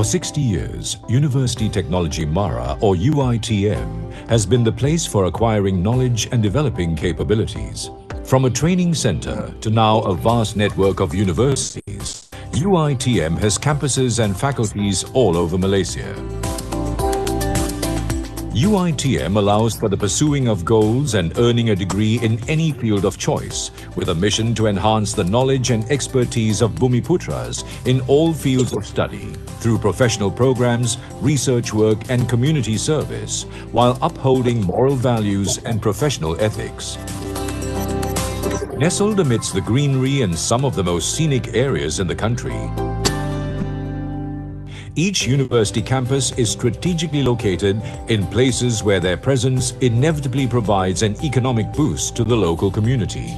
60 years, University Technology Mara, or UITM, has been the place for acquiring knowledge and developing capabilities. From a training center to now a vast network of universities, UITM has campuses and faculties all over Malaysia. UITM allows for the pursuing of goals and earning a degree in any field of choice, with a mission to enhance the knowledge and expertise of Bumiputras in all fields of study, through professional programs, research work and community service, while upholding moral values and professional ethics. Nestled amidst the greenery and some of the most scenic areas in the country, each university campus is strategically located in places where their presence inevitably provides an economic boost to the local community.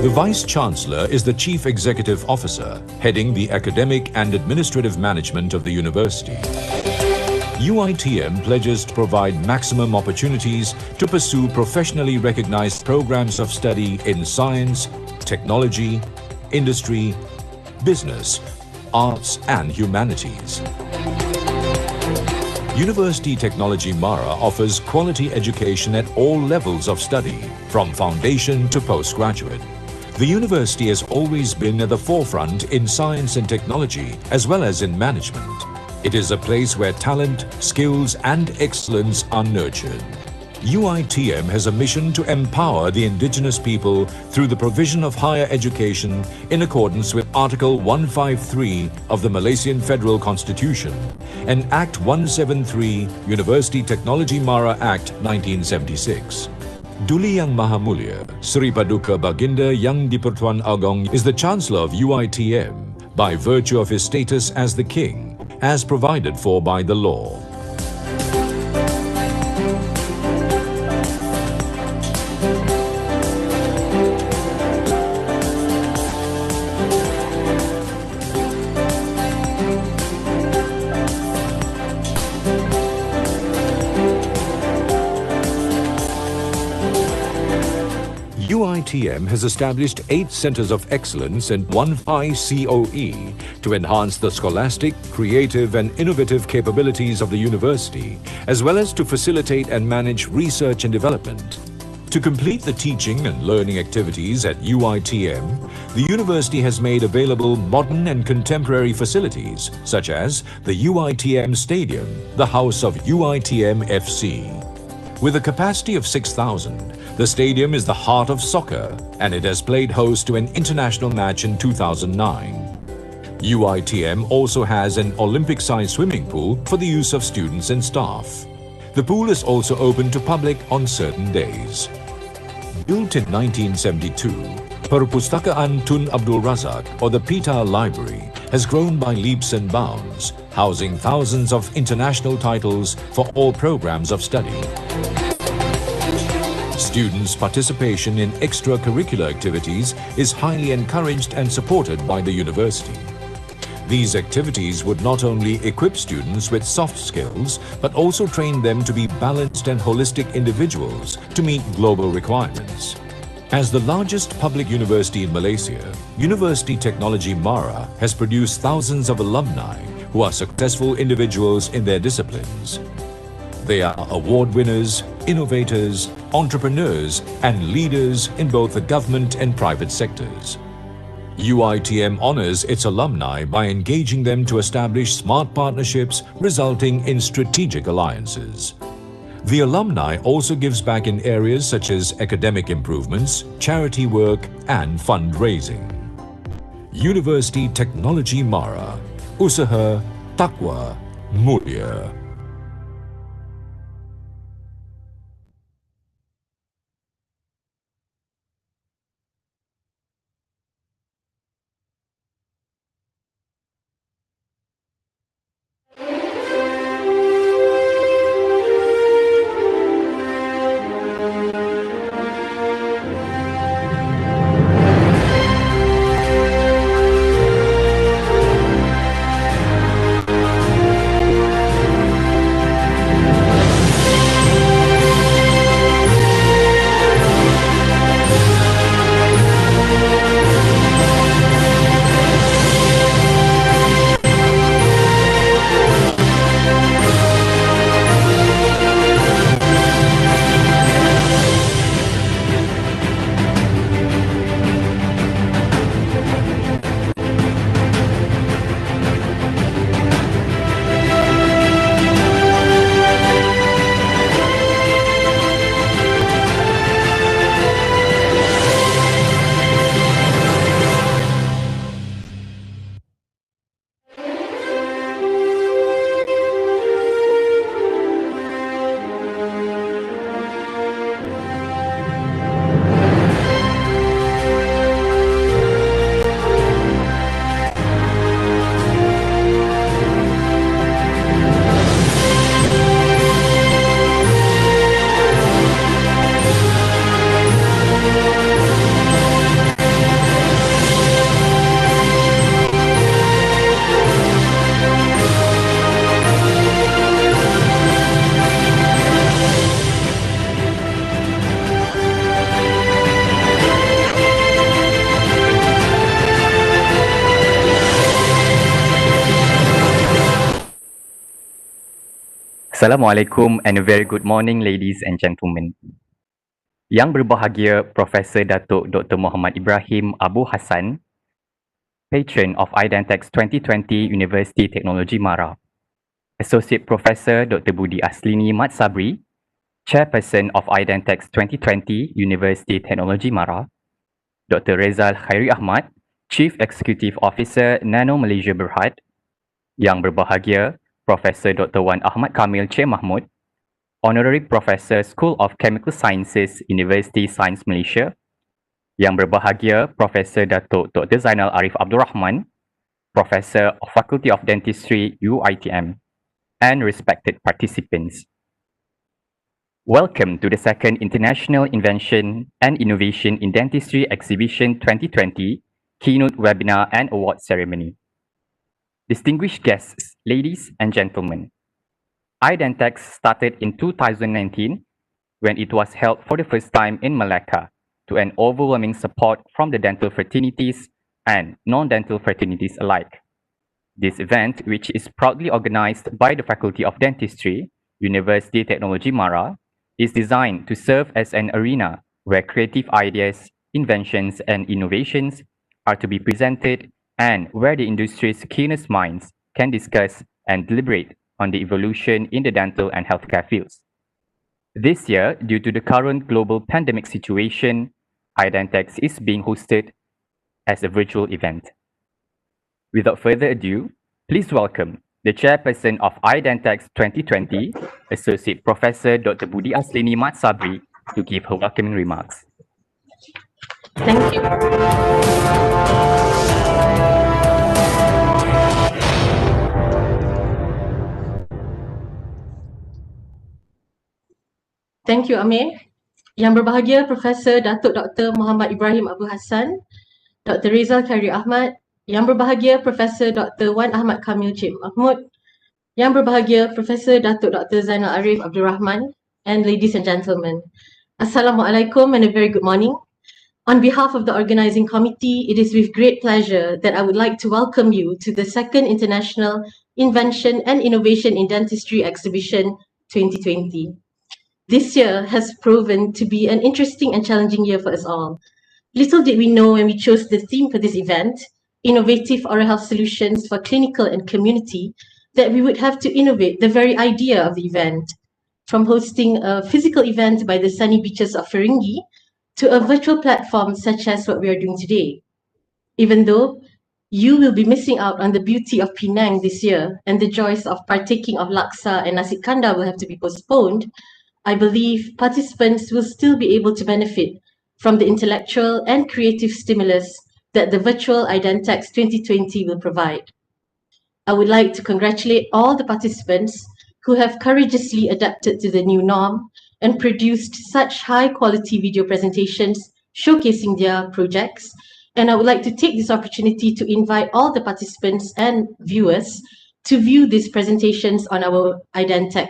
The Vice-Chancellor is the Chief Executive Officer, heading the academic and administrative management of the university. UITM pledges to provide maximum opportunities to pursue professionally recognized programs of study in science, technology, industry, business, arts and humanities. University Technology Mara offers quality education at all levels of study, from foundation to postgraduate. The university has always been at the forefront in science and technology, as well as in management. It is a place where talent, skills and excellence are nurtured. UITM has a mission to empower the indigenous people through the provision of higher education in accordance with Article 153 of the Malaysian Federal Constitution and Act 173, University Technology Mara Act 1976. Duli Yang Maha Mulia, Sri Paduka Baginda Yang di-Pertuan Agong is the Chancellor of UITM by virtue of his status as the King, as provided for by the law. UITM has established 8 centers of excellence and 1 COE to enhance the scholastic, creative and innovative capabilities of the university, as well as to facilitate and manage research and development. To complete the teaching and learning activities at UITM, the university has made available modern and contemporary facilities such as the UITM Stadium, the house of UITM FC. With a capacity of 6,000, the stadium is the heart of soccer and it has played host to an international match in 2009. UITM also has an Olympic-sized swimming pool for the use of students and staff. The pool is also open to public on certain days. Built in 1972, Perpustakaan Tun Abdul Razak, or the Pita Library, has grown by leaps and bounds, housing thousands of international titles for all programs of study. Students' participation in extracurricular activities is highly encouraged and supported by the university. These activities would not only equip students with soft skills, but also train them to be balanced and holistic individuals to meet global requirements. As the largest public university in Malaysia, University Technology Mara has produced thousands of alumni who are successful individuals in their disciplines. They are award winners, innovators, entrepreneurs and leaders in both the government and private sectors. UITM honors its alumni by engaging them to establish smart partnerships resulting in strategic alliances. The alumni also gives back in areas such as academic improvements, charity work and fundraising. University Technology Mara, Usaha Takwa Mulia. Assalamualaikum and a very good morning, ladies and gentlemen. Yang berbahagia Profesor Datuk Dr. Muhammad Ibrahim Abu Hassan, patron of IIIDentEx2020 University Technology Mara, Associate Professor Dr. Budi Aslini Mat Sabri, Chairperson of IIIDentEx2020 University Technology Mara, Dr. Rezal Khairi Ahmad, Chief Executive Officer Nano Malaysia Berhad, yang berbahagia Profesor Dr. Wan Ahmad Kamil Cik Mahmud, Honorary Professor School of Chemical Sciences, University Science Malaysia, yang berbahagia Profesor Datuk Dr. Zainal Arif Abdul Rahman, Professor of Faculty of Dentistry, IITM, and respected participants. Welcome to the second International Invention and Innovation in Dentistry Exhibition 2020 Keynote Webinar and Award Ceremony. Distinguished guests, ladies and gentlemen, IIDentEx started in 2019 when it was held for the first time in Malacca to an overwhelming support from the dental fraternities and non-dental fraternities alike. This event, which is proudly organized by the Faculty of Dentistry, University Technology Mara, is designed to serve as an arena where creative ideas, inventions, and innovations are to be presented and where the industry's keenest minds can discuss and deliberate on the evolution in the dental and healthcare fields. This year, due to the current global pandemic situation, IIDentEx is being hosted as a virtual event. Without further ado, please welcome the Chairperson of IIDentEx 2020, Associate Professor Dr. Budi Aslini Mat Sabri, to give her welcoming remarks. Thank you. Thank you, Amir. Yang berbahagia Profesor Datuk Dr. Muhammad Ibrahim Abu Hassan, Dr. Rezal Khairi Ahmad, yang berbahagia Profesor Dr. Wan Ahmad Kamil Cik Mahmud, yang berbahagia Profesor Datuk Dr. Zainal Arif Abdul Rahman, and ladies and gentlemen. Assalamualaikum and a very good morning. On behalf of the organizing committee, it is with great pleasure that I would like to welcome you to the second International Invention and Innovation in Dentistry Exhibition 2020. This year has proven to be an interesting and challenging year for us all. Little did we know when we chose the theme for this event, Innovative Oral Health Solutions for Clinical and Community, that we would have to innovate the very idea of the event. From hosting a physical event by the sunny beaches of Feringhi to a virtual platform such as what we are doing today. Even though you will be missing out on the beauty of Penang this year and the joys of partaking of laksa and nasi kandar will have to be postponed, I believe participants will still be able to benefit from the intellectual and creative stimulus that the virtual IIDentEx 2020 will provide. I would like to congratulate all the participants who have courageously adapted to the new norm and produced such high-quality video presentations showcasing their projects. And I would like to take this opportunity to invite all the participants and viewers to view these presentations on our IIDentEx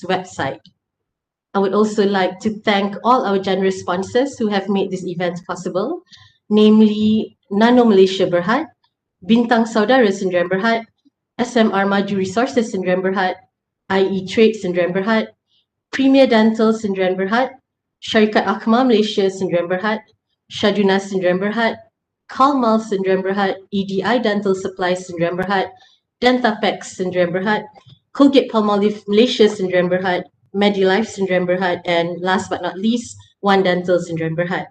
website. I would also like to thank all our generous sponsors who have made this event possible, namely Nano Malaysia Berhad, Bintang Saudara Sdn Berhad, SMR Maju Resources Sdn Berhad, IE Trade Sdn Berhad, Premier Dental Sdn Berhad, Syarikat Akhmar Malaysia Sdn Berhad, Shaduna Sdn Berhad, Kalmal Sdn Berhad, EDI Dental Supplies Sdn Berhad, Dentapex Sdn Berhad, Colgate Palmolive Malaysia Sdn Berhad, Medilife Sdn Berhad, and last but not least, One Dental Sdn Berhad.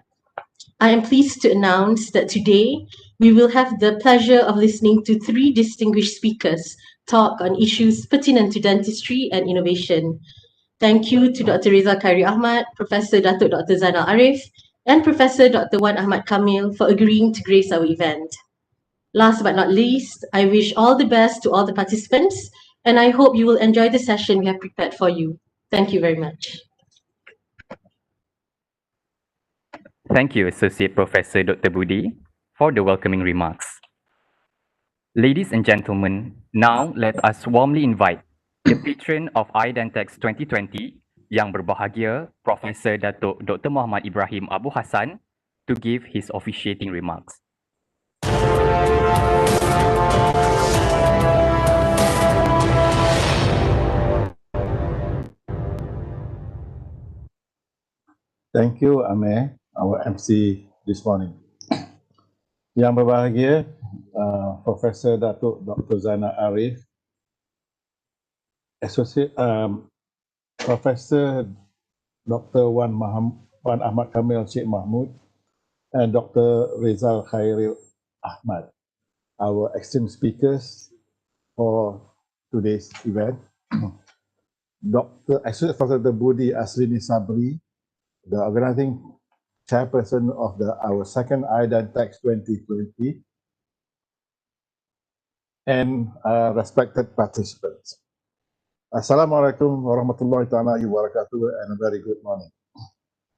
I am pleased to announce that today we will have the pleasure of listening to three distinguished speakers talk on issues pertinent to dentistry and innovation. Thank you to Dr. Rezal Khairi Ahmad, Professor Datuk Dr. Zainal Arif, and Professor Dr. Wan Ahmad Kamil for agreeing to grace our event. Last but not least, I wish all the best to all the participants, and I hope you will enjoy the session we have prepared for you. Thank you very much. Thank you, Associate Professor Dr. Budi, for the welcoming remarks. Ladies and gentlemen, now let us warmly invite the patron of IIDentEx 2020, yang berbahagia Profesor Datuk Dr. Muhammad Ibrahim Abu Hassan, to give his officiating remarks. Thank you, Amir, our MC this morning. Yang berbahagia, Profesor Datuk Dr. Zainal Arif, Profesor Dr. Wan Ahmad Kamil Cik Mahmud, and Dr. Rizal Khairil Ahmad, our esteemed speakers for today's event. Associate Professor Budi Aslini Sabri, the organizing chairperson of our second IIIDentEx2020, and respected participants. Assalamualaikum warahmatullahi wabarakatuh, and a very good morning.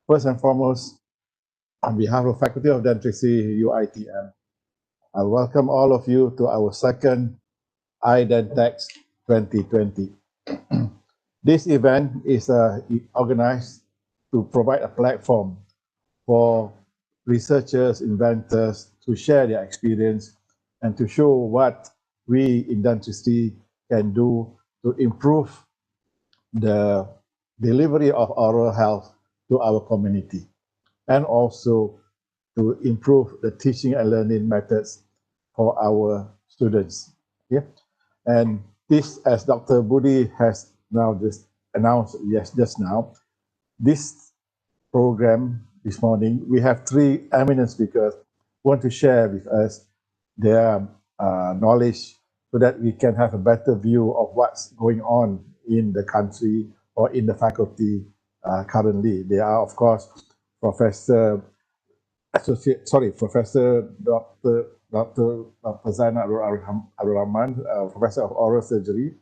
First and foremost, on behalf of Faculty of Dentistry, UITM, I welcome all of you to our second IIIDenTex 2020. This event is organized to provide a platform for researchers, inventors to share their experience and to show what we in dentistry can do to improve the delivery of oral health to our community, and also to improve the teaching and learning methods for our students. Yeah? And this, as Dr. Budi has now just announced just now, this program this morning, we have three eminent speakers who want to share with us their knowledge so that we can have a better view of what's going on in the country or in the faculty currently. They are, of course, Professor Dr. Zainal Abdul Rahman, Professor of Oral Surgery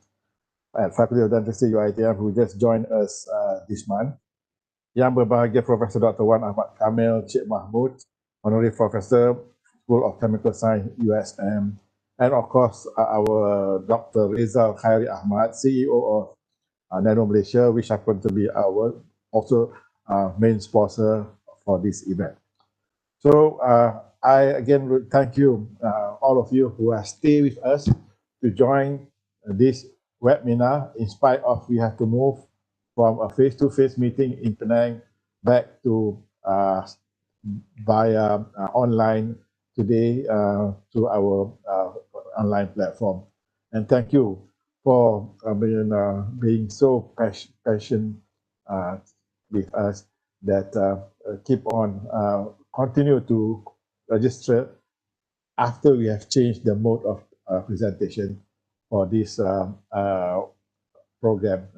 at Faculty of Dentistry UITM, who just joined us this month. Yang berbahagia Profesor Dr. Wan Ahmad Kamil Cik Mahmud, Honorary Professor, School of Chemical Science, USM, and of course our Dr. Rizal Khairil Ahmad, CEO of Nano Malaysia, which happened to be our also main sponsor for this event. So I again would thank you, all of you who have stayed with us to join this webinar, in spite of we have to move from a face-to-face meeting in Penang back to via online today to our online platform. And thank you for being so patient with us that keep on continue to register after we have changed the mode of presentation for this program.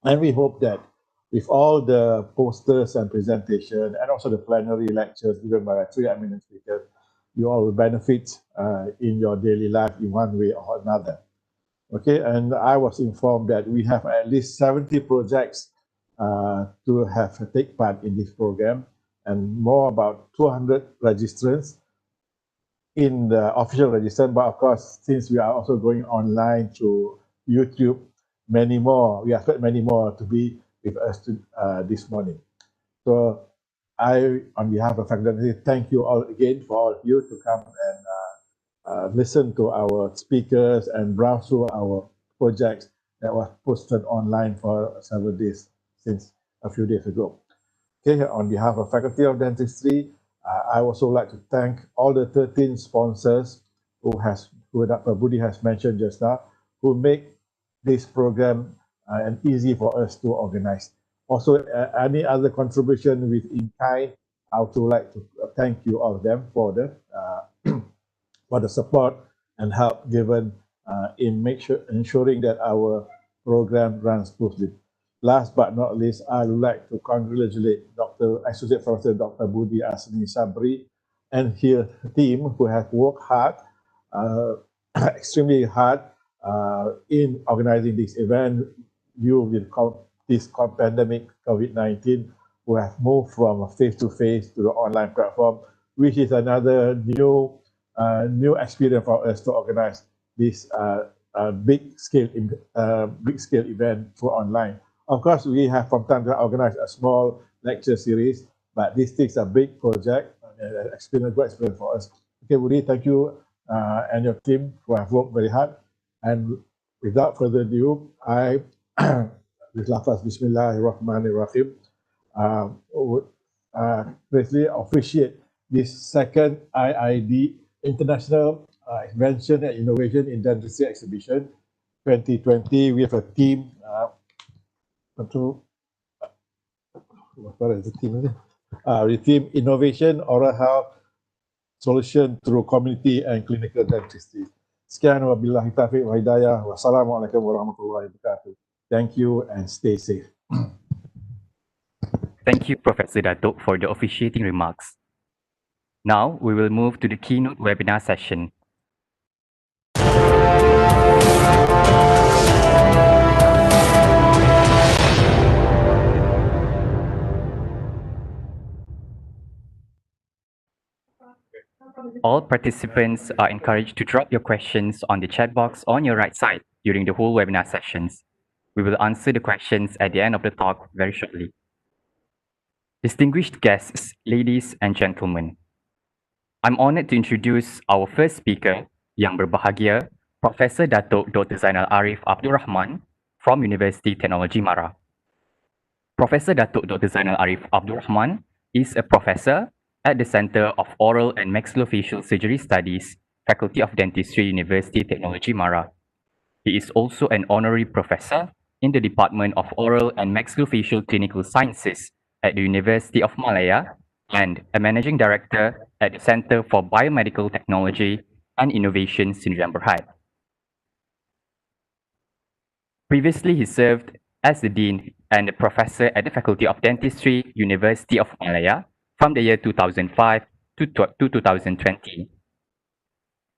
And we hope that with all the posters and presentation and also the plenary lectures given by our three eminent speakers, you all will benefit in your daily life in one way or another. Okay, and I was informed that we have at least 70 projects to take part in this program, and more about 200 registrants in the official register. But of course, since we are also going online through YouTube, many more, we expect many more to be with us this morning. So I, on behalf of faculty, thank you all again for all of you to come and listen to our speakers and browse through our projects that was posted online for several days since a few days ago. Okay, on behalf of Faculty of Dentistry, I also like to thank all the 13 sponsors who Dr. Budi has mentioned just now, who make this program and easy for us to organize. Also, any other contribution with in kind, I would like to thank you all of them for the for the support and help given in ensuring that our program runs smoothly. Last but not least, I would like to congratulate Associate Professor Dr. Budi Aslini Sabri and his team who have worked hard, extremely hard in organizing this event. You with this pandemic COVID-19, who have moved from face-to-face to the online platform, which is another new experience for us to organize this big scale event for online. Of course, we have from time to time organized a small lecture series, but this takes a big project, good experience for us. Okay, Budi, thank you and your team who have worked very hard. And without further ado, I with lafaz Bismillahirrahmanirrahim. would greatly appreciate this second IID International Invention and Innovation in Dentistry Exhibition 2020. We have a team. What is the team? The team Innovation Oral Health Solution through Community and Clinical Dentistry. Sekian wabillahi taufiq wa hidayah. Wassalamualaikum warahmatullahi wabarakatuh. Thank you and stay safe. Thank you, Professor Datuk, for the officiating remarks. Now, we will move to the keynote webinar session. All participants are encouraged to drop your questions on the chat box on your right side during the whole webinar sessions. We will answer the questions at the end of the talk very shortly. Distinguished guests, ladies and gentlemen, I'm honored to introduce our first speaker, Yang Berbahagia, Professor Datuk Dr. Zainal Arif Abdul Rahman from University Technology Mara. Professor Datuk Dr. Zainal Arif Abdul Rahman is a professor at the Center of Oral and Maxillofacial Surgery Studies, Faculty of Dentistry, University Technology Mara. He is also an honorary professor in the Department of Oral and Maxillofacial Clinical Sciences at the University of Malaya and a managing director at the Center for Biomedical Technology and Innovation, Sdn Bhd. Previously, he served as the Dean and a professor at the Faculty of Dentistry, University of Malaya from the year 2005 to 2020.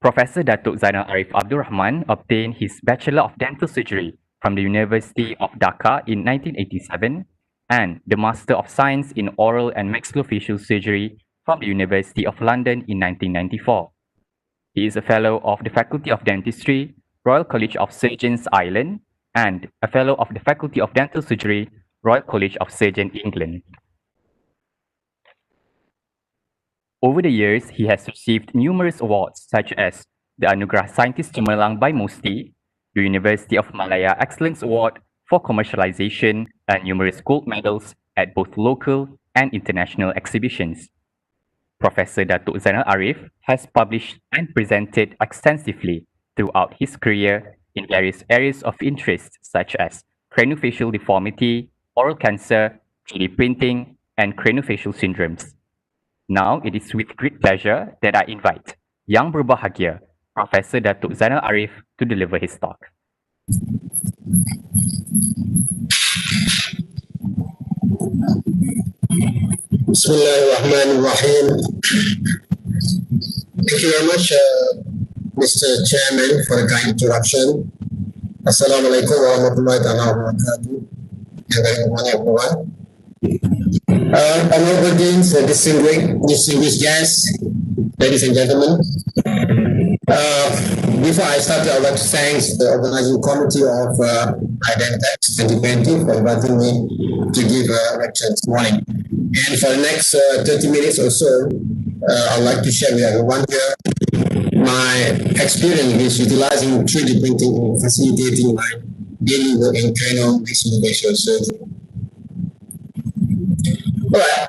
Professor Datuk Zainal Arif Abdul Rahman obtained his Bachelor of Dental Surgery from the University of Dhaka in 1987 and the Master of Science in Oral and Maxillofacial Surgery from the University of London in 1994. He is a Fellow of the Faculty of Dentistry, Royal College of Surgeons, Ireland, and a Fellow of the Faculty of Dental Surgery, Royal College of Surgeons, England. Over the years, he has received numerous awards such as the Anugerah Scientist Cemerlang by MUSTI, the University of Malaya Excellence Award for Commercialization, and numerous gold medals at both local and international exhibitions. Professor Datuk Zainal Arif has published and presented extensively throughout his career in various areas of interest such as craniofacial deformity, oral cancer, 3D printing, and craniofacial syndromes. Now, it is with great pleasure that I invite Yang Berbahagia, Professor Datuk Zainal Arif, to deliver his talk. Bismillahirrahmanirrahim. Thank you very much, Mr. Chairman, for the kind introduction. Assalamualaikum warahmatullahi wabarakatuh. And very good morning, everyone. Honorable Deans, distinguished guests, ladies and gentlemen. Before I start, I would like to thank the organizing committee of IIIDentEx2020 for inviting me to give a lecture this morning. And for the next 30 minutes or so, I'd like to share with everyone here my experience with utilizing 3D printing in facilitating my daily work in cranio-maxillofacial surgery. Alright,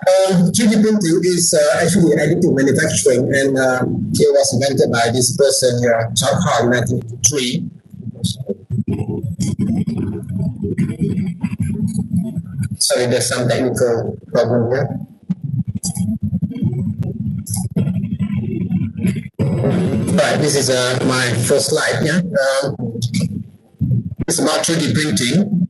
3D printing is actually additive manufacturing, and it was invented by this person here, Chuck Hall, in 1983. Sorry, there's some technical problem here. Right, this is my first slide. Yeah, it's about 3D printing.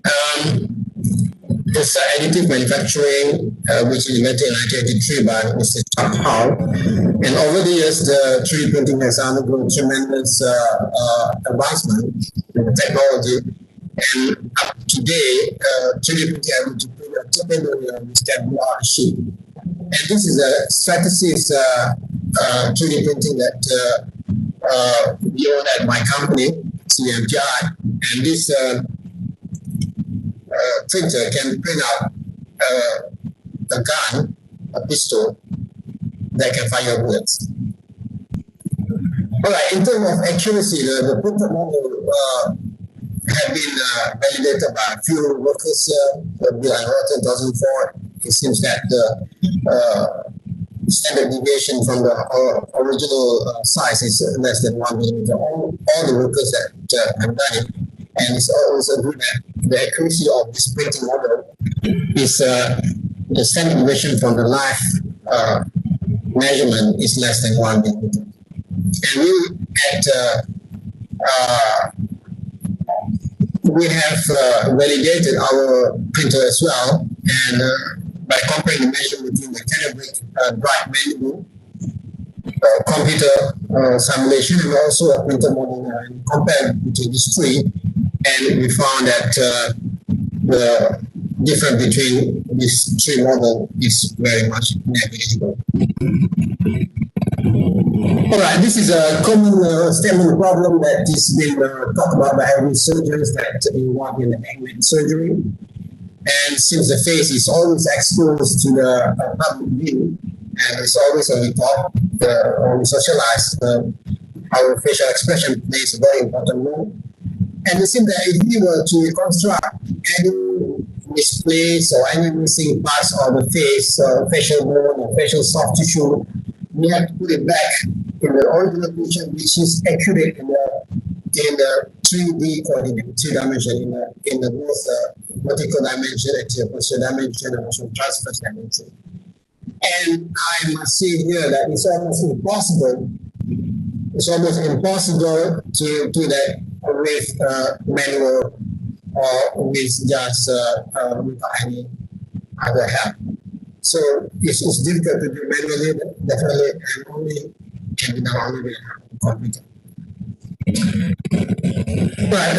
It's additive manufacturing, which is invented in 1983 by Mr. Chuck Hall. And over the years, the 3D printing has undergone tremendous advancement in technology. And up to today, 3D printing able to print a typical scan sheet. And this is a strategist 3D printing that we own at my company, CMGI. And this printer can print out a gun, a pistol that can fire bullets. All right, in terms of accuracy, the printed model have been validated by a few workers here, Bill and Rotten 2004, it seems that the standard deviation from the original size is less than 1 millimeter. All the workers that have done it, and it's also good that the accuracy of this printing model is the standard deviation from the live measurement is less than 1 millimeter. And we have validated our printer as well, and by comparing the measurement between the calibrate bright manual computer simulation and also a printer model, and compared between these three, and we found that the difference between these three models is very much negligible. All right, this is a common statement problem that is been talked about by every surgeons that involved in the augmented surgery. And since the face is always exposed to the public view, and it's always on the top, when we socialize, our facial expression plays a very important role. And it seems that if we were to reconstruct any misplaced or any missing parts of the face, facial bone or facial soft tissue, we have to put it back in the original position, which is accurate in the 3D coordinate, 3 dimension, in the both vertical dimension, axial posterior dimension, and also transverse dimension. And I must say here that it's almost impossible. It's almost impossible to do that with manual or with just without any other help. So it's difficult to do manually, definitely, and only can be done only with a computer. Right,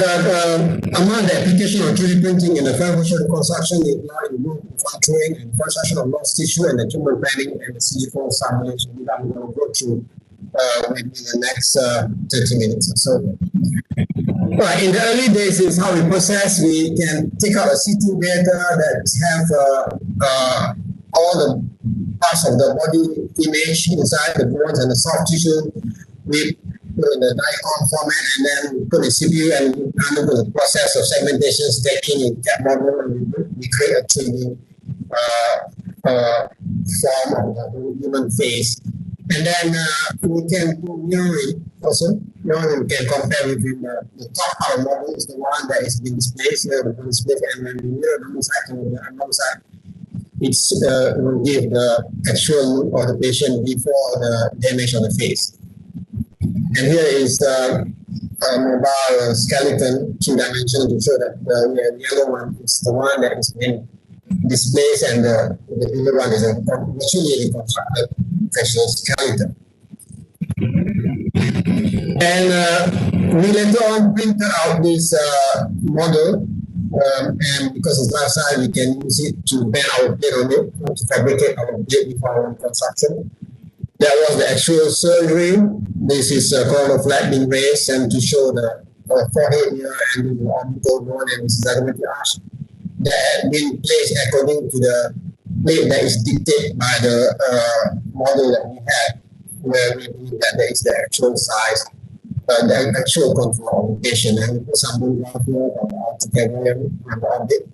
among the application of 3D printing in the facial reconstruction is now involved manufacturing and construction of lost tissue and the treatment planning and the surgical simulation that I'm going to go through within the next 30 minutes or so. Right, in the early days is how we process. We can take out a CT data that have all the parts of the body image inside the bones and the soft tissue. We put in the DICOM format and then put the CPU and undergo the process of segmentation, stacking in CAD model, and we create a 3D form of the human face. And then we can do mirroring also. Mirroring we can compare within the top part of the model is the one that is being displaced, the displaced, and when we mirror the one side to the other side, it's will give the actual look of the patient before the damage on the face. And here is the mobile skeleton 2-dimensional to show that the yellow one is the one that is being displaced, and the yellow one is a virtually reconstructed facial skeleton. And we later on printed out this model, and because it's left side, we can use it to bend our plate on it, to fabricate our plate before our reconstruction. That was the actual surgery. This is coronal flap being raised, and to show the forehead here and the orbital bone and this is arch that had been placed according to the plate that is dictated by the model that we had, where we believe that there is the actual size, the actual control of the patient, and we put some bone graft here from the articularium and the orbit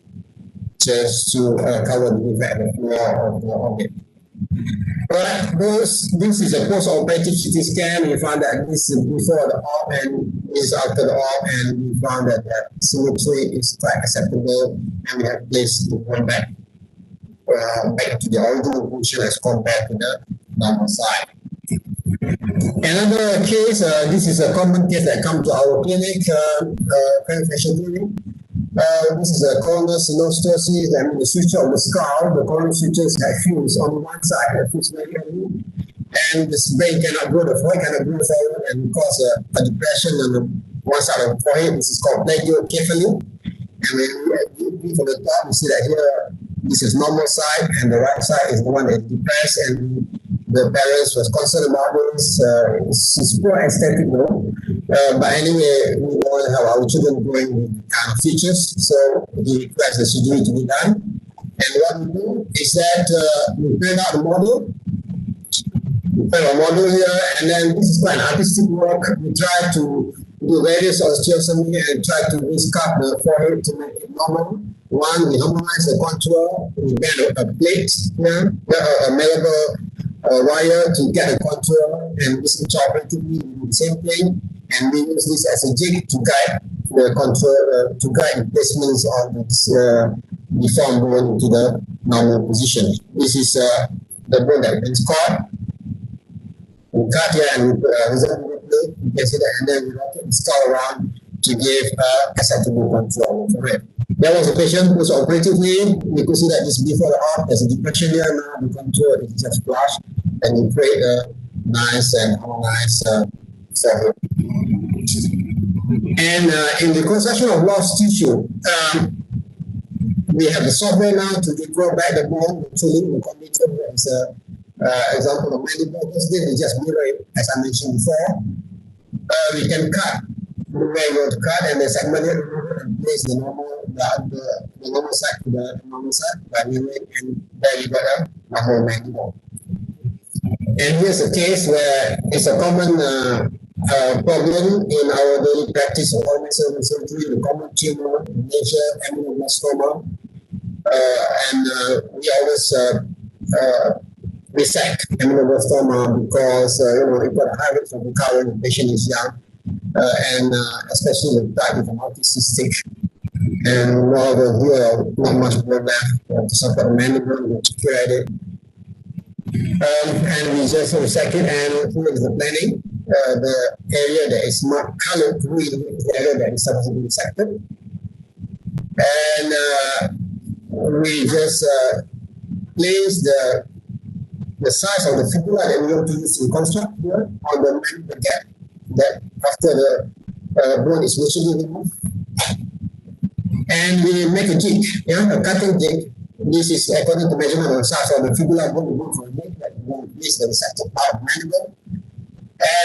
just to cover the defect of the floor of the orbit. But this is a post-operative CT scan. We found that this is before the op and this is after the op, and we found that the symmetry is quite acceptable, and we have placed the one back to the original position as compared to the normal side. Another case, this is a common case that comes to our clinic, craniofacial clinic. This is a coronal synostosis, I mean the suture of the skull. The coronal sutures have fused on one side, have fused very early, and this brain cannot grow, the forehead cannot grow forward and cause a depression on the one side of the forehead. This is called plagiocephaly. And when we from the top, we see that here, this is normal side, and the right side is the one that is depressed, and the parents was concerned about this. It's poor aesthetic, though. But anyway, we want to have our children growing with kind of features, so we request the surgery to be done. And what we do is that we print out the model. We print a model here, and then this is quite an artistic work. We try to do various osteotomy and try to resculpt the forehead to make it normal. One, we harmonize the contour, we bend a plate here, a malleable wire to get a contour, and this intraoperatively we do the same thing, and we use this as a jig to guide the contour, to guide the placements on this deformed bone into the normal position. This is the bone that we scored. We cut here and we put a reservoir plate, you can see that, and then we rotate the skull around to give acceptable control for it. There was a patient who's operatively, we could see that just before the op, there's a depression here now, the contour is just flush, and you create a nice and harmonized forehead. And in the reconstruction of lost tissue, we have the software now to grow back the bone, the tooling, the condition. There is an example of mandible. This is just mirror it, as I mentioned before. We can cut where you want to cut, and then segment it and place the normal side to the normal side by mirroring, and there you got a whole mandible. And here's a case where it's a common problem in our daily practice of ornamental surgery, the common tumor, major aminoblastoma, and we always resect aminoblastoma because you've got a high rate of recurrence when the patient is young, and especially the type with a multicystic. And while here, not much blood left to support the mandible, we have to cure it. And we just resect it, and here is the planning. The area that is marked colored green is the area that is supposed to be resected. And we just place the size of the fibula that we want to use to reconstruct here on the mandible gap that after the bone is visually removed. And we make a jig, a cutting jig. This is according to measurement of the size of the fibula bone. We go for a jig that we want to place the resected part of the mandible.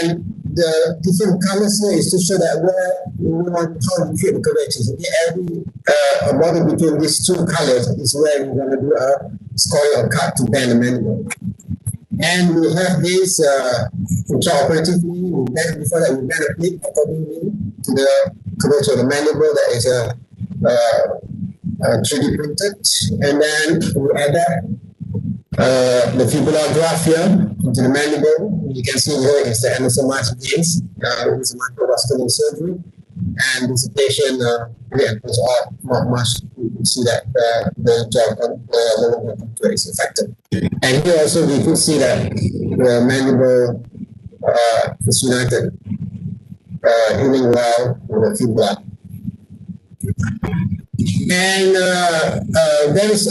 And the different colors here is to show that where we want how we create the curvatures. Every border between these two colors is where we're going to do a scoring or cut to bend the mandible. And we have this intraoperatively, before that we bend a plate accordingly to the curvature of the mandible that is 3D printed. And then we add that the fibular graft here into the mandible. You can see here is the anosomized veins. It's a microvascular surgery. And this patient was all not much. You can see that the job of the lower contour is affected. And here also we could see that the mandible is united, healing well with the fibula. And there is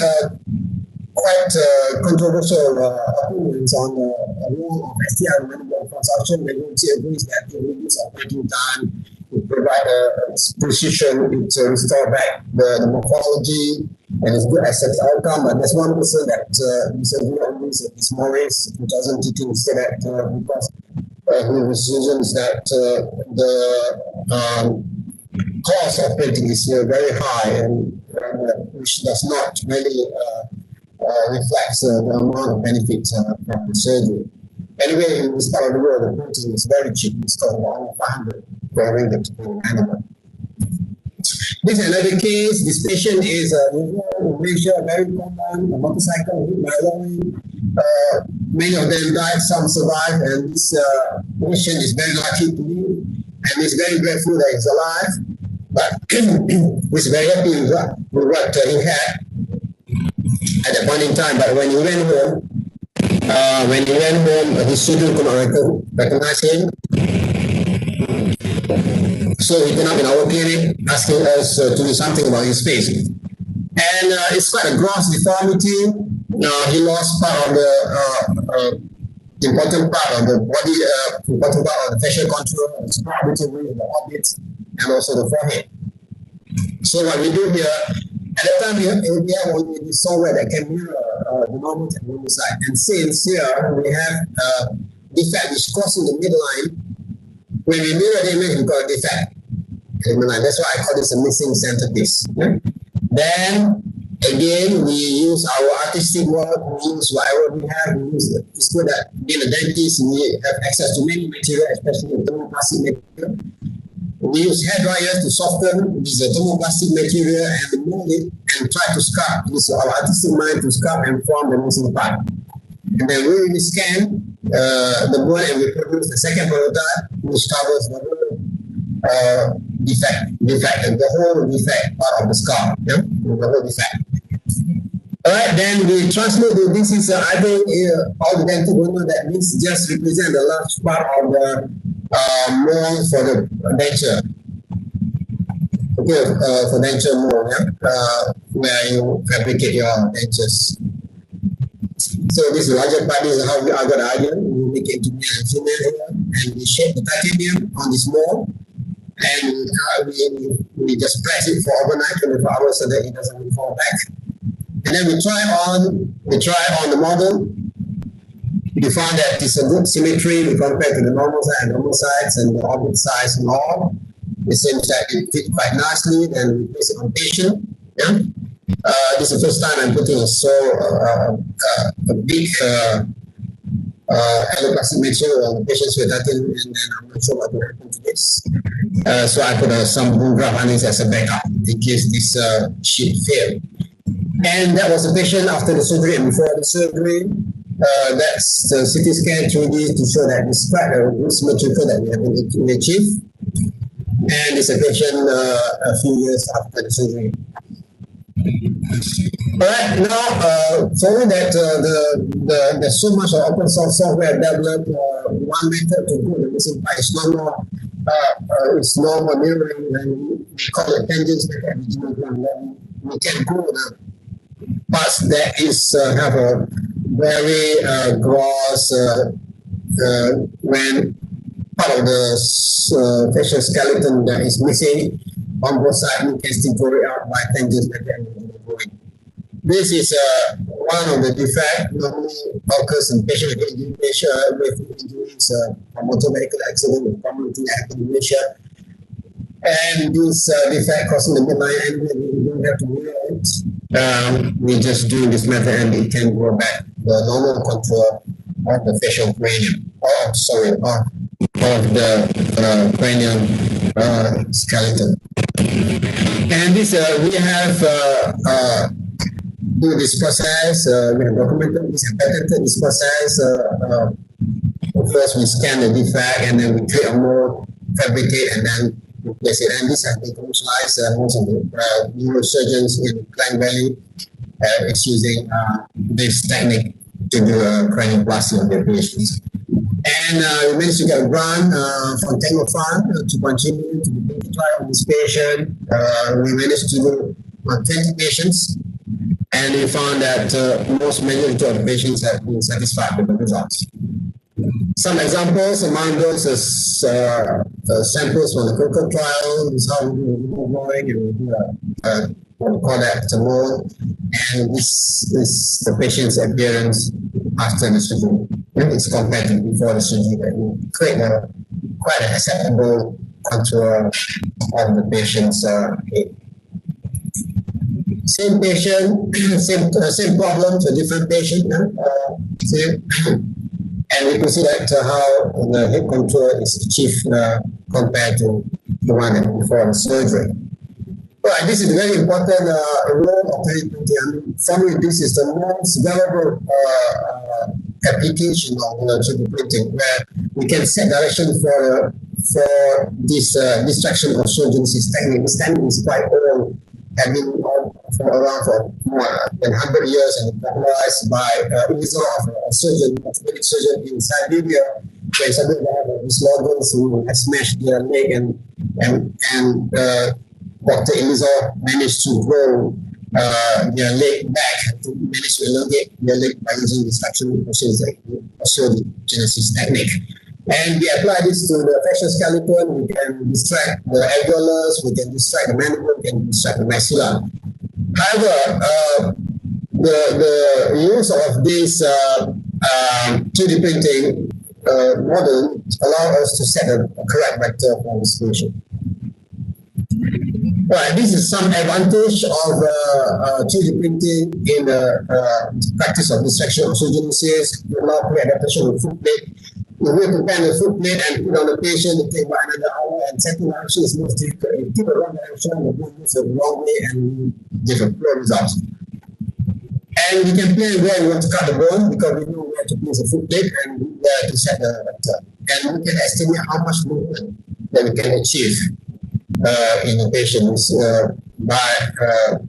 quite controversial opinions on the role of STI mandible reconstruction. The community agrees that it reduces operating time, it provides a precision, it restores back the morphology, and it's good aesthetic outcome. But there's one person that disagree on this, is Morris, 2018, say that because his decision is that the cost of printing is very high, and which does not really reflects the amount of benefits from the surgery. Anyway, in this part of the world, the printing is very cheap. It's called around 500 for a ring animal. This is another case. This patient is a very common, a motorcycle hit by a lorry. Many of them died, some survived, and this patient is very lucky to live, and he's very grateful that he's alive. But he's very happy with what he had at that point in time. But when he went home, his children could not recognize him. So he came up in our clinic asking us to do something about his face. And it's quite a gross deformity. He lost part of the important part of the body, important part of the facial contour, the orbits, and also the forehead. So what we do here, at that time we have only the software that can mirror the normal and normal side. And since here we have defect which crosses the midline, when we mirror the image, we call it defect. That's why I call this a missing centerpiece. Then again, we use our artistic work, we use whatever we have. It's good that being a dentist, we have access to many materials, especially thermoplastic material. We use hair dryers to soften this thermoplastic material and mold it and try to sculpt. This is our artistic mind to sculpt and form the missing part. And then we scan the bone and we produce the second prototype, which covers the whole defect, the whole defect part of the skull, the whole defect. All right, then we translate this is, I think, all the dental will know that this just represents the large part of the mold for the denture. Okay, for denture mold, where you fabricate your dentures. So this larger part is how we got the idea. We make it to male and female here, and we shape the titanium on this mold, and we just press it for overnight, 24 hours, so that it doesn't fall back. And then we try on the model. We found that it's a good symmetry. We compare to the normal side and normal sides and the orbit size and all. It seems that it fit quite nicely. Then we place it on patient. Yeah. This is the first time I'm putting a big alloplastic material on the patient's titanium, and then I'm not sure what will happen to this. So I put some bone graft on this as a backup in case this sheet failed. And that was the patient after the surgery and before the surgery. That's the CT scan 3D to show that despite the good symmetrical that we have been achieved. And it's a patient a few years after the surgery. All right, now following that, there's so much open source software developed. One method to do the missing part is normal mirroring, and we call it tangents method. We can grow the parts that is have a very gross when part of the facial skeleton that is missing on both sides, we can still grow it out by tangents method. This is one of the defects normally occurs in patients with injuries from motor medical accident or common thing that happen in Malaysia. And this defect causing the midline end, we don't have to worry about it. We just do this method and it can grow back the normal contour of the facial cranium, of the cranium skeleton. And this we have do this process, we have documented this and patented this process. First we scan the defect and then we create a mold, fabricate, and then replace it. And this has been commercialized. Most of the neurosurgeons in Klang Valley is using this technique to do a cranioplasty of their patients. And we managed to get a grant from Tango Fund, 2.3 million to do the trial on this patient. We managed to do 20 patients. And we found that most majority of patients have been satisfied with the results. Some examples among those is samples from the clinical trial. This is how we do growing, and we do what we call that the mold. And this is the patient's appearance after the surgery. It's compared to before the surgery, that we create quite an acceptable contour of the patient's head. Same patient, same problems, a different patient. And we can see that how the head contour is achieved compared to the one before the surgery. Right, this is a very important role of 3D. For me, this is the most valuable application of 3D printing, where we can set direction for this distraction of surgeons' technique. This technique is quite old, have been around for more than 100 years, and popularized by Elizor, a surgeon, orthopedic surgeon in Siberia, where suddenly they have these organs who have smashed their leg, and Dr. Elizor managed to grow their leg back, to manage to elongate their leg by using distraction osteogenesis technique. And we apply this to the facial skeleton. We can distract the alveolus, we can distract the mandible, we can distract the maxilla. However, the use of this 2D printing model allows us to set a correct vector for this patient. Right, this is some advantage of 2D printing in the practice of distraction osteogenesis, allow pre-adaptation of foot plate. If we prepare the food plate and put on the patient, it takes about another hour, and second direction is most difficult. If you keep a wrong direction, the blood moves the wrong way and give a poor results. And we can plan where we want to cut the bone because we know where to place the food plate and where to set the vector. And we can estimate how much movement that we can achieve in the patients by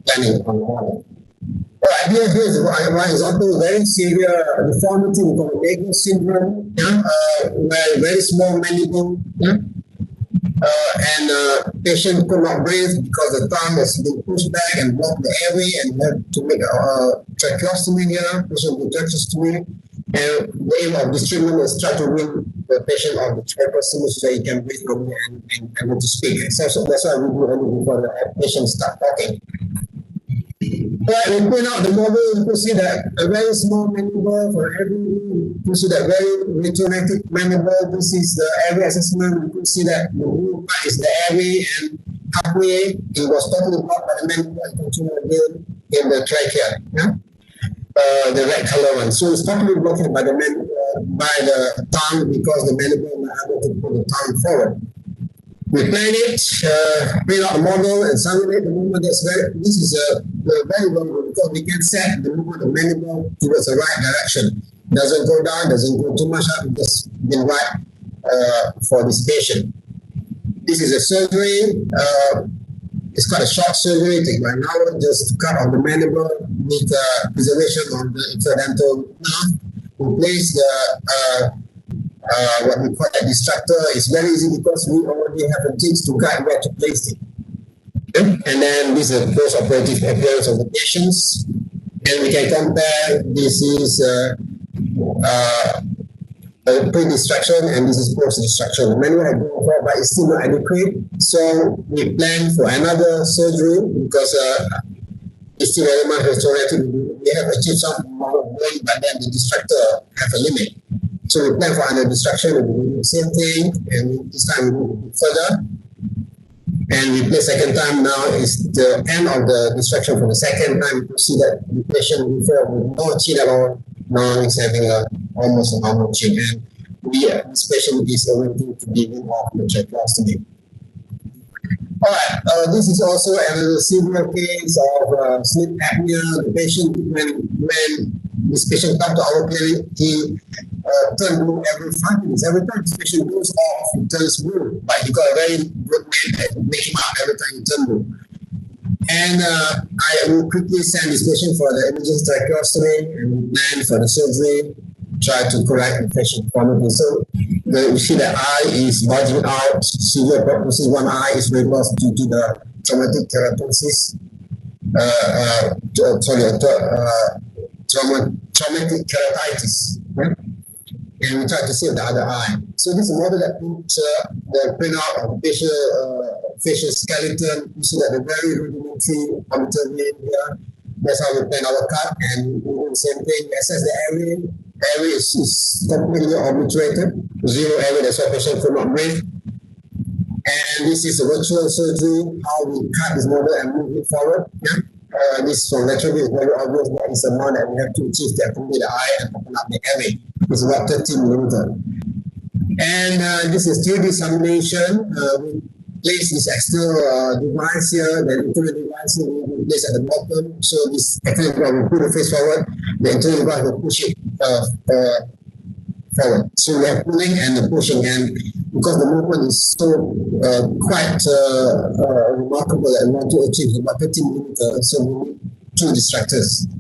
planning on the model. Alright, here's one example, very severe deformity, we call it Naegel syndrome, where very small mandible, and patient could not breathe because the tongue has been pushed back and blocked the airway, and had to make a tracheostomy here, patient with tracheostomy. And the aim of this treatment is try to win the patient of the tracheostomy so he can breathe normally and able to speak. So that's why we do only before the patient start talking. But we point out the model, you can see that a very small mandible for every, you can see that very retromatic mandible. This is the airway assessment. You can see that the blue part is the airway, and halfway it was totally blocked by the mandible and continued again in the trachea. The red color one. So it's totally blocked by the tongue because the mandible is not able to put the tongue forward. We plan it, print out the model, and simulate the movement. This is very well good because we can set the movement of the mandible towards the right direction. Doesn't go down, doesn't go too much up, it just been right for this patient. This is a surgery. It's quite a short surgery, take about an hour just to cut off the mandible with preservation of the intradental nerve. We place the what we call a distractor. It's very easy because we already have a jigs to guide where to place it. And then this is a post-operative appearance of the patients. And we can compare, this is pre-distraction and this is post-distraction. The manual had gone for, but it's still not adequate. So we plan for another surgery because it's still very much restorative. We have achieved some amount of bone, but then the distractor have a limit. So we plan for another distraction, we do the same thing, and this time we move a bit further. And we play second time now is the end of the distraction for the second time. You see that the patient before with no chin at all, now he's having almost a normal chin. And this patient is waiting to be rid of the tracheostomy. Alright, this is also another severe case of sleep apnea. The patient, when this patient comes to our clinic, he turns blue every 5 minutes. Every time this patient goes off, he turns blue. But he got a very good man that make him up every time he turns blue. And I will quickly send this patient for the emergency tracheostomy and we plan for the surgery, try to correct the patient deformity. So you see the eye is bulging out, severe prognosis. One eye is very lost due to the traumatic keratosis. Traumatic keratitis. Right? And we try to save the other eye. So this is a model that puts the printout of facial skeleton. You see that the very rudimentary orbital vein here. That's how we plan our cut, and we do the same thing. Assess the airway. The airway is completely obliterated. Zero airway, that's why patient could not breathe. And this is a virtual surgery, how we cut this model and move it forward. Yeah? This from lateral view is very obvious. That is the amount that we have to achieve to accommodate the eye and open up the airway. It's about 30 millimeters. And this is 3D simulation. We place this external device here, the internal device here will be placed at the bottom. So this external device will put the face forward, the internal device will push it forward. So we have pulling and the pushing, and because the movement is so quite remarkable and want to achieve about 30 millimeters, so we need 2 distractors.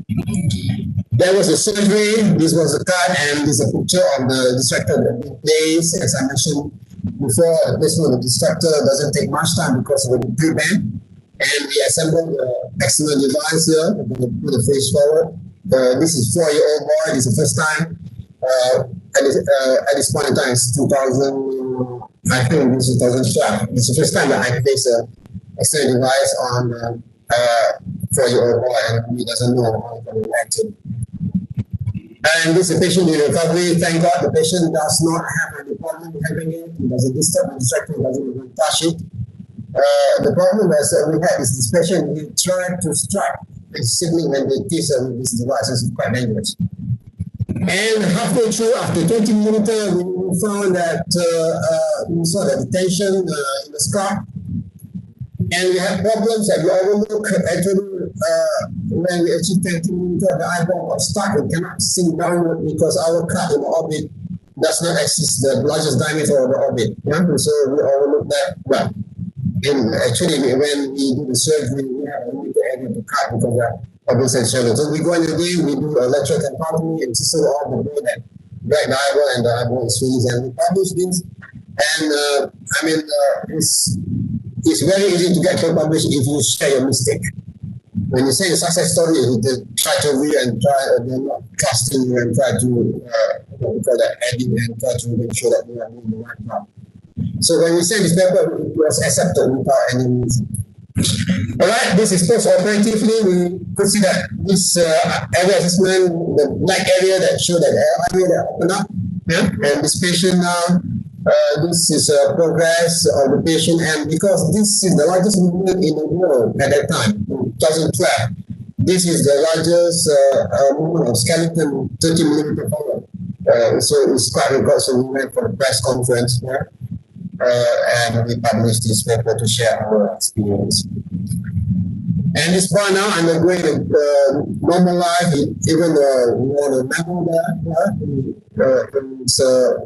There was a surgery, this was a cut, and this is a picture of the distractor that we placed. As I mentioned before, placement of the distractor doesn't take much time because of the pre-band. And we assembled the external device here, we put the face forward. This is 4-year-old boy, this is the first time. At this point in time, it's 2000, I think this is 2012. It's the first time that I place an external device on a 4-year-old boy, and he doesn't know how to react to it. And this is a patient in recovery. Thank God the patient does not have any problem having it. He doesn't disturb the distractor, he doesn't even touch it. The problem is that we had is this patient, he tried to strike his sibling when they tease him with this device. It's quite dangerous. And halfway through, after 20 millimeter, we found that we saw the detention in the scar. And we had problems that we overlook. Actually, when we achieved 20 millimeter, the eyeball was stuck and cannot sink downward because our cut in the orbit does not exceed the largest diameter of the orbit. Yeah? So we overlooked that. But actually, when we do the surgery, we have a limited area to cut because the orbit is shallow. So we go in the day, we do a lateral tympanotomy and chisel all the bone that break the eyeball, and the eyeball is released. And we publish this. And it's very easy to get published if you share your mistake. When you say a success story, you try to read and try, they're not trusting you and try to edit and try to make sure that you are doing the right job. So when we say this paper, it was accepted without any reason. All right, this is post-operatively. We could see that this area assessment, the black area that showed that area that opened up, yeah? And this patient now, this is progress of the patient, and because this is the largest movement in the world at that time, in 2012, this is the largest movement of skeleton 30 millimeter forward. So it's quite a record. So we went for the press conference here, and we published this paper to share our experience. And this boy now undergoing a normal life, even we want to remember that it's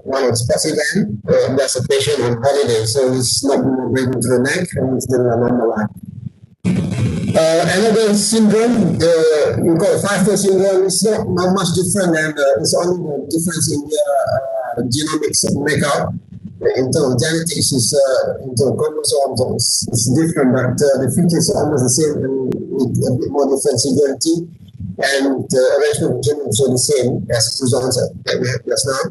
one of the sports events. There's a patient on holiday, so it's not breathing to the neck, and it's living a normal life. Another syndrome, we call it 5-4 syndrome, it's not much different, and it's only the difference in the genomics makeup. In terms of genetics, in terms of chromosomes, it's different, but the features are almost the same, and with a bit more different severity, and the arrangement of genomes are the same as the results that we have just now.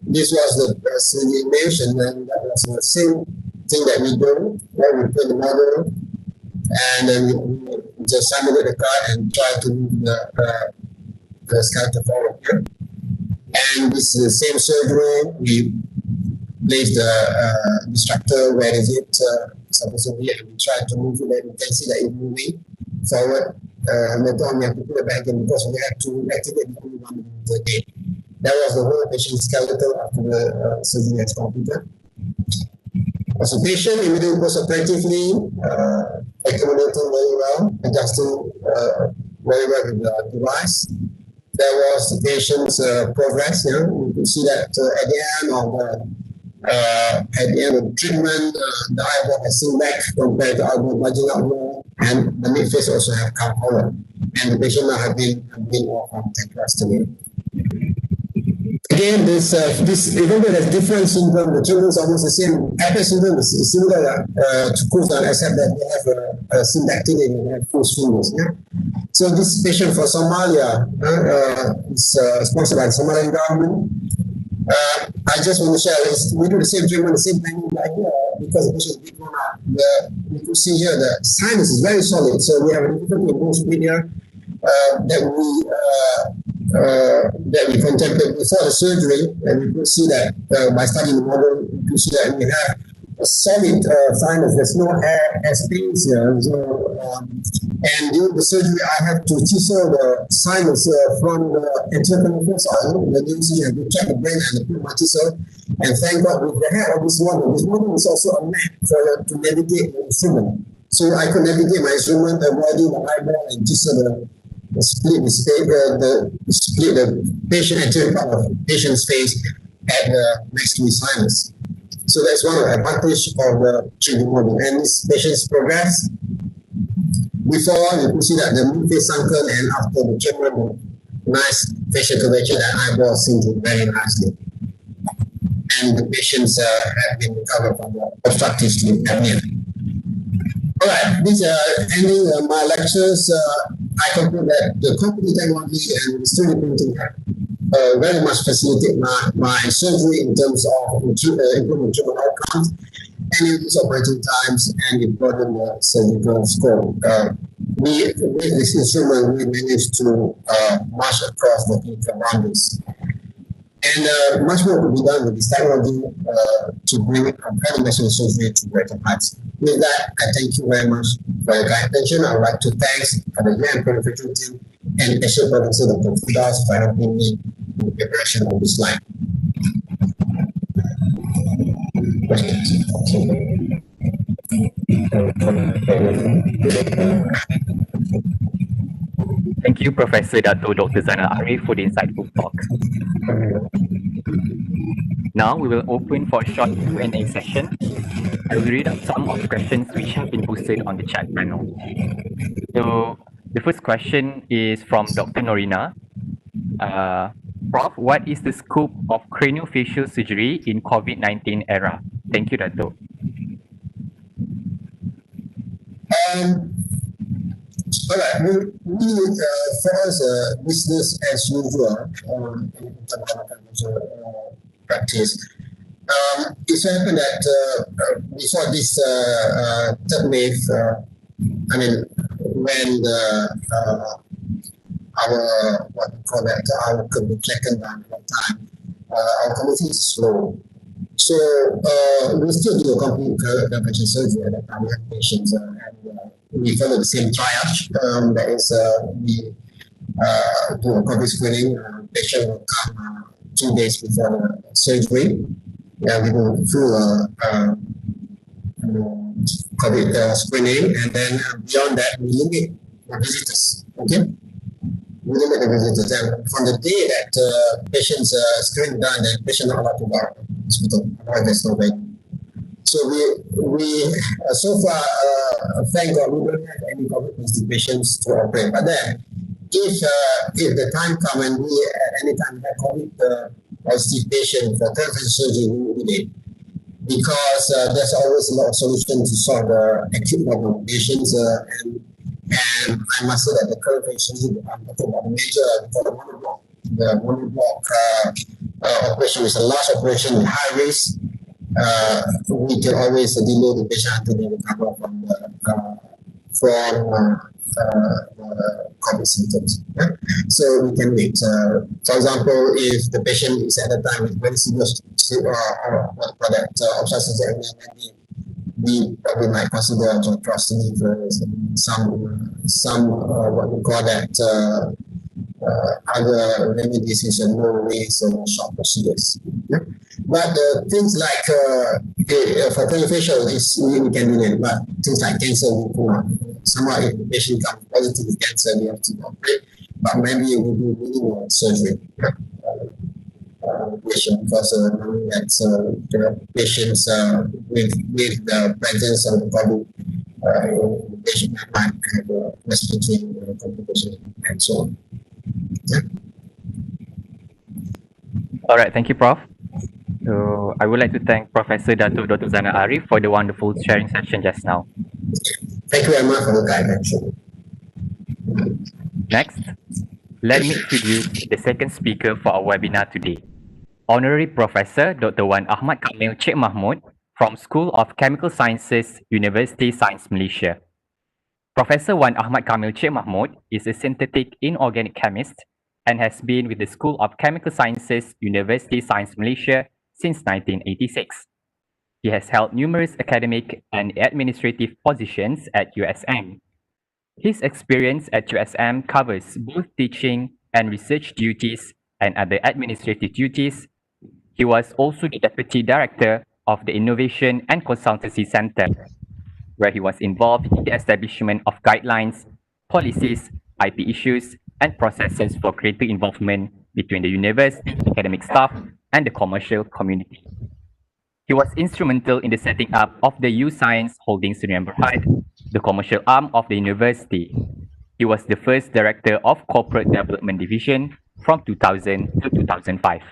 This was the 3D image, and then that was the same thing that we do, where we put the model, and then we just simulate the card and try to move the skeleton forward here. And this is the same surgery. We place the structure, where is it supposed to be, and we try to move it, and you can see that it's moving forward. Later on, we have to put it back in because we have to activate the only 1 minute a day. That was the whole patient skeleton after the surgery has completed. As a patient, immediately post-operatively, accommodating very well, adjusting very well with the device. There was the patient's progress. You could see that at the end of the treatment, the eyeball has seen back compared to eyeball budging outward, and the midface also have come forward. And the patient now have been off on tracheostomy. Again, this even though there's different syndrome, the children is almost the same. Apple syndrome is similar to Kurzweil, except that they have a syndactyly and they have full fingers. Yeah? So this patient for Somalia is sponsored by the Somalian government. I just want to share this. We do the same treatment, the same thing like because the patient is big grown up. You can see here the sinus is very solid, so we have a difficulty in both media that we contemplate before the surgery, and we could see that by studying the model, we could see that we have a solid sinus. There's no air space here. So, and during the surgery, I have to chisel the sinus from the anterior fossa. The neurologist have to check the brain and put my chisel. And thank God, with the help of this model is also a map to navigate the instrument. So I could navigate my instrument, avoiding the eyeball and chisel split the patient anterior part of the patient's face at the next to his sinus. So that's one of the advantages of the 3D model. And this patient's progress. Before, you can see that the midface sunken, and after the treatment, nice facial curvature, that eyeball sinking very nicely. And the patients have been recovered from the obstructive sleep apnea. All right, these are ending my lectures. I conclude that the computer technology and 3D printing have very much facilitate my surgery in terms of improving treatment outcomes and reduce operating times and broaden the surgical scope. With this instrument, we managed to march across the clinical boundaries. And much more could be done with this technology to bring cardiovascular surgery to greater heights. With that, I thank you very much for your kind attention. I would like to thank the Grand Prefecture team and Asia Professor Dr. Fidas for helping me the preparation of the slide. Thank you, Professor Dato Dr. Zainal Arif, for the insightful talk. Now we will open for a short Q&A session. I will read out some of the questions which have been posted on the chat panel. So the first question is from Dr. Norina. Prof, what is the scope of craniofacial surgery in COVID-19 era? Thank you, Dato. All right, for us, business as usual in practice. It so happened that before this third wave, I mean, when our what we call that our could be flattened down at that time, our community is slow. So we still do a complete craniofacial surgery at that time. We have patients and we follow the same triage. That is, we do a COVID screening. Patient will come 2 days before the surgery. Yeah, we do full COVID screening, and then beyond that, we limit the visitors. Okay, we limit the visitors, and from the day that patients screening done, then patient not allowed to go to the hospital. Otherwise, there's no way. So we so far, thank God, we don't have any COVID positive patients to operate. But then, if the time comes and we at any time have COVID positive patient for craniofacial surgery, we will delay, because there's always a lot of solutions to solve the acute problem of patients. And I must say that the craniofacial surgery, I'm talking about the major, the monoblock operation is a large operation with high risk. We can always delay the patient until they recover from the COVID symptoms. Yeah? So we can wait. For example, if the patient is at a time with very serious obstructions, we probably might consider tracheostomy for some what we call that other remedies is a low risk and short procedures. Yeah? But things like for craniofacial, we can do it. But things like cancer, we cannot. Somehow, if the patient comes positive with cancer, we have to operate. But maybe we do minimal surgery. Patient, because knowing that the patients with the presence of the COVID, the patient might have respiratory complications and so on. Yeah. All right, thank you, Prof. So I would like to thank Professor Dato Dr. Zainal Arif for the wonderful sharing session just now. Thank you very much for the kind attention. Next, let me introduce the second speaker for our webinar today. Honorary Professor Dr. Wan Ahmad Kamil Cik Mahmud from School of Chemical Sciences, University Science Malaysia. Professor Wan Ahmad Kamil Cik Mahmud is a synthetic inorganic chemist and has been with the School of Chemical Sciences, University Science Malaysia since 1986. He has held numerous academic and administrative positions at USM. His experience at USM covers both teaching and research duties and other administrative duties. He was also the Deputy Director of the Innovation and Consultancy Center, where he was involved in the establishment of guidelines, policies, IP issues, and processes for greater involvement between the university, academic staff, and the commercial community. He was instrumental in the setting up of the U Science Holdings Sdn Bhd, the commercial arm of the university. He was the first Director of Corporate Development Division from 2000 to 2005.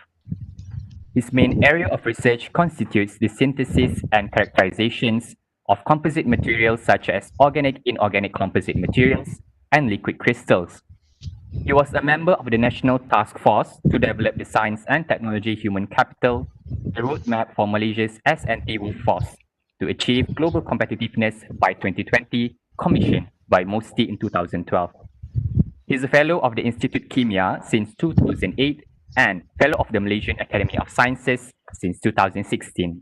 His main area of research constitutes the synthesis and characterizations of composite materials such as organic, inorganic composite materials, and liquid crystals. He was a member of the National Task Force to develop the Science and Technology Human Capital, the roadmap for Malaysia's S&T workforce to achieve global competitiveness by 2020, commissioned by MOSTI in 2012. He is a Fellow of the Institute Kimia since 2008 and Fellow of the Malaysian Academy of Sciences since 2016.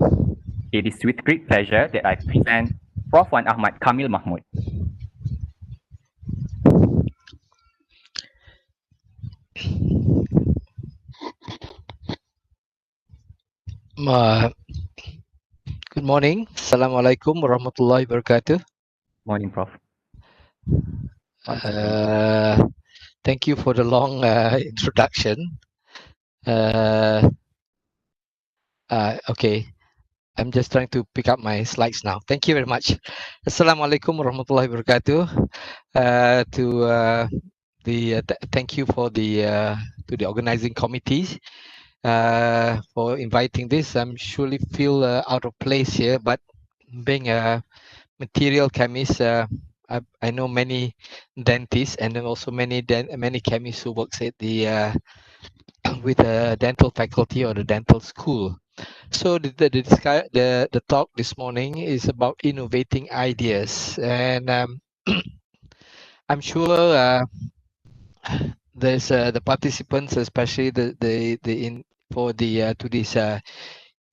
It is with great pleasure that I present Prof. Wan Ahmad Kamil Mahmud. Uh, Good morning. Assalamualaikum warahmatullahi wabarakatuh. Morning, Prof. Thank you for the long introduction. Okay, I'm just trying to pick up my slides now. Thank you very much. Assalamualaikum warahmatullahi wabarakatuh. Thank you for to the organizing committee for inviting this. I'm surely feel out of place here, but being a material chemist, I know many dentists and then also many chemists who works at the with the dental faculty or the dental school. So the talk this morning is about innovating ideas, and I'm sure there's the participants, especially the in for the to this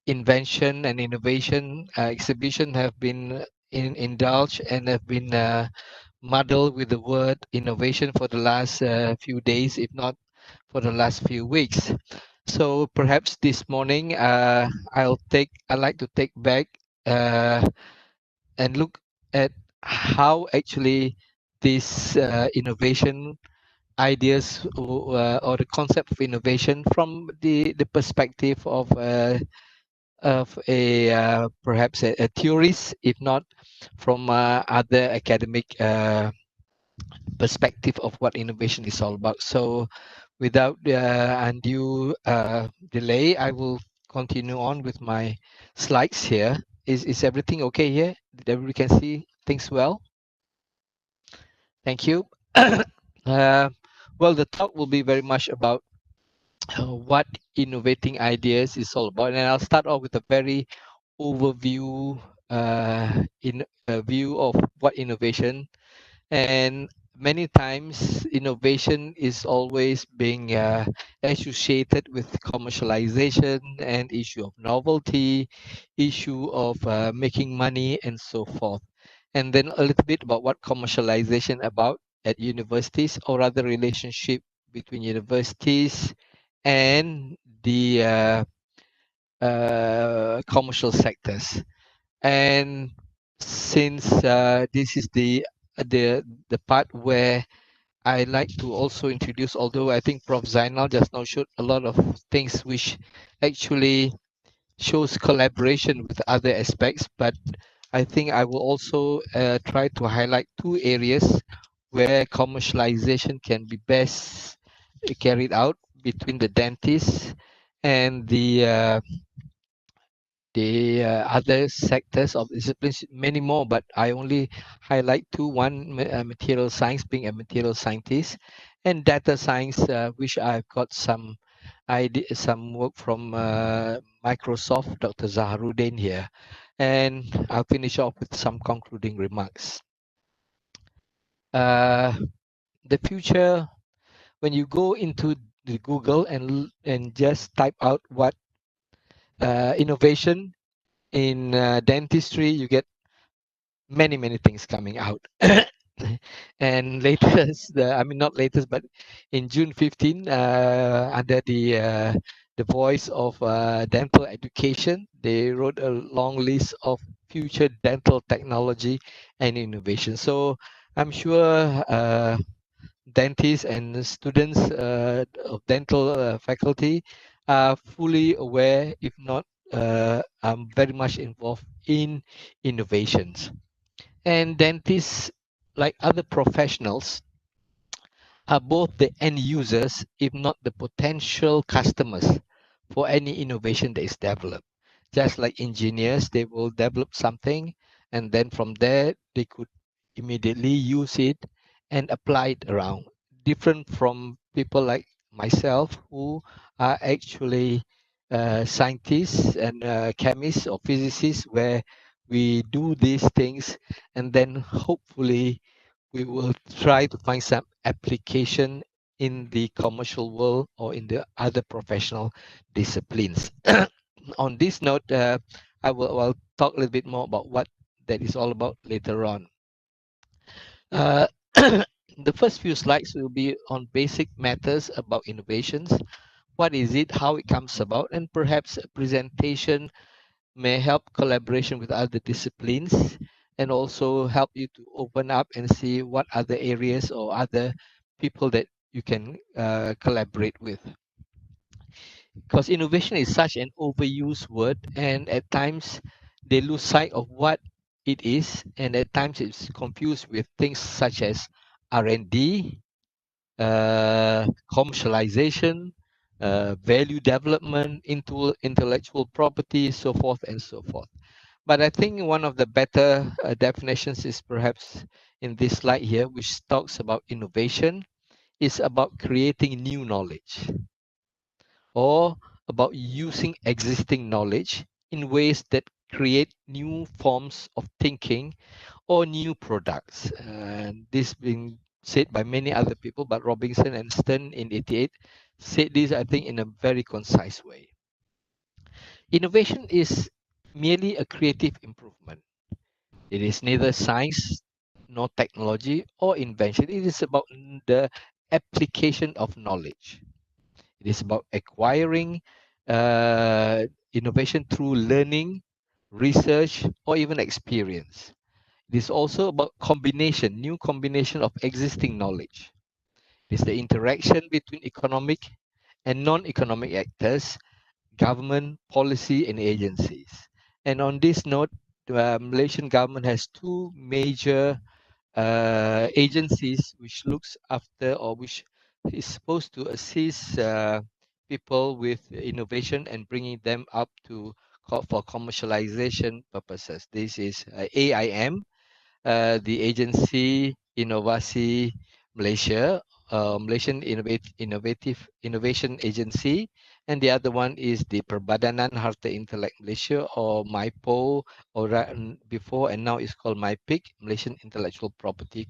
invention and innovation exhibition, have been indulged and have been muddled with the word innovation for the last few days, if not for the last few weeks. So perhaps this morning I'd like to take back and look at how actually this innovation ideas or the concept of innovation from the perspective of a perhaps a theorist, if not from other academic perspective of what innovation is all about. So without undue delay, I will continue on with my slides here. Is everything okay here? Did everybody can see things well? Thank you. Well, the talk will be very much about what innovating ideas is all about, and I'll start off with a very overview in a view of what innovation. And many times innovation is always being associated with commercialization and issue of novelty, issue of making money and so forth. And then a little bit about what commercialization about at universities, or rather relationship between universities and the commercial sectors. And since this is the part where I like to also introduce, although I think Prof. Zainal just now showed a lot of things which actually shows collaboration with other aspects, but I think I will also try to highlight two areas where commercialization can be best carried out between the dentists and the other sectors of disciplines, many more, but I only highlight two. One, material science, being a material scientist, and data science, which I've got some idea, some work from Microsoft, Dr. Zaharuddin here, and I'll finish off with some concluding remarks. The future, when you go into the Google and just type out what innovation in dentistry, you get many things coming out. And latest, I mean not latest, but in June 15, under the voice of dental education, they wrote a long list of future dental technology and innovation. So I'm sure dentists and students of dental faculty are fully aware, if not very much involved in innovations. And dentists, like other professionals, are both the end users, if not the potential customers for any innovation that is developed. Just like engineers, they will develop something, and then from there, they could immediately use it and apply it around. Different from people like myself, who are actually scientists and chemists or physicists, where we do these things and then hopefully we will try to find some application in the commercial world or in the other professional disciplines. On this note, I'll talk a little bit more about what that is all about later on. The first few slides will be on basic matters about innovations, what is it, how it comes about, and perhaps a presentation may help collaboration with other disciplines and also help you to open up and see what other areas or other people that you can collaborate with. Because innovation is such an overused word, and at times they lose sight of what it is, and at times it's confused with things such as R&D, commercialization, value development, into intellectual property, so forth and so forth. But I think one of the better definitions is perhaps in this slide here, which talks about innovation is about creating new knowledge or about using existing knowledge in ways that create new forms of thinking or new products. This being said by many other people, but Robinson and Stern in 88 said this, I think, in a very concise way. Innovation is merely a creative improvement. It is neither science nor technology or invention. It is about the application of knowledge. It is about acquiring innovation through learning, research, or even experience. It is also about combination, new combination of existing knowledge. It is the interaction between economic and non-economic actors, government, policy, and agencies. And on this note, the Malaysian government has two major agencies which looks after or which is supposed to assist people with innovation and bringing them up to for commercialization purposes. This is AIM, the Agency Inovasi Malaysia, Malaysian Innovation Agency, and the other one is the Perbadanan Harta Intelek Malaysia, or MIPO, or before and now it's called MIPIC, Malaysian Intellectual Property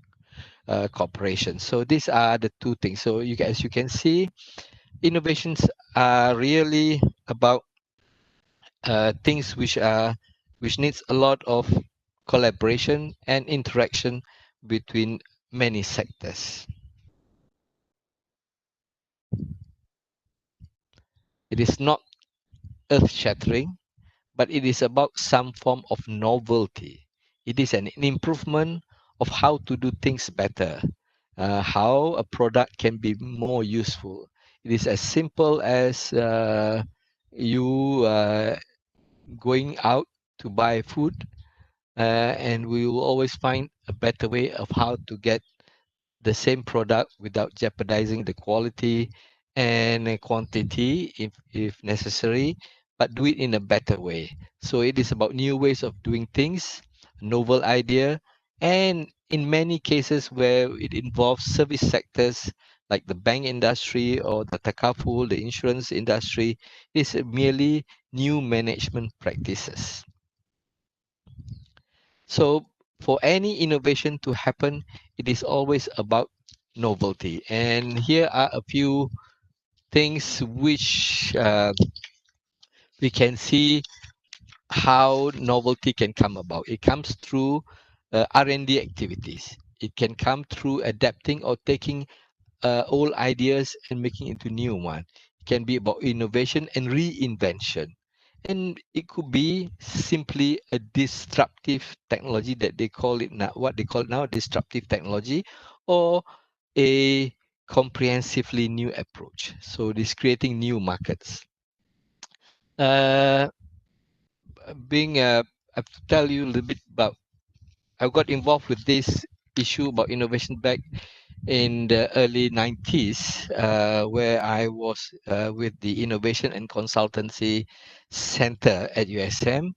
Corporation. So these are the two things. So as you can see, innovations are really about things which needs a lot of collaboration and interaction between many sectors. It is not earth-shattering, but it is about some form of novelty. It is an improvement of how to do things better, how a product can be more useful. It is as simple as you going out to buy food, and we will always find a better way of how to get the same product without jeopardizing the quality and quantity if necessary, but do it in a better way. So it is about new ways of doing things, novel idea, and in many cases where it involves service sectors like the bank industry or the takaful, the insurance industry, is merely new management practices. So for any innovation to happen, it is always about novelty. And here are a few things which we can see how novelty can come about. It comes through R&D activities. It can come through adapting or taking old ideas and making into new one. It can be about innovation and reinvention. And it could be simply a disruptive technology that they call it now, what they call now disruptive technology, or a comprehensively new approach. So this creating new markets. I have to tell you a little bit about, I got involved with this issue about innovation back in the early 90s, where I was with the Innovation and Consultancy Center at USM.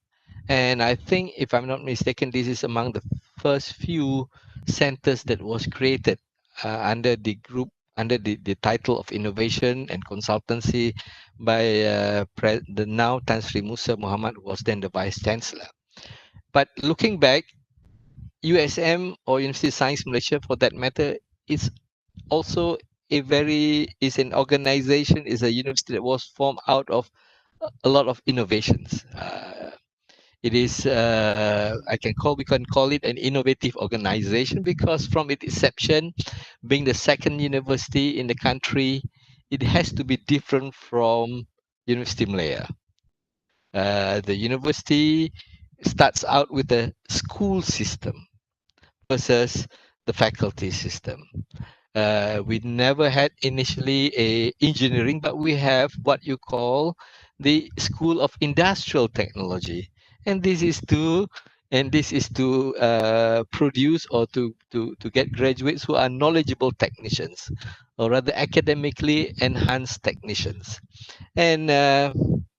And I think, if I'm not mistaken, this is among the first few centers that was created under the group, under the title of Innovation and Consultancy by the now Tan Sri Musa Muhammad, who was then the Vice Chancellor. But looking back, USM, or University of Science Malaysia for that matter, is also is an organization, is a university that was formed out of a lot of innovations. It is we can call it an innovative organization, because from its inception, being the second university in the country it has to be different from University Malaya. The university starts out with a school system versus the faculty system. We never had initially a engineering, but we have what you call the School of Industrial Technology, and this is to produce or to get graduates who are knowledgeable technicians, or rather academically enhanced technicians. And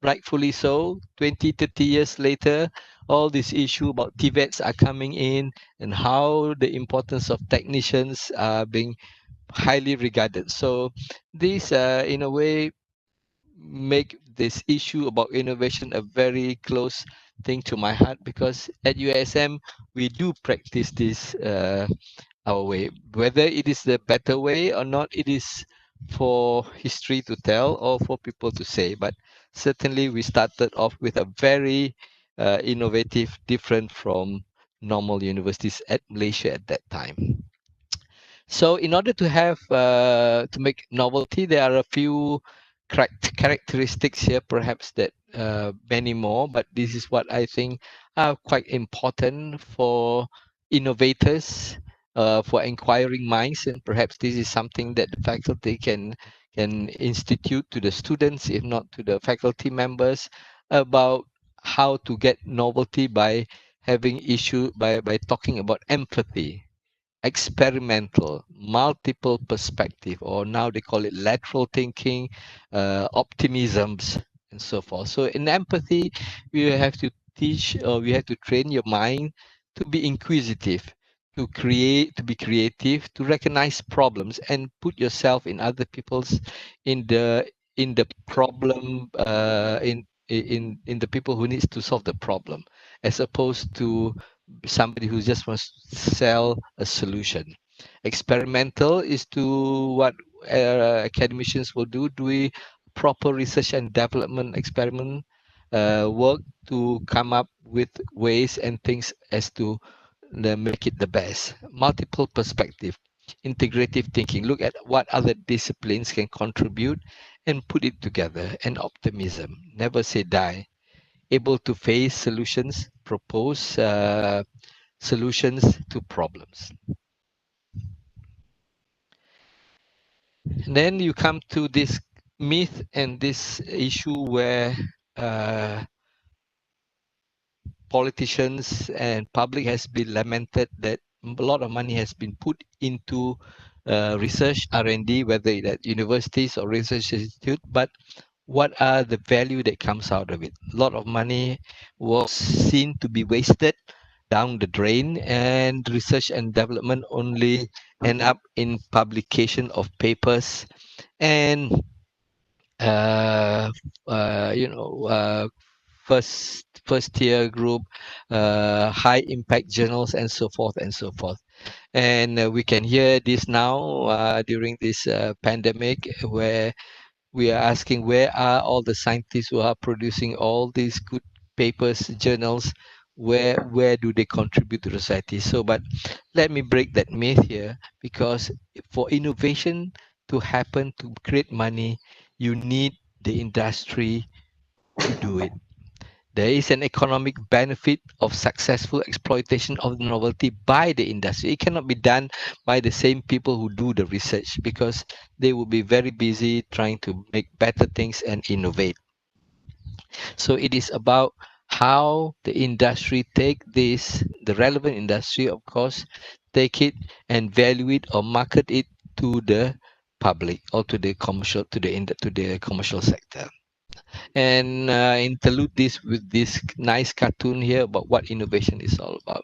rightfully so, 20, 30 years later, all this issue about TVETs are coming in, and how the importance of technicians are being highly regarded. So these, in a way, make this issue about innovation a very close thing to my heart, because at USM we do practice this our way. Whether it is the better way or not, it is for history to tell or for people to say. But certainly we started off with a very innovative, different from normal universities at Malaysia at that time. So in order to have to make novelty, there are a few characteristics here, perhaps that many more, but this is what I think are quite important for innovators, for inquiring minds, and perhaps this is something that the faculty can institute to the students, if not to the faculty members, about how to get novelty by having issue by talking about empathy, experimental, multiple perspective, or now they call it lateral thinking, optimisms, and so forth. So in empathy, we have to teach, or we have to train your mind to be inquisitive, to be creative, to recognize problems and put yourself in other people's, in the problem, in the people who needs to solve the problem, as opposed to somebody who just wants to sell a solution. Experimental is to what academicians will do a proper research and development experiment work to come up with ways and things as to make it the best. Multiple perspective, integrative thinking, look at what other disciplines can contribute and put it together. And optimism, never say die, able to face solutions, propose solutions to problems. And then you come to this myth and this issue where politicians and public has been lamented that a lot of money has been put into research R&D, whether it at universities or research institute, but what are the value that comes out of it? A lot of money was seen to be wasted down the drain, and research and development only end up in publication of papers and you know, first tier group, high impact journals, and so forth and so forth. And we can hear this now during this pandemic, where we are asking, where are all the scientists who are producing all these good papers, journals? Where do they contribute to society? So, but let me break that myth here, because for innovation to happen, to create money, you need the industry to do it. There is an economic benefit of successful exploitation of the novelty by the industry. It cannot be done by the same people who do the research, because they will be very busy trying to make better things and innovate. So it is about how the industry take this, the relevant industry, of course, take it and value it or market it to the public or to the commercial, to the commercial sector. And interlude this with this nice cartoon here about what innovation is all about.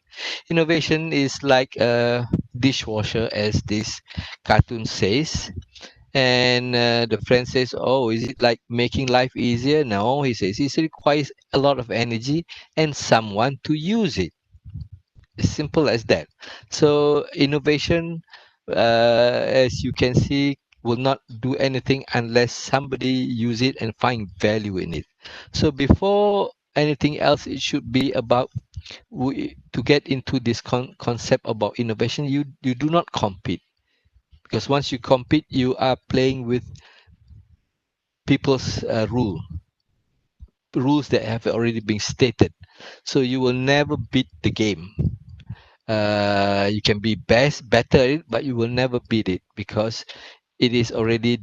Innovation is like a dishwasher, as this cartoon says. And the friend says, oh, is it like making life easier? No, he says, it requires a lot of energy and someone to use it. As simple as that. So innovation, as you can see, will not do anything unless somebody use it and find value in it. So before anything else, it should be about, to get into this concept about innovation, you do not compete, because once you compete, you are playing with people's rules that have already been stated. So you will never beat the game. You can be better at it, but you will never beat it because it is already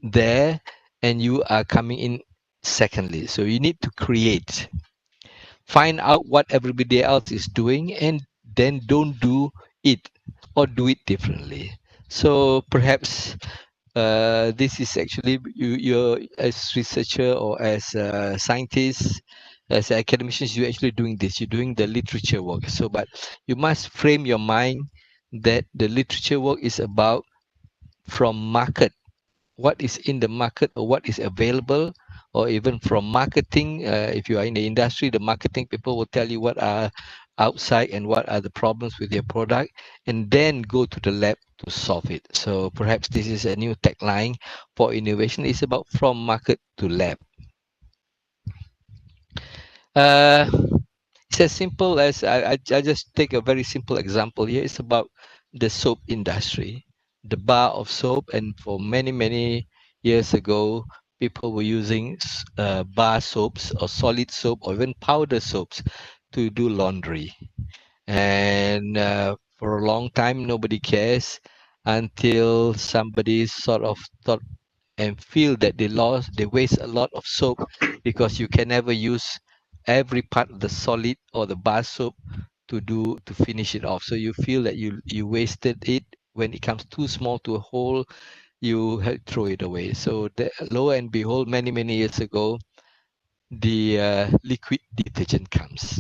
there and you are coming in secondly. So you need to create, find out what everybody else is doing, and then don't do it or do it differently. So perhaps this is actually you're as researcher or as a scientist, as academicians, you're actually doing this. You're doing the literature work. So, but you must frame your mind that the literature work is about from market, what is in the market or what is available, or even from marketing. If you are in the industry, the marketing people will tell you what are outside and what are the problems with your product, and then go to the lab to solve it. So perhaps this is a new tagline for innovation. It's about from market to lab. Uh, it's as simple as I just take a very simple example here. It's about the soap industry, the bar of soap, and for many years ago, people were using bar soaps or solid soap or even powder soaps to do laundry. And for a long time, nobody cares until somebody sort of thought and feel that they waste a lot of soap because you can never use every part of the solid or the bar soap to finish it off. So you feel that you wasted it. When it comes too small to a hole, you throw it away. So lo and behold, many years ago, the liquid detergent comes.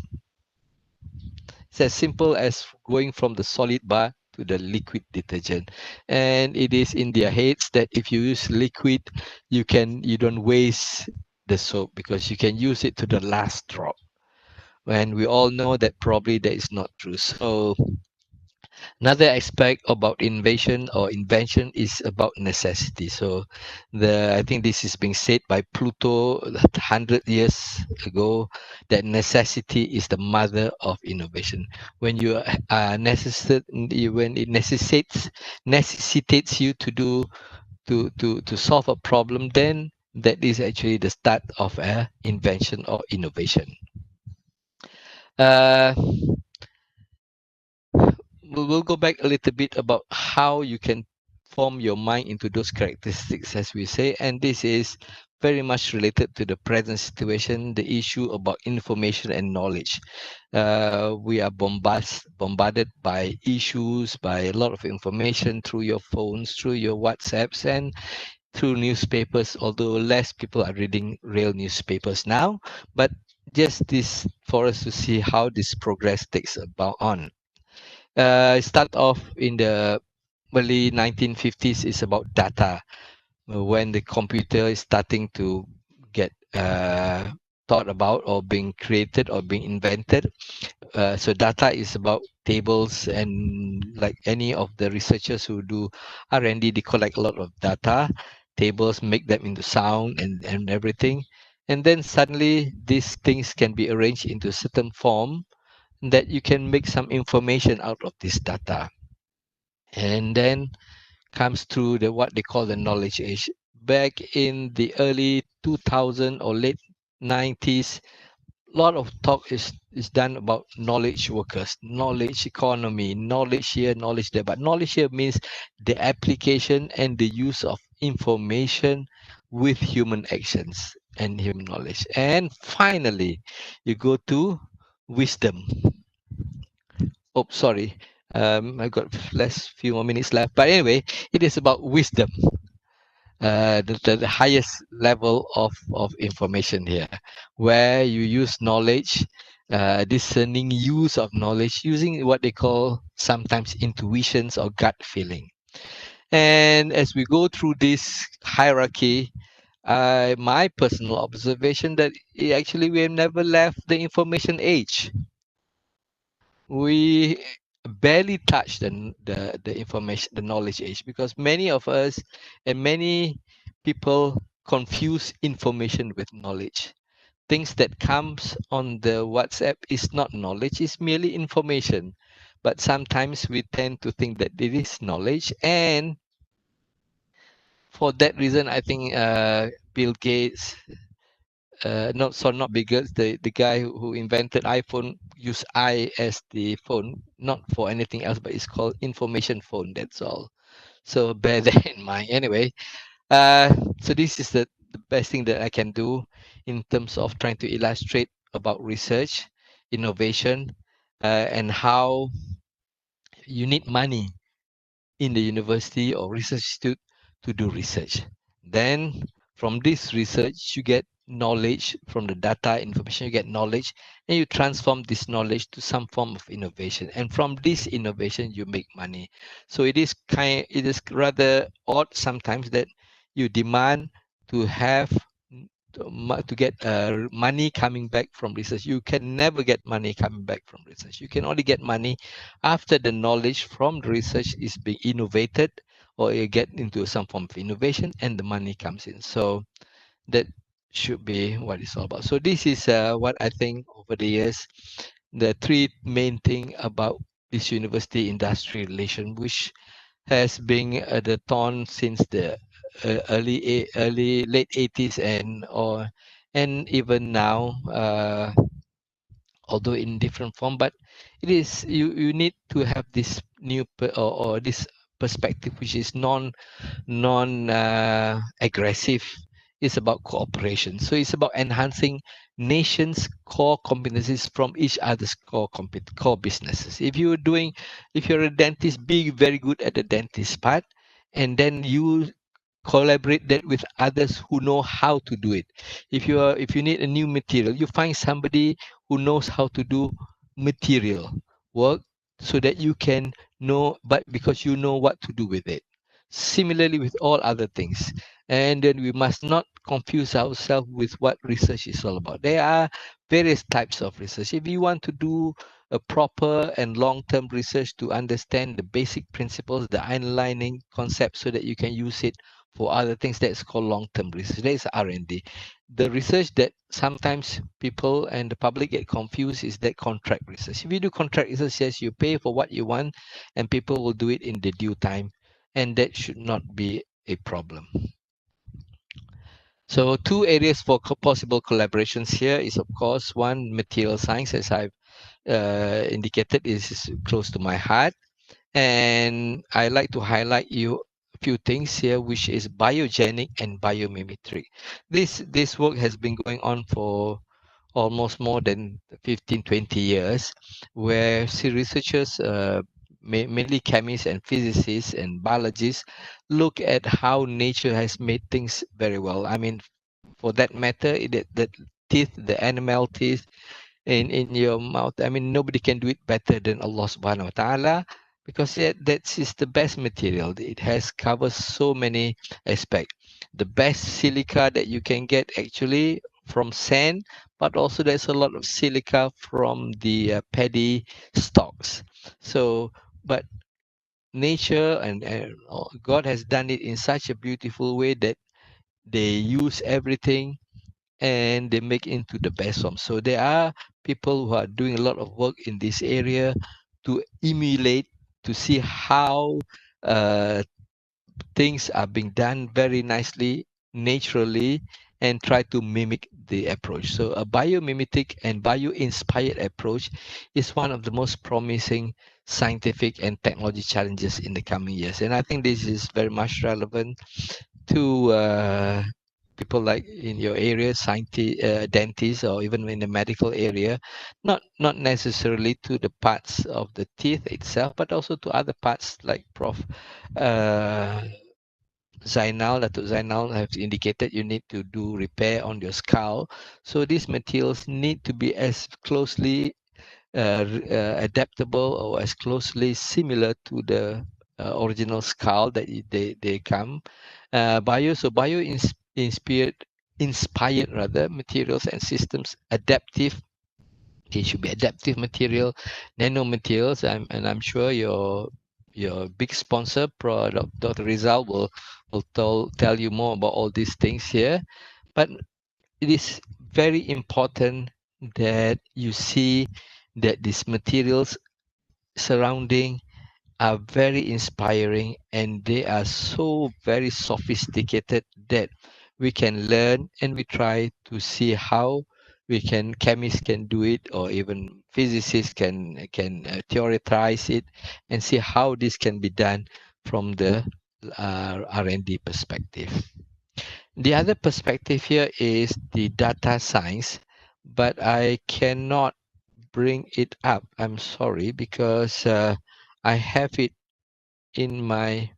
It's as simple as going from the solid bar to the liquid detergent, and it is in their heads that if you use liquid, you don't waste the soap because you can use it to the last drop. And we all know that probably that is not true. So another aspect about innovation or invention is about necessity. So I think this is being said by Pluto 100 years ago, that necessity is the mother of innovation. When you are when it necessitates you to do to solve a problem, then that is actually the start of an invention or innovation. uh, we'll go back a little bit about how you can form your mind into those characteristics, as we say, and this is very much related to the present situation, the issue about information and knowledge. We are bombarded by issues, by a lot of information through your phones, through your WhatsApps, and through newspapers, although less people are reading real newspapers now. But just this for us to see how this progress takes about on. Start off in the early 1950s is about data, when the computer is starting to get thought about or being created or being invented. So data is about tables, and like any of the researchers who do R&D, they collect a lot of data, tables, make them into sound and everything. And then suddenly these things can be arranged into a certain form that you can make some information out of this data. And then comes through what they call the knowledge age. Back in the early 2000 or late 90s, a lot of talk is done about knowledge workers, knowledge economy, knowledge here, knowledge there. But knowledge here means the application and the use of information with human actions and human knowledge. And finally, you go to wisdom. Oh, sorry. I got few more minutes left. But anyway, it is about wisdom. The highest level of information here, where you use knowledge, discerning use of knowledge, using what they call sometimes intuitions or gut feeling. And as we go through this hierarchy, my personal observation that actually we have never left the information age. We barely touch the information, the knowledge age, because many of us and many people confuse information with knowledge. Things that comes on the WhatsApp is not knowledge, it's merely information. But sometimes we tend to think that it is knowledge, and for that reason, I think Bill Gates, not Bill Gates, the guy who invented iPhone used I as the phone, not for anything else, but it's called information phone. That's all. So bear that in mind. Anyway, so this is the best thing that I can do in terms of trying to illustrate about research, innovation, and how you need money in the university or research institute to do research. Then from this research, you get knowledge from the data information, you get knowledge, and you transform this knowledge to some form of innovation. And from this innovation, you make money. So it is rather odd sometimes that you demand to have to get money coming back from research. You can never get money coming back from research. You can only get money after the knowledge from the research is being innovated, or you get into some form of innovation and the money comes in. So that should be what it's all about. So this is what I think over the years, the three main thing about this university industry relation, which has been the thorn since the early late 80s and even now, although in different form, but it is you need to have this new or this perspective which is non aggressive. It's about cooperation. So it's about enhancing nations' core competencies from each other's core businesses. If you're a dentist, be very good at the dentist part, and then you collaborate that with others who know how to do it. If you need a new material, you find somebody who knows how to do material work so that you can know, but because you know what to do with it. Similarly with all other things. And then we must not confuse ourselves with what research is all about. There are various types of research. If you want to do a proper and long-term research to understand the basic principles, the underlying concepts so that you can use it for other things, that's called long-term research. That is R&D. The research that sometimes people and the public get confused is that contract research. If you do contract research, yes, you pay for what you want and people will do it in the due time, and that should not be a problem. So two areas for possible collaborations here is, of course, one, material science, as I've indicated, is close to my heart. And I like to highlight you a few things here, which is biogenic and biomimicry. This work has been going on for almost more than 15-20 years, where researchers, mainly chemists and physicists and biologists, look at how nature has made things very well. I mean, for that matter, the teeth, the animal teeth, in your mouth. I mean, nobody can do it better than Allah Subhanahu wa Taala, because that is the best material. It has covers so many aspects. The best silica that you can get actually from sand, but also there's a lot of silica from the paddy stalks. So, but nature and God has done it in such a beautiful way that they use everything and they make into the best form. So there are people who are doing a lot of work in this area to emulate, to see how things are being done very nicely, naturally, and try to mimic the approach. So a biomimetic and bio-inspired approach is one of the most promising scientific and technology challenges in the coming years. And I think this is very much relevant to people like in your area, scientists, dentists, or even in the medical area, not necessarily to the parts of the teeth itself, but also to other parts like Prof. Datuk Zainal have indicated you need to do repair on your skull. So these materials need to be as closely adaptable or as closely similar to the original skull that they come. Bio inspired rather materials and systems, adaptive. It should be adaptive material, nano materials, and I'm sure your big sponsor, Dr. Rizal, will tell you more about all these things here. But it is very important that you see that these materials surrounding are very inspiring, and they are so very sophisticated that we can learn, and we try to see how chemists can do it, or even physicists can theorize it, and see how this can be done from the R&D perspective. The other perspective here is the data science, but I cannot bring it up. I'm sorry, because I have it in my,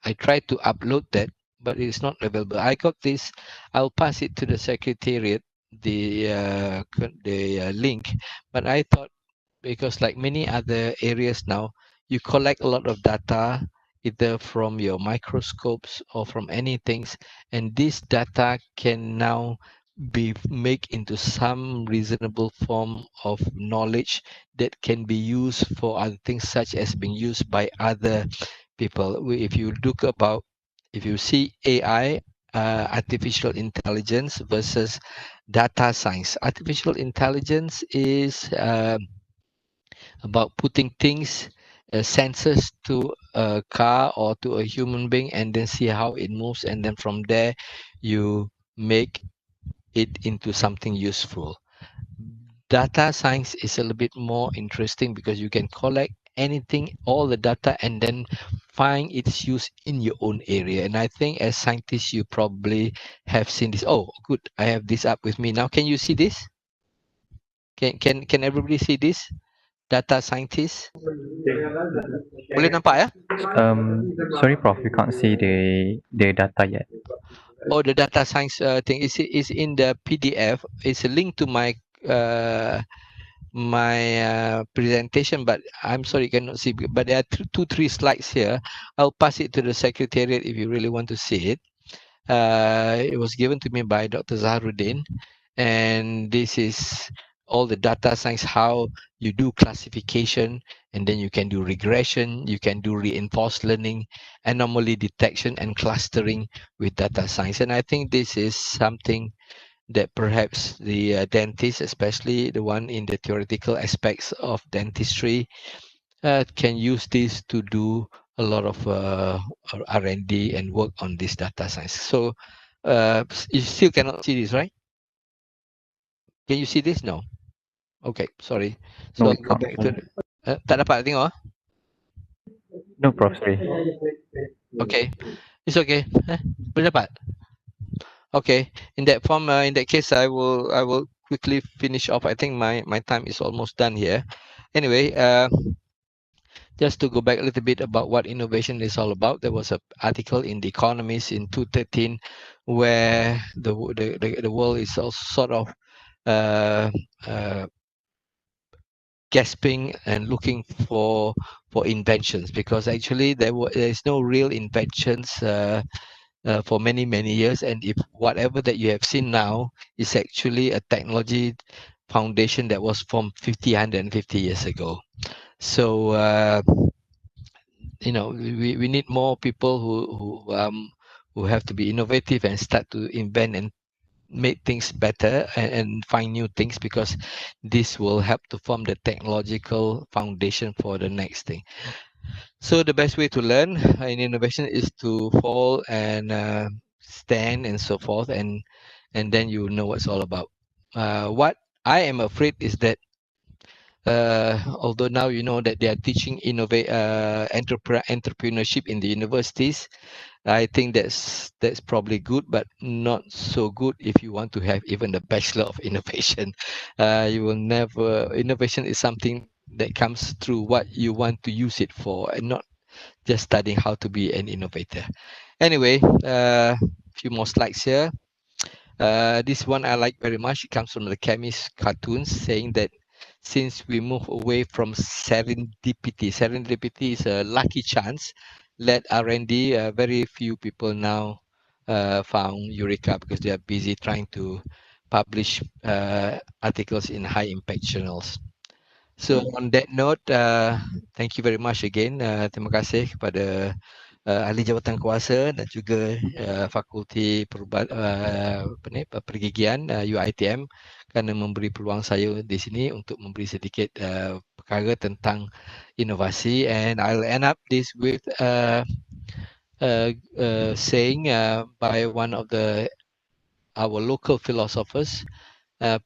I tried to upload that, but it's not available. I got this. I'll pass it to the secretariat, the link. But I thought, because like many other areas now, you collect a lot of data either from your microscopes or from anything, and this data can now be made into some reasonable form of knowledge that can be used for other things, such as being used by other people. If you look about, if you see AI, artificial intelligence versus data science, artificial intelligence is about putting things, sensors to a car or to a human being, and then see how it moves, and then from there you make it into something useful. Data science is a little bit more interesting because you can collect anything, all the data, and then find its use in your own area. And I think as scientists, you probably have seen this. Oh, good. I have this up with me now. Can you see this? Can everybody see this? Data scientist. Boleh nampak ya? Sorry, Prof, we can't see the data yet. Oh, the data science thing is in the PDF. It's a link to my presentation, but I'm sorry you cannot see. But there are two, three slides here. I'll pass it to the secretariat if you really want to see it. It was given to me by Dr. Zaharuddin, and this is all the data science, how you do classification, and then you can do regression, you can do reinforced learning, anomaly detection, and clustering with data science. And I think this is something that perhaps the dentists, especially the one in the theoretical aspects of dentistry, can use this to do a lot of R&D and work on this data science. So you still cannot see this, right? Can you see this? No. Okay, sorry. So No, I'll we go can't. back to tak dapat tengok. No, Prof, sorry. Okay, it's okay. Boleh dapat? Okay, in that form, in that case, I will quickly finish off. I think my time is almost done here. Anyway, just to go back a little bit about what innovation is all about, there was an article in The Economist in 2013 where the world is all sort of uh, uh, gasping and looking for inventions, because actually there is no real inventions for many years, and if whatever that you have seen now is actually a technology foundation that was formed 150 years ago. So we need more people who have to be innovative and start to invent and make things better, and find new things, because this will help to form the technological foundation for the next thing. So the best way to learn in innovation is to fall and stand and so forth, and then you know what's all about. What I am afraid is that although now you know that they are teaching entrepreneurship in the universities, I think that's probably good, but not so good if you want to have even the Bachelor of Innovation. You will never. Innovation is something that comes through what you want to use it for, and not just studying how to be an innovator. Anyway, few more slides here. This one I like very much. It comes from the chemist cartoons, saying that since we move away from serendipity is a lucky chance, led R&D, very few people now found Eureka, because they are busy trying to publish articles in high impact journals. So on that note, thank you very much again. Terima kasih kepada ahli jabatan kuasa dan juga fakulti pergigian UiTM kerana memberi peluang saya di sini untuk memberi sedikit perkara tentang inovasi. And I'll end up this with saying by one of our local philosophers,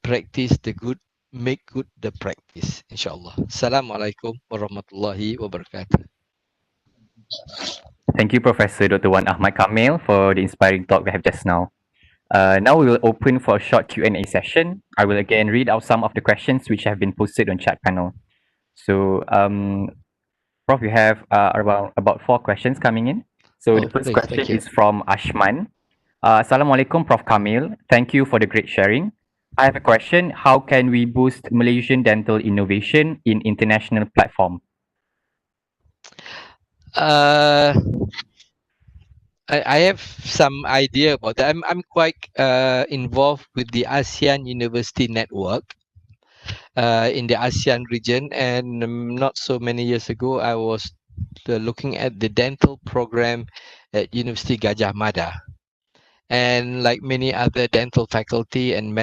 practice the good, make good the practice, insyaAllah. Assalamualaikum warahmatullahi wabarakatuh. Thank you, Professor Dr. Wan Ahmad Kamil, for the inspiring talk we have just now. Now we will open for a short Q&A session. I will again read out some of the questions which have been posted on chat panel. So, Prof, we have about 4 questions coming in. So the first question is from Ashman. Assalamualaikum, Prof Kamil. Thank you for the great sharing. I have a question. How can we boost Malaysian dental innovation in international platform? I have some idea about that. I'm quite involved with the ASEAN University Network in the ASEAN region, and not so many years ago, I was looking at the dental program at University Gajah Mada. And like many other dental faculty and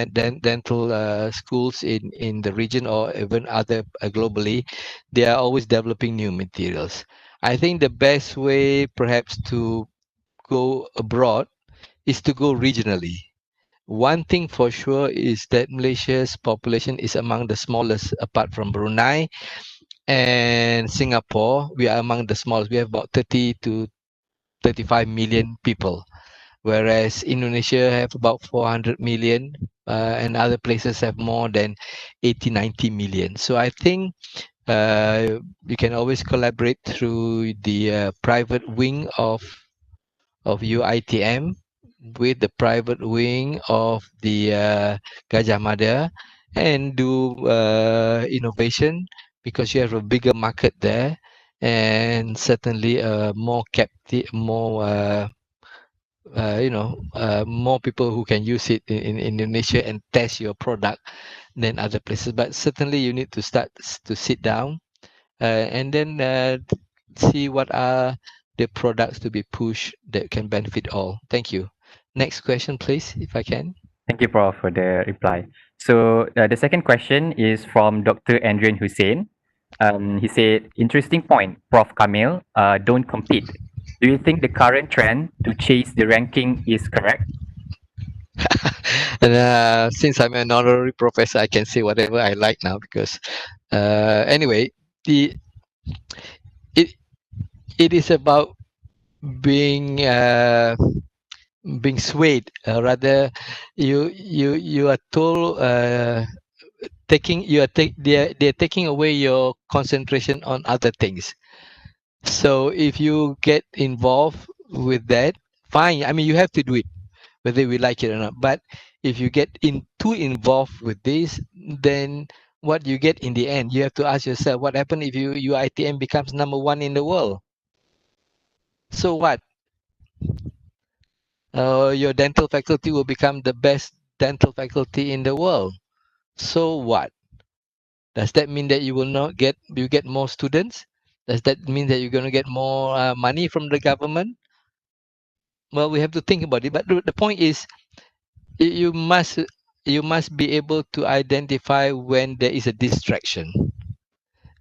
dental schools in the region, or even other globally, they are always developing new materials. I think the best way perhaps to go abroad is to go regionally. One thing for sure is that Malaysia's population is among the smallest apart from Brunei and Singapore. We are among the smallest. We have about 30 to 35 million people, whereas Indonesia have about 400 million and other places have more than 80-90 million. So I think you can always collaborate through the private wing of IITM with the private wing of the Gajah Mada and do innovation, because you have a bigger market there, and certainly more more people who can use it in Indonesia and test your product than other places. But certainly you need to start to sit down and then see what are the products to be pushed that can benefit all. Thank you. Next question, please, if I can. Thank you, Prof, for the reply. So the second question is from Dr. Andrian Hussein. He said, interesting point, Prof Kamil, don't compete. Do you think the current trend to chase the ranking is correct? And since I'm an honorary professor, I can say whatever I like now, because anyway, it is about being swayed. Rather, you are told they're taking away your concentration on other things. So if you get involved with that, fine. I mean, you have to do it, whether we like it or not. But if you get too involved with this, then what you get in the end, you have to ask yourself, what happens if IITM becomes #1 in the world? So what? Your dental faculty will become the best dental faculty in the world. So what? Does that mean that you get more students? Does that mean that you're going to get more money from the government? Well, we have to think about it. But the point is, you must be able to identify when there is a distraction.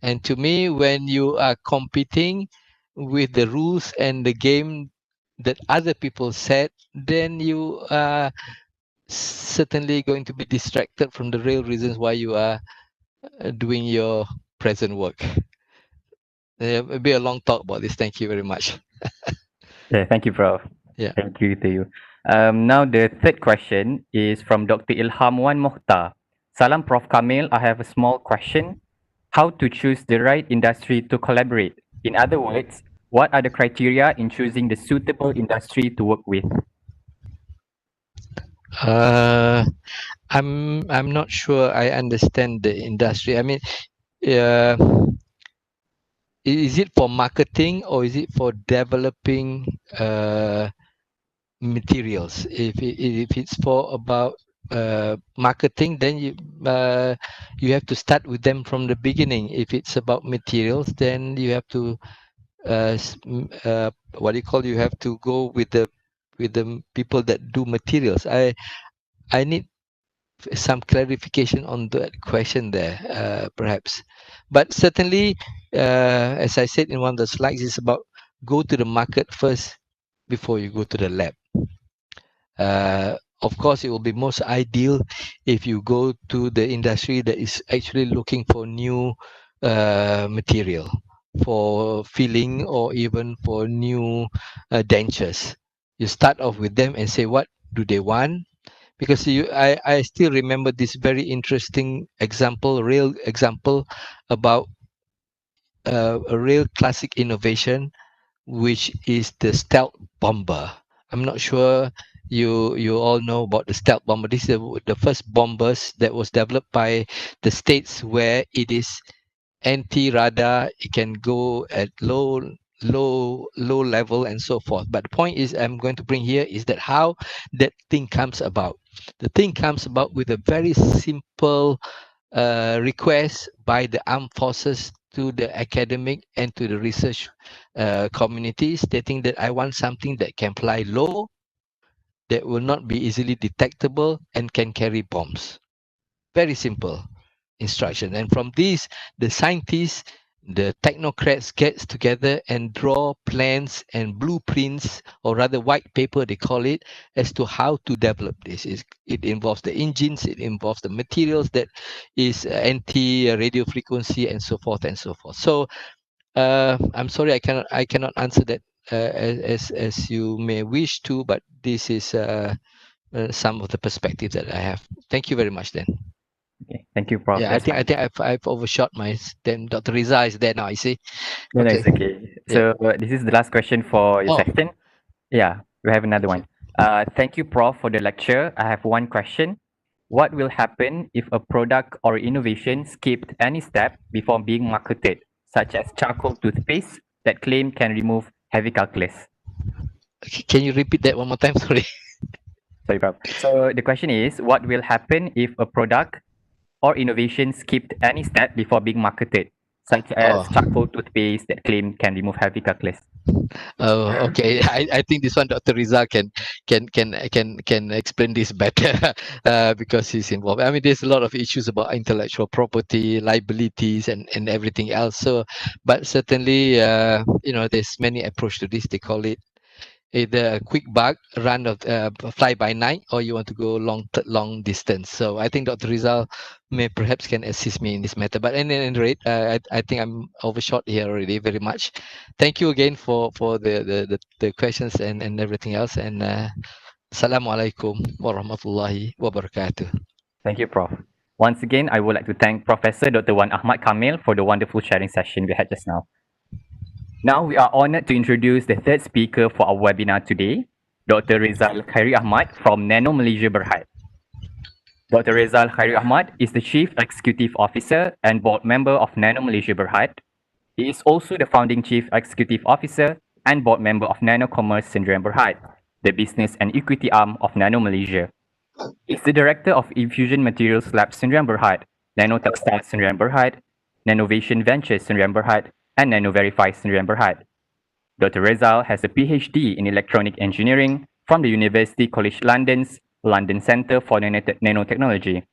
And to me, when you are competing with the rules and the game that other people set, then you are certainly going to be distracted from the real reasons why you are doing your present work. It'll be a long talk about this. Thank you very much. Yeah, thank you, Prof. Yeah. Thank you to you. Now the third question is from Dr. Ilhamwan Mohtar. Salam, Prof Kamil. I have a small question. How to choose the right industry to collaborate? In other words, what are the criteria in choosing the suitable industry to work with? I'm not sure I understand the industry. I mean, is it for marketing or is it for developing materials? If it's for about marketing, then you have to start with them from the beginning. If it's about materials, then you have to you have to go with the people that do materials. I need some clarification on that question there, perhaps. But certainly, as I said in one of the slides, it's about go to the market first before you go to the lab. Of course, it will be most ideal if you go to the industry that is actually looking for new material for filling or even for new dentures. You start off with them and say, what do they want? Because I still remember this very interesting example, real example about a real classic innovation, which is the stealth bomber. I'm not sure you all know about the stealth bomber. This is the first bombers that was developed by the states, where it is anti-radar. It can go at low level and so forth. But the point is I'm going to bring here is that how that thing comes about. The thing comes about with a very simple request by the armed forces to the academic and to the research community, stating that I want something that can fly low, that will not be easily detectable, and can carry bombs. Very simple instruction. And from these, the scientists, the technocrats gets together and draw plans and blueprints, or rather white paper they call it, as to how to develop this. It involves the engines, it involves the materials that is anti-radio frequency, and so forth and so forth. So I'm sorry, I cannot answer that as you may wish to, but this is some of the perspectives that I have. Thank you very much then. Okay, thank you, Prof. Yeah, That's I think I've overshot my. Then Dr. Riza is there now. I see. no, Okay. it's okay. So this is the last question for your Oh. section. Yeah, we have another one. Thank you, Prof, for the lecture. I have one question. What will happen if a product or innovation skipped any step before being marketed, such as charcoal toothpaste that claim can remove heavy calculus? Can you repeat that one more time? Sorry. Sorry, Prof. So the question is, what will happen if a product or innovation skipped any step before being marketed, such as charcoal toothpaste that claim can remove heavy calculus? Oh, okay. I think this one Dr. Riza can explain this better because he's involved. I mean, there's a lot of issues about intellectual property, liabilities, and everything else. So, but certainly, there's many approach to this. They call it either a quick buck, run of fly by night, or you want to go long distance. So I think Dr. Rizal may perhaps can assist me in this matter. But at any rate, I think I'm overshot here already very much. Thank you again for the questions and everything else. And Assalamualaikum warahmatullahi wabarakatuh. Thank you, Prof. Once again, I would like to thank Professor Dr. Wan Ahmad Kamil for the wonderful sharing session we had just now. Now we are honored to introduce the third speaker for our webinar today, Dr. Rizal Khairi Ahmad from Nano Malaysia Berhad. Dr. Rizal Khairi Ahmad is the Chief Executive Officer and Board Member of Nano Malaysia Berhad. He is also the Founding Chief Executive Officer and Board Member of Nano Commerce Sdn Berhad, the business and equity arm of Nano Malaysia. He is the Director of Infusion Materials Lab Sdn Berhad, Nano Textile Sdn Berhad, Nanovation Ventures Sdn Berhad, and NanoVerify Sdn Berhad. Dr. Rizal has a PhD in Electronic Engineering from the University College London's London Centre for Nanotechnology.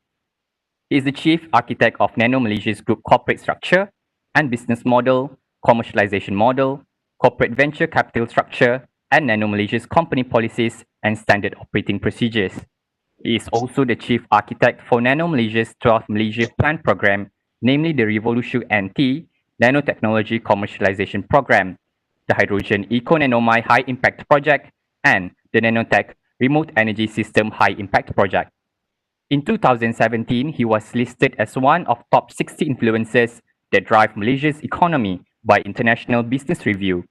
He is the Chief Architect of Nano Malaysia's group corporate structure and business model, commercialization model, corporate venture capital structure, and Nano Malaysia's company policies and standard operating procedures. He is also the Chief Architect for Nano Malaysia's 12th Malaysia Plan Programme, namely the Revolution NT Nanotechnology Commercialization Program, the Hydrogen Eco-Nanomai High Impact Project, and the Nanotech Remote Energy System High Impact Project. In 2017, he was listed as one of top 60 influencers that drive Malaysia's economy by International Business Review,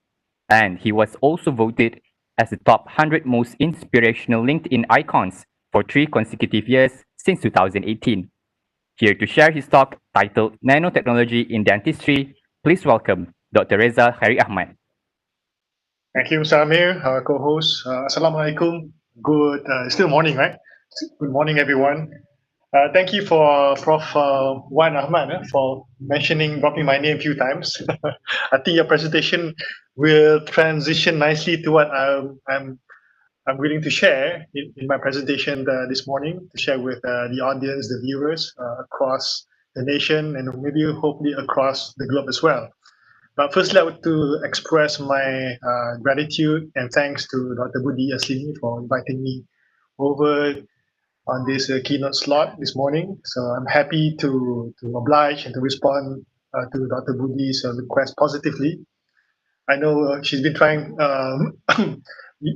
and he was also voted as the top 100 most inspirational LinkedIn icons for 3 consecutive years since 2018. Here to share his talk titled Nanotechnology in Dentistry, please welcome Dr. Rizal Khairi Ahmad. Thank you, Samir, our co-host. Assalamualaikum. Good, still morning, right? Good morning, everyone. Thank you for Prof. Wan Ahmad for dropping my name a few times. I think your presentation will transition nicely to what I'm I'm willing to share in my presentation this morning, to share with the audience, the viewers across the nation and maybe hopefully across the globe as well. But firstly, I would to express my gratitude and thanks to Dr. Budi Aslini for inviting me over on this keynote slot this morning. So I'm happy to oblige and to respond to Dr. Budi's request positively. I know she's been trying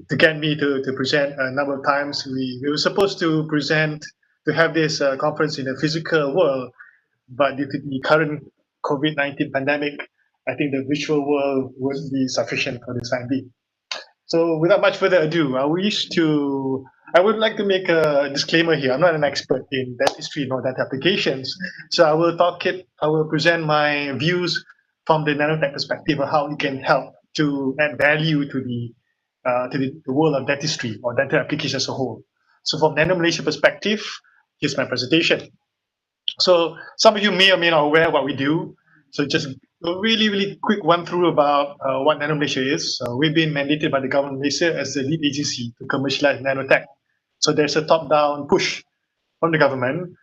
to get me to present a number of times. We were supposed to have this conference in a physical world, but due to the current COVID-19 pandemic, I think the virtual world would be sufficient for the time being. So without much further ado, I would like to make a disclaimer here. I'm not an expert in dentistry nor dental applications. So I will present my views from the nanotech perspective of how it can help to add value to the world of dentistry or dental applications as a whole. So from Nano Malaysia perspective, here's my presentation. So some of you may or may not aware what we do. So just a really quick run through about what Nano Malaysia is. We've been mandated by the government of Malaysia as the lead agency to commercialize nanotech. So there's a top-down push from the government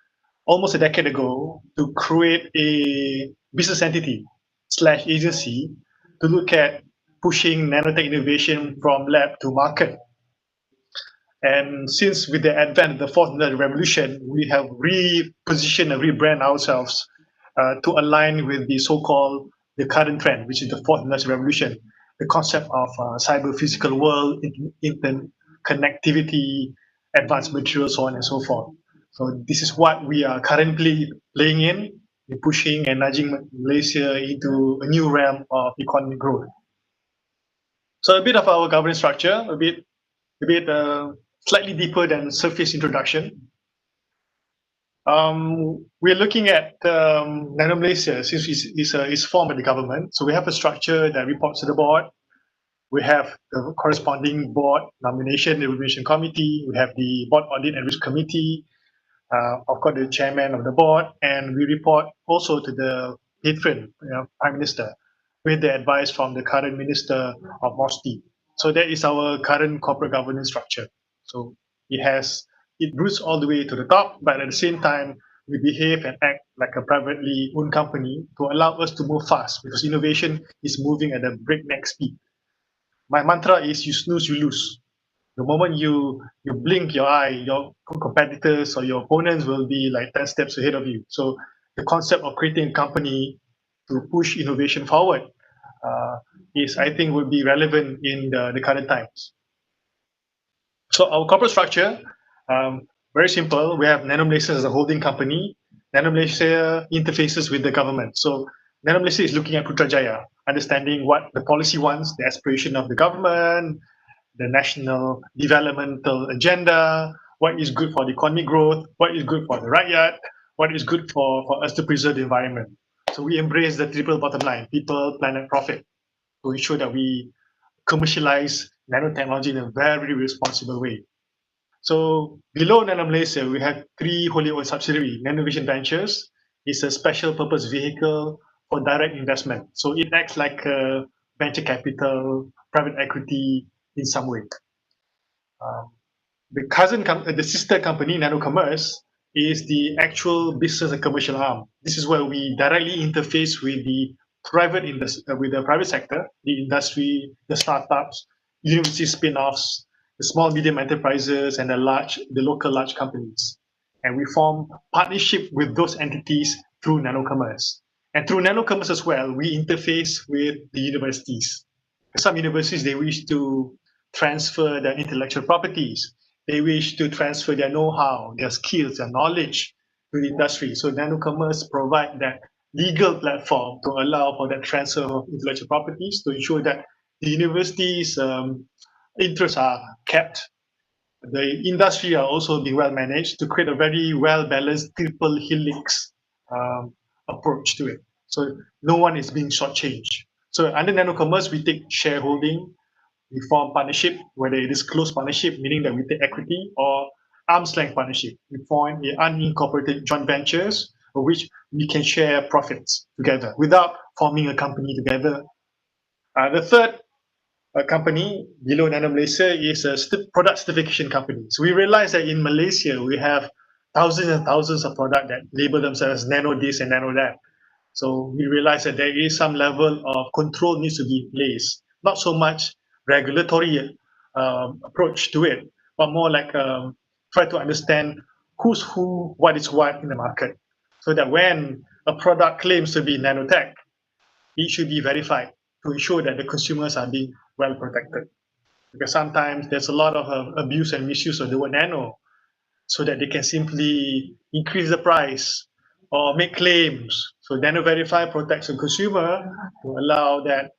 almost a decade ago to create a business entity / agency to look at pushing nanotech innovation from lab to market. And since with the advent of the fourth industrial revolution, we have repositioned and rebrand ourselves to align with the so-called the current trend, which is the fourth industrial revolution, the concept of cyber physical world, internet connectivity, advanced materials, so on and so forth. So this is what we are currently playing in, pushing and nudging Malaysia into a new realm of economic growth. So a bit of our governance structure, a bit slightly deeper than surface introduction. We're looking at Nano Malaysia since it's formed by the government. So we have a structure that reports to the board. We have the corresponding board nomination, the evaluation committee. We have the board audit and risk committee. Of course, the chairman of the board, and we report also to the patron, Prime Minister, with the advice from the current Minister of MOSTI. So that is our current corporate governance structure. So it roots all the way to the top, but at the same time, we behave and act like a privately owned company to allow us to move fast because innovation is moving at a breakneck speed. My mantra is you snooze, you lose. The moment you blink your eye, your competitors or your opponents will be like 10 steps ahead of you. So the concept of creating a company to push innovation forward I think, will be relevant in the current times. So our corporate structure, very simple. We have Nano Malaysia as a holding company. Nano Malaysia interfaces with the government. So Nano Malaysia is looking at Putrajaya, understanding what the policy wants, the aspiration of the government, the national developmental agenda, what is good for the economic growth, what is good for the rakyat, what is good for us to preserve the environment. So we embrace the triple bottom line, people, planet, profit, to ensure that we commercialize nanotechnology in a very responsible way. So below Nano Malaysia, we have 3 wholly owned subsidiaries. Nanovision Ventures is a special purpose vehicle for direct investment. So it acts like a venture capital, private equity in some way. The sister company, Nano Commerce, is the actual business and commercial arm. This is where we directly interface with the private sector, the industry, the startups, university spin-offs, the small medium enterprises, and the local large companies. And we form partnership with those entities through Nano Commerce. And through Nano Commerce as well, we interface with the universities. Some universities, they wish to transfer their intellectual properties. They wish to transfer their know-how, their skills, their knowledge to the industry. So Nano Commerce provide that legal platform to allow for that transfer of intellectual properties to ensure that the universities' interests are kept. The industry are also being well managed to create a very well-balanced triple helix approach to it. So no one is being shortchanged. So under Nano Commerce, we take shareholding, we form partnership, whether it is close partnership, meaning that we take equity, or arm's length partnership. We form unincorporated joint ventures, of which we can share profits together without forming a company together. The third company below Nano Malaysia is a product certification company. So we realized that in Malaysia, we have thousands and thousands of products that label themselves nano this and nano that. So we realized that there is some level of control needs to be in place, not so much regulatory approach to it, but more like try to understand who's who, what is what in the market, so that when a product claims to be nanotech, it should be verified to ensure that the consumers are being well protected. Because sometimes there's a lot of abuse and misuse of the word nano, so that they can simply increase the price or make claims. So Nano Verify protects the consumer to allow that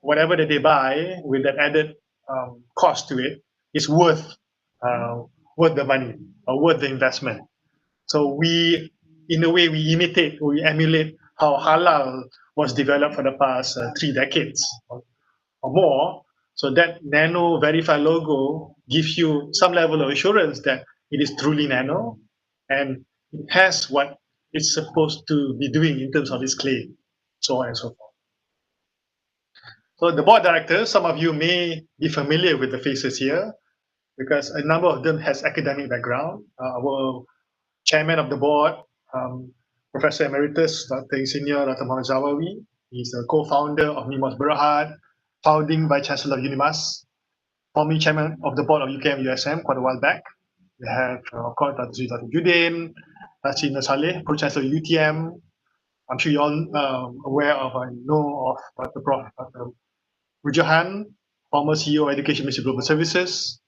whatever that they buy with that added cost to it is worth the money or worth the investment. So we, in a way, we imitate or we emulate how halal was developed for the past 3 decades or more. So that Nano Verify logo gives you some level of assurance that it is truly nano and it has what it's supposed to be doing in terms of its claim, so on and so forth. So the board directors, some of you may be familiar with the faces here because a number of them has academic background. Our chairman of the board, Professor Emeritus Dr. Insinyur Dr. Muhammad Zawawi, he's a co-founder of MIMOS Berhad, founding Vice Chancellor of UNIMAS, former chairman of the board of UKM USM quite a while back. We have, of course, Dr. Judin, Dr. Saleh, Pro Chancellor of UTM. I'm sure you all aware of, know of Dr. Prof. Dr. Rujahan, former CEO of Education Ministry Global Services.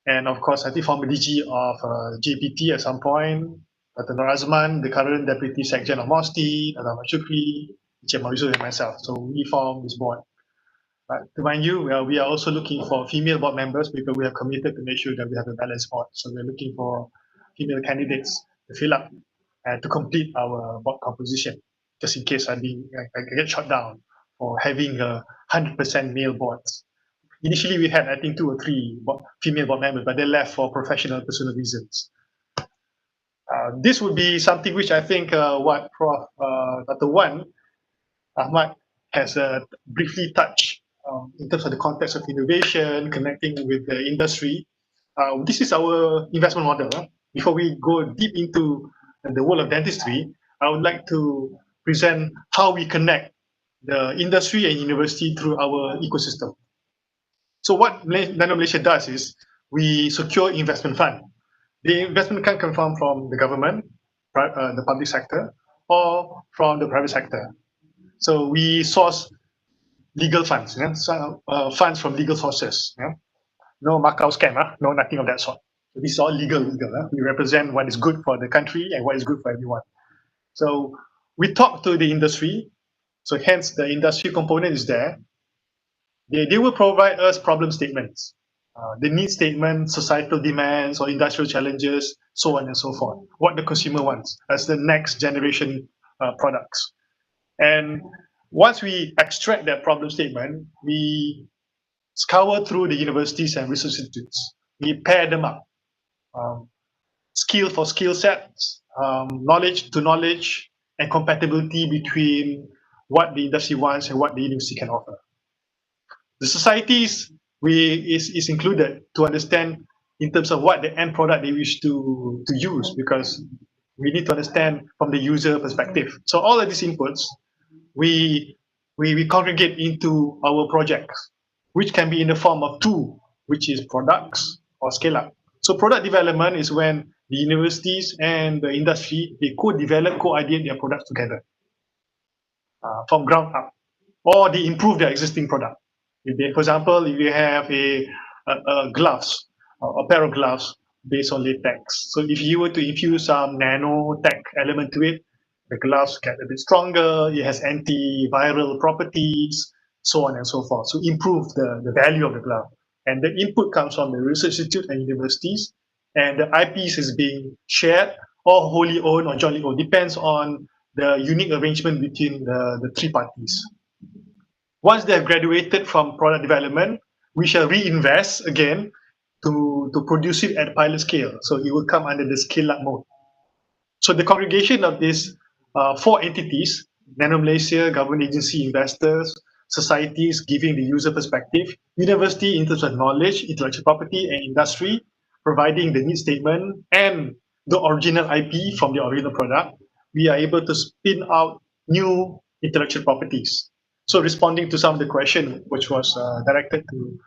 And of course, I think former DG of JPT at some point, Dr. Nur Azman, the current Deputy Secretary of MOSTI, Dr. Ahmad Shukri, Chairman Yusuf and myself. So we formed this board. But to mind you, we are also looking for female board members because we are committed to make sure that we have a balanced board. So we're looking for female candidates to fill up and to complete our board composition, just in case I get shot down for having 100% male boards. Initially, we had, I think, 2 or 3 female board members, but they left for professional, personal reasons. This would be something which I think what Prof. Dr. Wan Ahmad has briefly touched in terms of the context of innovation, connecting with the industry. This is our investment model. Before we go deep into the world of dentistry, I would like to present how we connect the industry and university through our ecosystem. So what Nano Malaysia does is we secure investment fund. The investment can come from the government, the public sector, or from the private sector. So we source legal funds, funds from legal sources. No Macau scam, no nothing of that sort. So this is all legal. We represent what is good for the country and what is good for everyone. So we talk to the industry. So hence the industry component is there. They will provide us problem statements, the need statement, societal demands or industrial challenges, so on and so forth. What the consumer wants as the next generation products. And once we extract that problem statement, we scour through the universities and research institutes. We pair them up, skill for skill sets, knowledge to knowledge, and compatibility between what the industry wants and what the university can offer. The societies is included to understand in terms of what the end product they wish to use, because we need to understand from the user perspective. So all of these inputs, we congregate into our projects, which can be in the form of 2, which is products or scale up. So product development is when the universities and the industry, they co-develop, co-ideate their products together from ground up, or they improve their existing product. If they, for example, if you have a gloves, a pair of gloves based on latex. So if you were to infuse some nanotech element to it, the gloves get a bit stronger, it has antiviral properties, so on and so forth. So improve the value of the glove. And the input comes from the research institute and universities, and the IPs is being shared or wholly owned or jointly owned, depends on the unique arrangement between the 3 parties. Once they have graduated from product development, we shall reinvest again to produce it at pilot scale. So it will come under the scale-up mode. So the congregation of these 4 entities, Nano Malaysia, government agency, investors, societies giving the user perspective, university in terms of knowledge, intellectual property, and industry, providing the need statement and the original IP from the original product, we are able to spin out new intellectual properties. So responding to some of the question which was directed to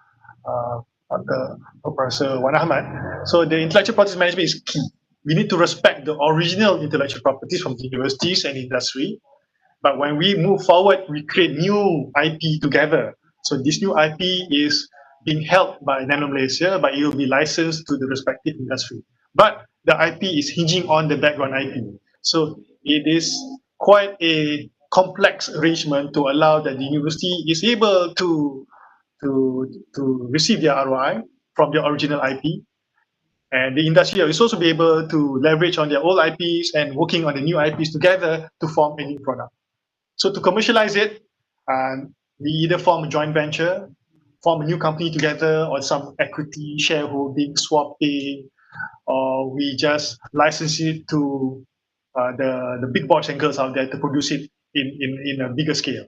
Dr. Professor Wan Ahmad, so the intellectual property management is key. We need to respect the original intellectual properties from the universities and industry. But when we move forward, we create new IP together. So this new IP is being held by Nano Malaysia, but it will be licensed to the respective industry. But the IP is hinging on the background IP. So it is quite a complex arrangement to allow that the university is able to receive their ROI from the original IP. And the industry is also be able to leverage on their old IPs and working on the new IPs together to form a new product. So to commercialize it, we either form a joint venture, form a new company together, or some equity shareholding, swapping, or we just license it to the big boys and girls out there to produce it in a bigger scale.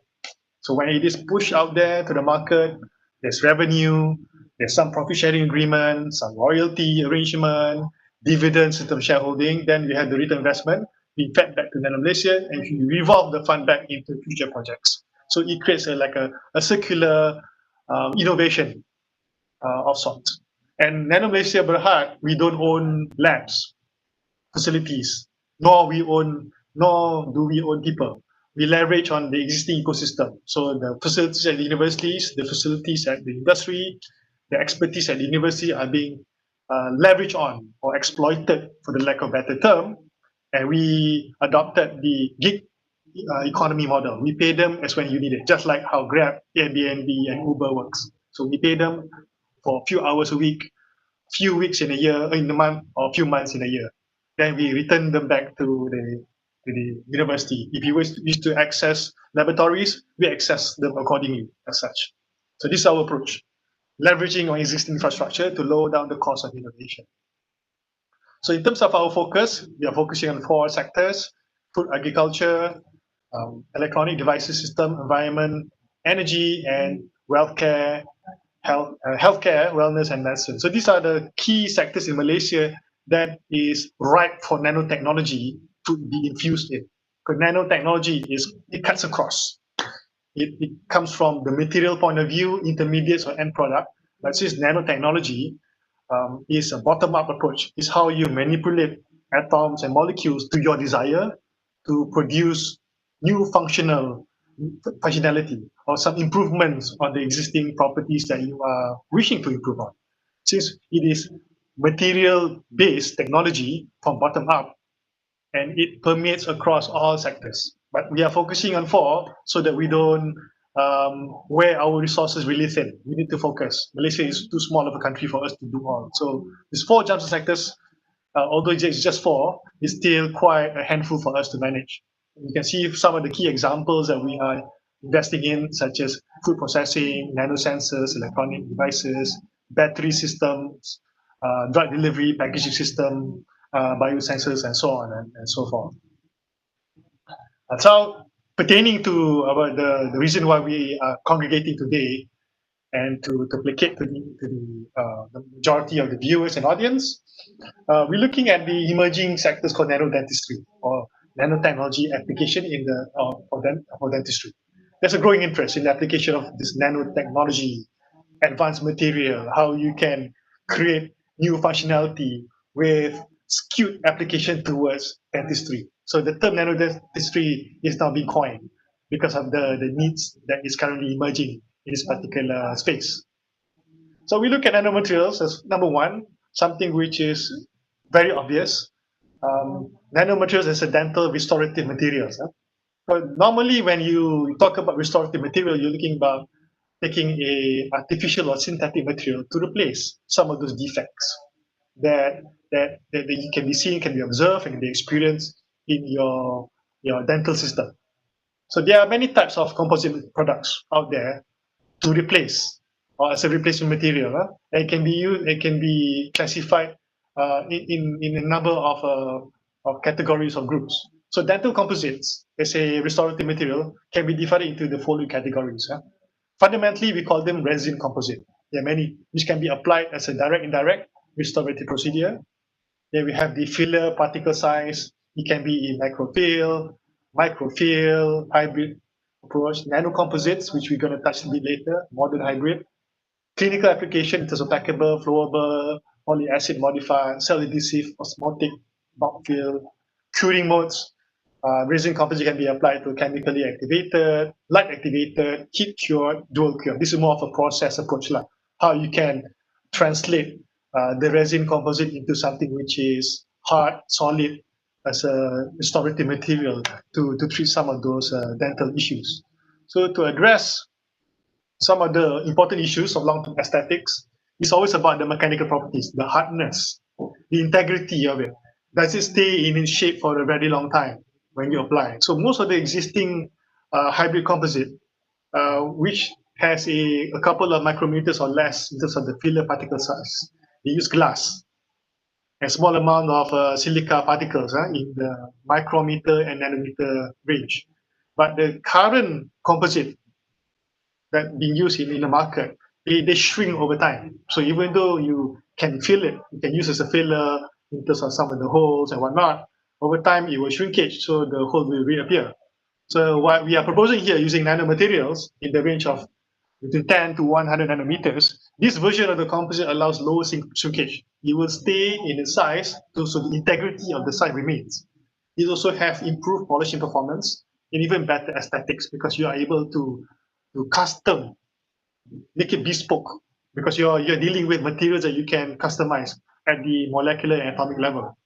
So when it is pushed out there to the market, there's revenue, there's some profit sharing agreement, some royalty arrangement, dividends in terms of shareholding, then we have the return investment, we fed back to Nano Malaysia, and we revolve the fund back into future projects. So it creates a circular innovation of sorts. And Nano Malaysia Berhad, we don't own labs, facilities, nor do we own people. We leverage on the existing ecosystem. So the facilities at the universities, the facilities at the industry, the expertise at the university are being leveraged on or exploited, for the lack of a better term. And we adopted the gig economy model. We pay them as when you need it, just like how Grab, Airbnb, and Uber works. So we pay them for a few hours a week, few weeks in a year, in a month, or a few months in a year. Then we return them back to the university. If you wish to access laboratories, we access them accordingly as such. So this is our approach, leveraging on existing infrastructure to lower down the cost of innovation. So in terms of our focus, we are focusing on 4 sectors: food, agriculture, electronic devices system, environment, energy, and healthcare, wellness, and medicine. So these are the key sectors in Malaysia that is ripe for nanotechnology to be infused in. Because nanotechnology it cuts across. It comes from the material point of view, intermediates or end product. But since nanotechnology is a bottom-up approach, is how you manipulate atoms and molecules to your desire to produce new functionality or some improvements on the existing properties that you are wishing to improve on. Since it is material-based technology from bottom up, and it permeates across all sectors. But we are focusing on 4 so that we don't wear our resources really thin. We need to focus. Malaysia is too small of a country for us to do all. So these 4 jump sectors, although it's just 4, is still quite a handful for us to manage. You can see some of the key examples that we are investing in, such as food processing, nanosensors, electronic devices, battery systems, drug delivery, packaging system, biosensors, and so on and so forth. So pertaining to the reason why we are congregating today, and to placate to the majority of the viewers and audience, we're looking at the emerging sectors called nanodentistry or nanotechnology application for dentistry. There's a growing interest in the application of this nanotechnology, advanced material, how you can create new functionality with skewed application towards dentistry. So the term nanodentistry is now being coined because of the needs that is currently emerging in this particular space. So we look at nanomaterials as number 1, something which is very obvious. Nanomaterials as a dental restorative materials. But normally when you talk about restorative material, you're looking about taking a artificial or synthetic material to replace some of those defects that can be seen, can be observed, and can be experienced in your dental system. So there are many types of composite products out there to replace or as a replacement material. It can be used, it can be classified in a number of categories or groups. So dental composites as a restorative material can be divided into the following categories. Fundamentally, we call them resin composite. There are many which can be applied as a direct, indirect restorative procedure. Then we have the filler particle size. It can be in microfill, hybrid approach, nanocomposites, which we're going to touch a bit later, modern hybrid. Clinical application in terms of packable, flowable, polyacid modified, cell adhesive, osmotic, bulk fill, curing modes. Resin composite can be applied to chemically activated, light activated, heat cured, dual cured. This is more of a process approach, like how you can translate the resin composite into something which is hard, solid, as a restorative material to treat some of those dental issues. So to address some of the important issues of long-term aesthetics, it's always about the mechanical properties, the hardness, the integrity of it. Does it stay in its shape for a very long time when you apply? So most of the existing hybrid composite, which has a couple of micrometers or less in terms of the filler particle size, they use glass, a small amount of silica particles in the micrometer and nanometer range. But the current composite that being used in the market, they shrink over time. So even though you can fill it, you can use as a filler in terms of some of the holes and whatnot, over time it will shrinkage, so the hole will reappear. So what we are proposing here, using nanomaterials in the range of between 10 to 100 nanometers, this version of the composite allows lower shrinkage. It will stay in its size, so the integrity of the site remains. It also has improved polishing performance and even better aesthetics, because you are able to custom, make it bespoke, because you're dealing with materials that you can customize at the molecular and atomic level.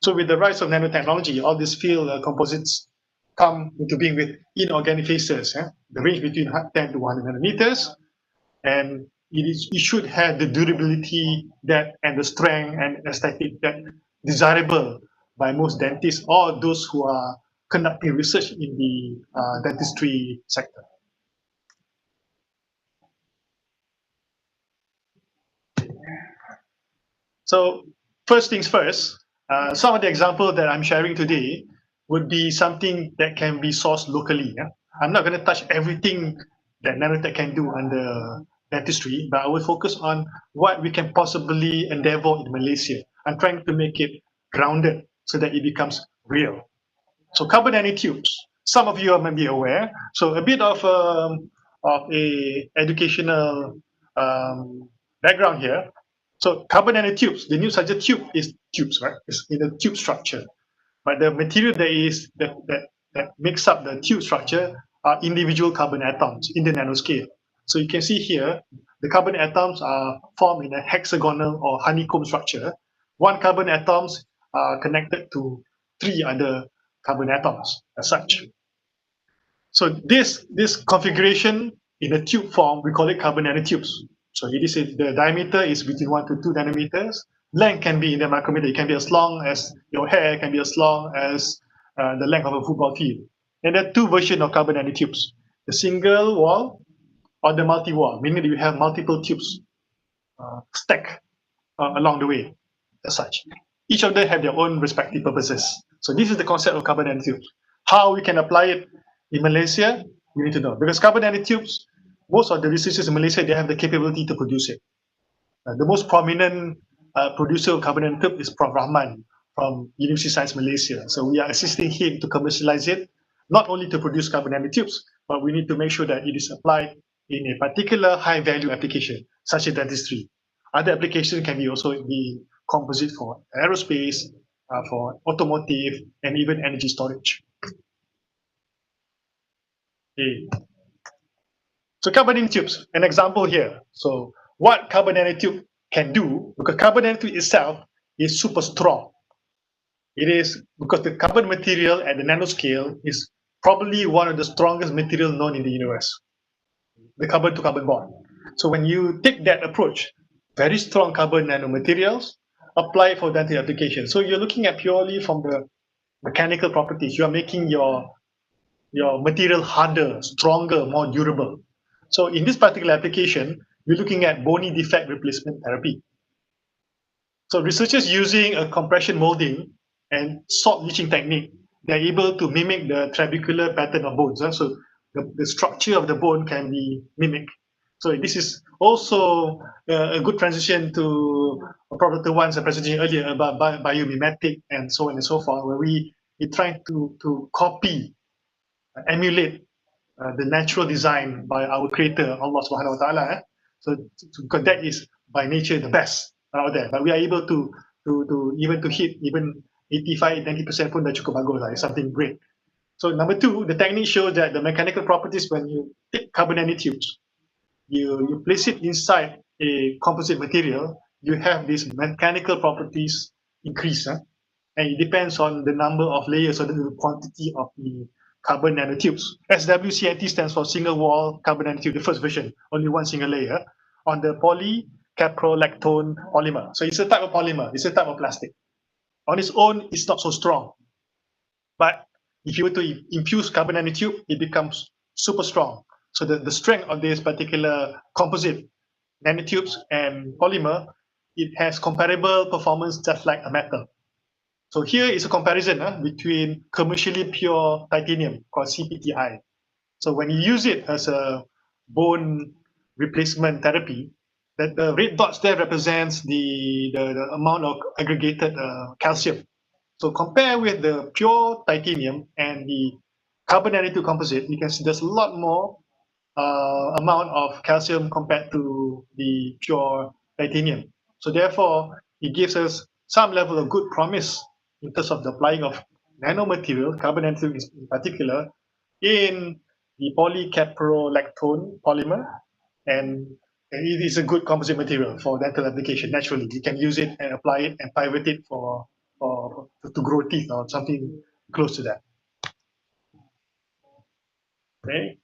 So with the rise of nanotechnology, all these field composites come into being with inorganic phases, the range between 10 to 100 nanometers, and it should have the durability that and the strength and aesthetic that desirable by most dentists or those who are conducting research in the dentistry sector. So first things first, some of the examples that I'm sharing today would be something that can be sourced locally. I'm not going to touch everything that nanotech can do under dentistry, but I will focus on what we can possibly endeavor in Malaysia. I'm trying to make it grounded so that it becomes real. So carbon nanotubes, some of you may be aware. So a bit of a educational background here. So carbon nanotubes, the new such a tube is tubes, right? It's in a tube structure. But the material that makes up the tube structure are individual carbon atoms in the nanoscale. So you can see here, the carbon atoms are formed in a hexagonal or honeycomb structure. One carbon atoms are connected to 3 other carbon atoms as such. So this configuration in a tube form, we call it carbon nanotubes. So it is the diameter is between 1 to 2 nanometers. Length can be in the micrometer. It can be as long as your hair, can be as long as the length of a football field. And there are 2 versions of carbon nanotubes: the single wall or the multi-wall, meaning that you have multiple tubes stacked along the way as such. Each of them have their own respective purposes. So this is the concept of carbon nanotubes. How we can apply it in Malaysia, we need to know. Because carbon nanotubes, most of the researchers in Malaysia, they have the capability to produce it. The most prominent producer of carbon nanotube is Prof. Rahman from University of Science Malaysia. So we are assisting him to commercialize it, not only to produce carbon nanotubes, but we need to make sure that it is applied in a particular high-value application, such as dentistry. Other applications can be also be composite for aerospace, for automotive, and even energy storage. Okay. So carbon nanotubes, an example here. So what carbon nanotube can do, because carbon nanotube itself is super strong. It is because the carbon material at the nanoscale is probably one of the strongest material known in the universe, the carbon-to-carbon bond. So when you take that approach, very strong carbon nanomaterials, apply for dental application. So you're looking at purely from the mechanical properties. You are making your material harder, stronger, more durable. So in this particular application, we're looking at bony defect replacement therapy. So researchers using a compression molding and salt leaching technique, they're able to mimic the trabecular pattern of bones. So the structure of the bone can be mimicked So this is also a good transition to Dr. Wan's presentation earlier about biomimetic and so on and so forth, where we try to copy, emulate the natural design by our creator, Allah Subhanahu Wa Taala. So because that is by nature the best out there, but we are able to even to hit even 85-90% pun dah cukup bagus lah. It's something great. So number two, the technique shows that the mechanical properties when you take carbon nanotubes, you place it inside a composite material, you have these mechanical properties increase, and it depends on the number of layers or the quantity of the carbon nanotubes. SWCNT stands for single wall carbon nanotube, the first version, only one single layer on the polycaprolactone polymer. So it's a type of polymer, it's a type of plastic. On its own, it's not so strong. But if you were to infuse carbon nanotube, it becomes super strong. So the strength of this particular composite nanotubes and polymer, it has comparable performance just like a metal. So here is a comparison between commercially pure titanium called CPTI. So when you use it as a bone replacement therapy, that the red dots there represents the amount of aggregated calcium. So compare with the pure titanium and the carbon nanotube composite, you can see there's a lot more amount of calcium compared to the pure titanium. So therefore, it gives us some level of good promise in terms of the applying of nanomaterial, carbon nanotube in particular, in the polycaprolactone polymer, and it is a good composite material for dental application. Naturally, you can use it and apply it and pivot it to grow teeth or something close to that. Okay.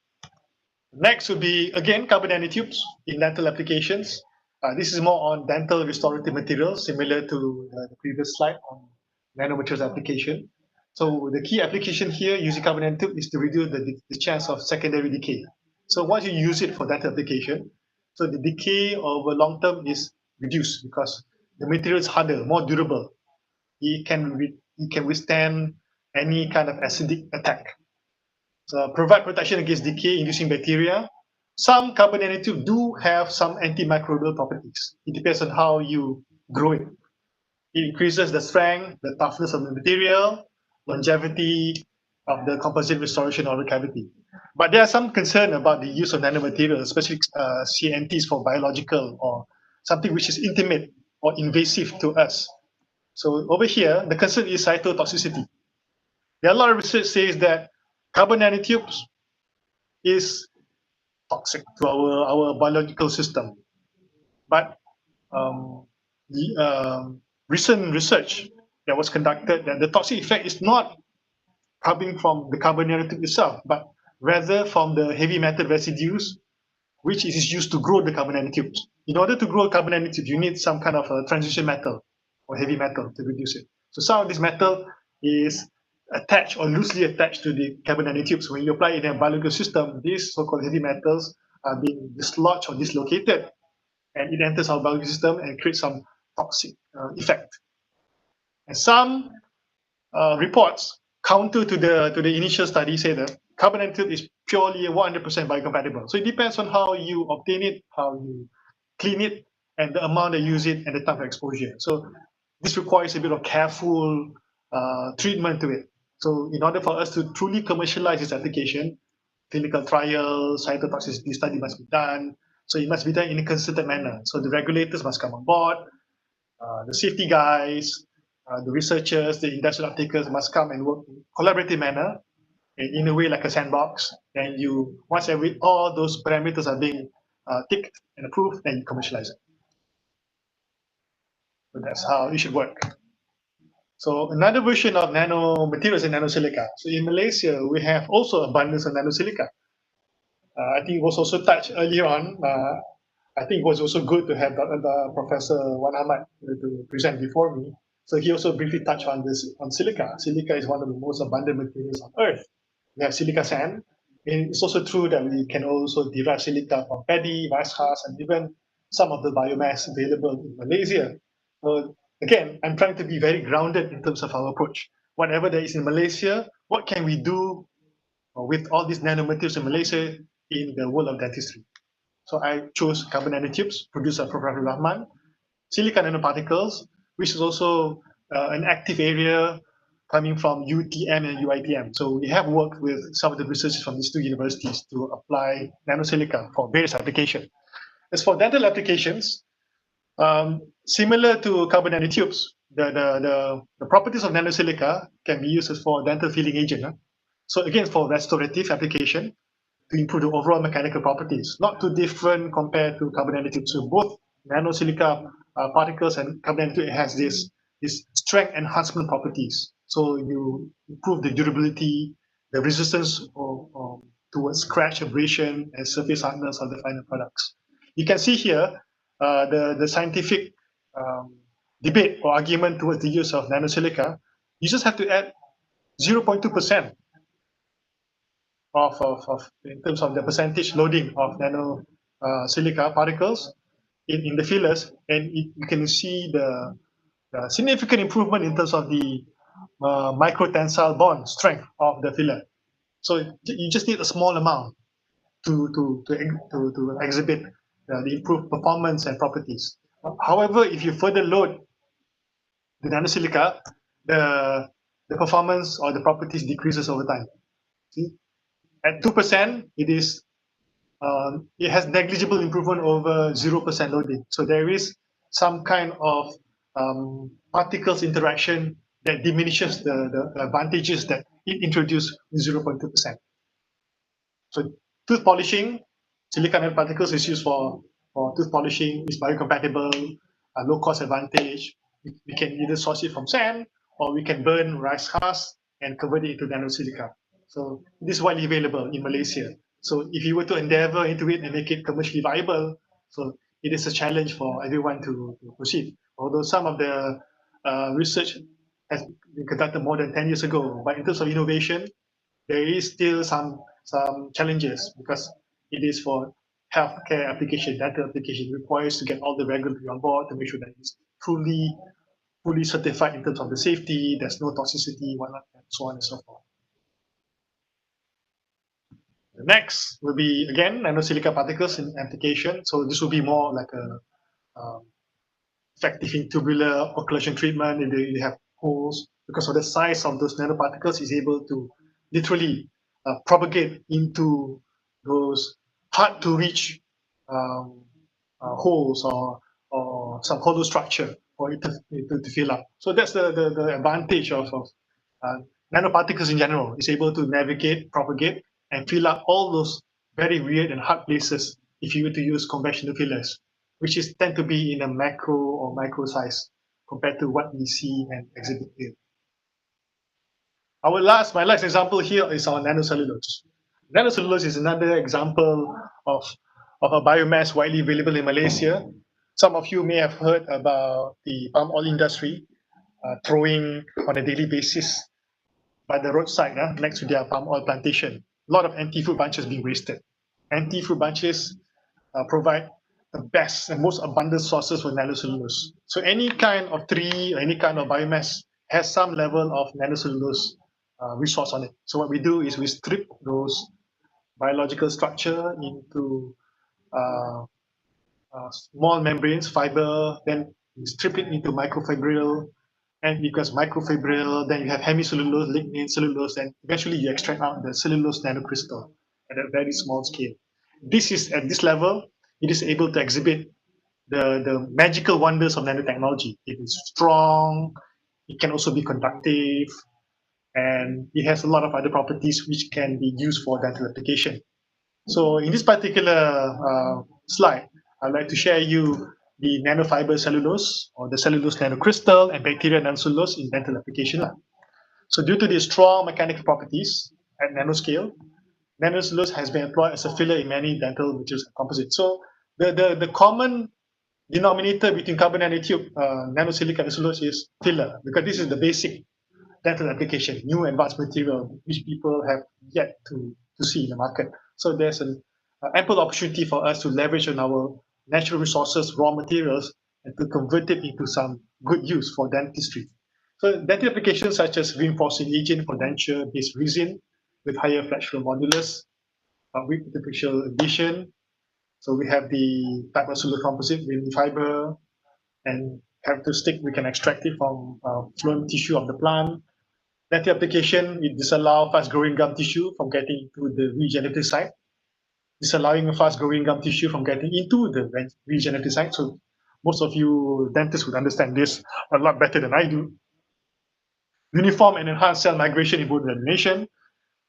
Next would be, again, carbon nanotubes in dental applications. This is more on dental restorative materials, similar to the previous slide on nanomaterials application. So the key application here using carbon nanotube is to reduce the chance of secondary decay. So once you use it for dental application, so the decay over long term is reduced because the material is harder, more durable. It can withstand any kind of acidic attack. So provide protection against decay inducing bacteria. Some carbon nanotubes do have some antimicrobial properties. It depends on how you grow it. It increases the strength, the toughness of the material, longevity of the composite restoration or cavity. But there are some concern about the use of nanomaterials, especially CNTs for biological or something which is intimate or invasive to us. So over here, the concern is cytotoxicity. There are a lot of research says that carbon nanotubes is toxic to our biological system. But recent research that was conducted that the toxic effect is not coming from the carbon nanotube itself, but rather from the heavy metal residues which is used to grow the carbon nanotubes. In order to grow carbon nanotubes, you need some kind of a transition metal or heavy metal to reduce it. So some of this metal is attached or loosely attached to the carbon nanotubes. When you apply it in a biological system, these so-called heavy metals are being dislodged or dislocated, and it enters our biological system and creates some toxic effect. And some reports counter to the initial study say that carbon nanotube is purely 100% biocompatible. So it depends on how you obtain it, how you clean it, and the amount that you use it and the type of exposure. So this requires a bit of careful treatment to it. So in order for us to truly commercialize this application, clinical trials, cytotoxicity study must be done. So it must be done in a concerted manner. So the regulators must come on board, the safety guys, the researchers, the industrial uptakers must come and work in a collaborative manner, in a way like a sandbox. And you, once all those parameters are being ticked and approved, then you commercialize it. So that's how it should work. So another version of nanomaterials and nanosilica. So in Malaysia, we have also abundance of nanosilica. I think it was also touched earlier on. I think it was also good to have Professor Wan Ahmad to present before me. So he also briefly touched on this, on silica. Silica is one of the most abundant materials on Earth. We have silica sand. And it's also true that we can also derive silica from paddy, rice husk, and even some of the biomass available in Malaysia. So again, I'm trying to be very grounded in terms of our approach. Whatever there is in Malaysia, what can we do with all these nanomaterials in Malaysia in the world of dentistry? So I chose carbon nanotubes produced by Prof. Rahul Rahman, silica nanoparticles, which is also an active area coming from UTM and IIIDM. So we have worked with some of the researchers from these two universities to apply nanosilica for various applications. As for dental applications, similar to carbon nanotubes, the properties of nanosilica can be used as for dental filling agent. So again, for restorative application, to improve the overall mechanical properties, not too different compared to carbon nanotubes. So both nanosilica particles and carbon nanotube has this strength enhancement properties. So you improve the durability, the resistance towards scratch, abrasion, and surface hardness of the final products. You can see here the scientific debate or argument towards the use of nanosilica. You just have to add 0.2% of in terms of the percentage loading of nano silica particles in the fillers, and you can see the significant improvement in terms of the micro tensile bond strength of the filler. So you just need a small amount to exhibit the improved performance and properties. However, if you further load the nanosilica, the performance or the properties decreases over time. See? At 2%, it has negligible improvement over 0% loading. So there is some kind of particles interaction that diminishes the advantages that it introduced with 0.2%. So tooth polishing, silicon nanoparticles is used for tooth polishing, is biocompatible, low cost advantage. We can either source it from sand or we can burn rice husks and convert it into nanosilica. So this is widely available in Malaysia. So if you were to endeavor into it and make it commercially viable, so it is a challenge for everyone to proceed. Although some of the research has been conducted more than 10 years ago, but in terms of innovation, there is still some challenges because it is for healthcare application, dental application. It requires to get all the regulatory on board to make sure that it's fully certified in terms of the safety, there's no toxicity, whatnot, and so on and so forth. The next will be, again, nanosilica particles in application. So this will be more like a effective in tubular occlusion treatment. If they have holes, because of the size of those nanoparticles, is able to literally propagate into those hard to reach holes or some hollow structure for it to fill up. So that's the advantage of nanoparticles in general. It's able to navigate, propagate, and fill up all those very weird and hard places if you were to use conventional fillers, which is tend to be in a macro or micro size compared to what we see and exhibit here. My last example here is our nanocellulose. Nanocellulose is another example of a biomass widely available in Malaysia. Some of you may have heard about the palm oil industry throwing on a daily basis by the roadside next to their palm oil plantation. A lot of empty fruit bunches being wasted. Empty fruit bunches provide the best and most abundant sources for nanocellulose. So any kind of tree or any kind of biomass has some level of nanocellulose resource on it. So what we do is we strip those biological structure into small membranes, fiber, then you strip it into microfibril, and because microfibril, then you have hemicellulose, lignin, cellulose, and eventually you extract out the cellulose nanocrystal at a very small scale. This is at this level, it is able to exhibit the magical wonders of nanotechnology. It is strong, it can also be conductive, and it has a lot of other properties which can be used for dental application. So in this particular slide, I'd like to share you the nanofiber cellulose or the cellulose nanocrystal and bacterial nanocellulose in dental application. So due to the strong mechanical properties at nanoscale, nanocellulose has been employed as a filler in many dental materials and composites. So the common denominator between carbon nanotube, nanosilica and cellulose is filler, because this is the basic dental application, new advanced material which people have yet to see in the market. So there's an ample opportunity for us to leverage on our natural resources, raw materials, and to convert it into some good use for dentistry. So dental applications such as reinforcing agent for denture-based resin with higher flexural modulus, weak superficial adhesion, So we have the type of cellular composite with fiber and characteristic. We can extract it from phloem tissue of the plant. That application, it disallows fast-growing gum tissue from getting into the regenerative site, disallowing a fast-growing gum tissue from getting into the regenerative site. So most of you dentists would understand this a lot better than I do. Uniform and enhanced cell migration in bone regeneration,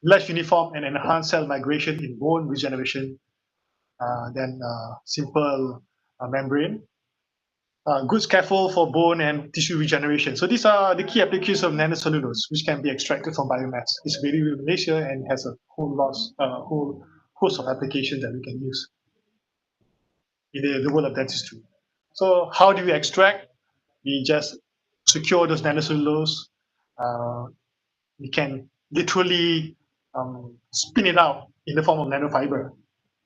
less uniform and enhanced cell migration in bone regeneration than simple membrane. Good scaffold for bone and tissue regeneration. So these are the key applications of nanocellulose, which can be extracted from biomass. It's very real in Malaysia and has a whole host of applications that we can use in the world of dentistry. So how do we extract? We just secure those nanocellulose. We can literally spin it out in the form of nanofiber.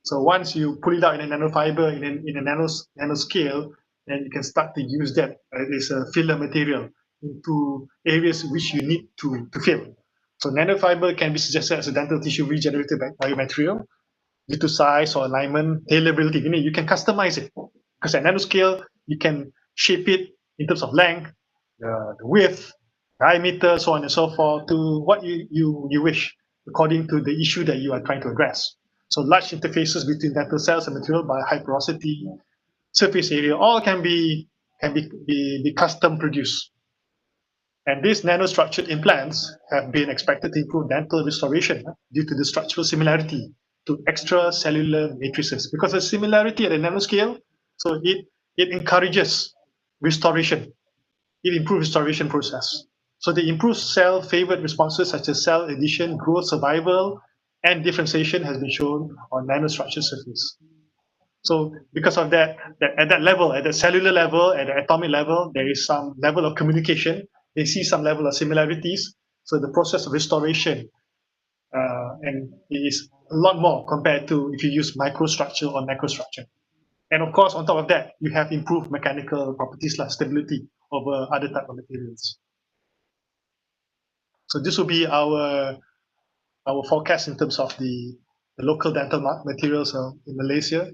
So once you pull it out in a nanofiber in a nanoscale, then you can start to use that as a filler material into areas which you need to fill. So nanofiber can be suggested as a dental tissue regenerative biomaterial due to size or alignment, tailorability. You can customize it because at nanoscale, you can shape it in terms of length, the width, diameter, so on and so forth, to what you wish according to the issue that you are trying to address. So large interfaces between dental cells and material by high porosity, surface area, all can be custom produced. And these nanostructured implants have been expected to improve dental restoration due to the structural similarity to extracellular matrices. Because of similarity at a nanoscale, so it encourages restoration. It improves restoration process. So the improved cell-favored responses such as cell addition, growth, survival, and differentiation has been shown on nanostructured surface. So because of that, at that level, at the cellular level, at the atomic level, there is some level of communication. They see some level of similarities. So the process of restoration and is a lot more compared to if you use microstructure or macrostructure. And of course, on top of that, you have improved mechanical properties like stability over other type of materials. So this will be our forecast in terms of the local dental materials in Malaysia.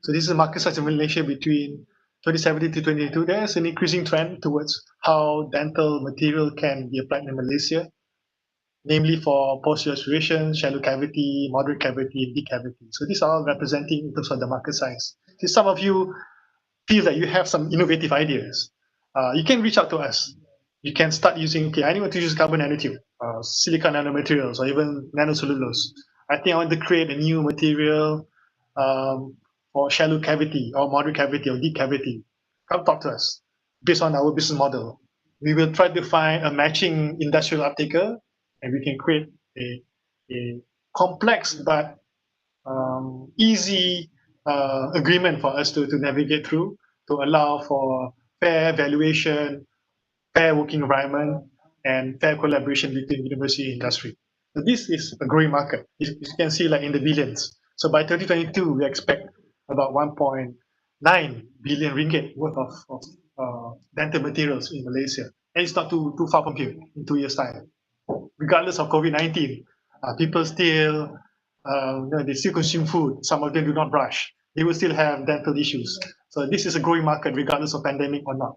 So this is the market size in Malaysia between 2017 to 2022. There's an increasing trend towards how dental material can be applied in Malaysia, namely for posterior aspiration, shallow cavity, moderate cavity, deep cavity. So these are all representing in terms of the market size. So some of you feel that you have some innovative ideas. You can reach out to us. You can start using, okay, I want to use carbon nanotube, silicon nanomaterials, or even nanocellulose. I think I want to create a new material for shallow cavity or moderate cavity or deep cavity. Come talk to us based on our business model. We will try to find a matching industrial uptaker, and we can create a complex but easy agreement for us to navigate through to allow for fair valuation, fair working environment, and fair collaboration between university and industry. So this is a growing market. You can see like in the billions. So by 2022, we expect about 1.9 billion ringgit worth of dental materials in Malaysia. And it's not too far from here in 2 years' time. Regardless of COVID-19, people still they still consume food. Some of them do not brush. They will still have dental issues. So this is a growing market regardless of pandemic or not.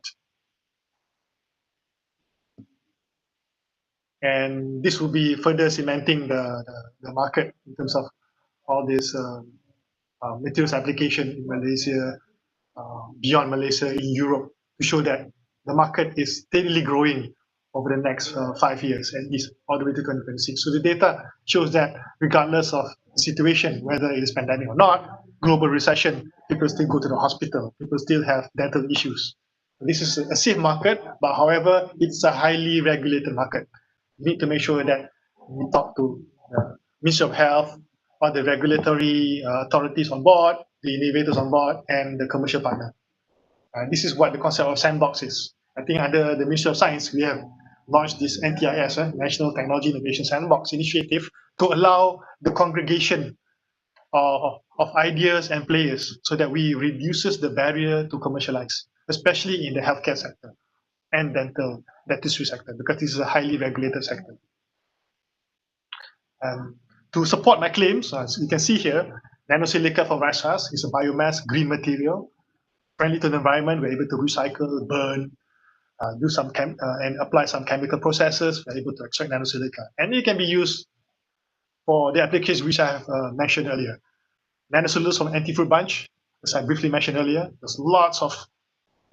And this will be further cementing the market in terms of all this materials application in Malaysia, beyond Malaysia, in Europe, to show that the market is steadily growing over the next 5 years, at least all the way to 2026. So the data shows that regardless of the situation, whether it is pandemic or not, global recession, people still go to the hospital, people still have dental issues. This is a safe market, but however, it's a highly regulated market. We need to make sure that we talk to the Ministry of Health, or the regulatory authorities on board, the innovators on board, and the commercial partner. This is what the concept of sandbox is. I think under the Ministry of Science, we have launched this NTIS, National Technology Innovation Sandbox initiative, to allow the congregation of ideas and players so that we reduces the barrier to commercialize, especially in the healthcare sector and dentistry sector, because this is a highly regulated sector. To support my claims, as you can see here, Nanosilica for rice husk is a biomass green material, friendly to the environment. We're able to recycle, burn, do some and apply some chemical processes. We're able to extract nanosilica, and it can be used for the applications which I have mentioned earlier. Nanocellulose from anti-fruit bunch, as I briefly mentioned earlier. There's lots of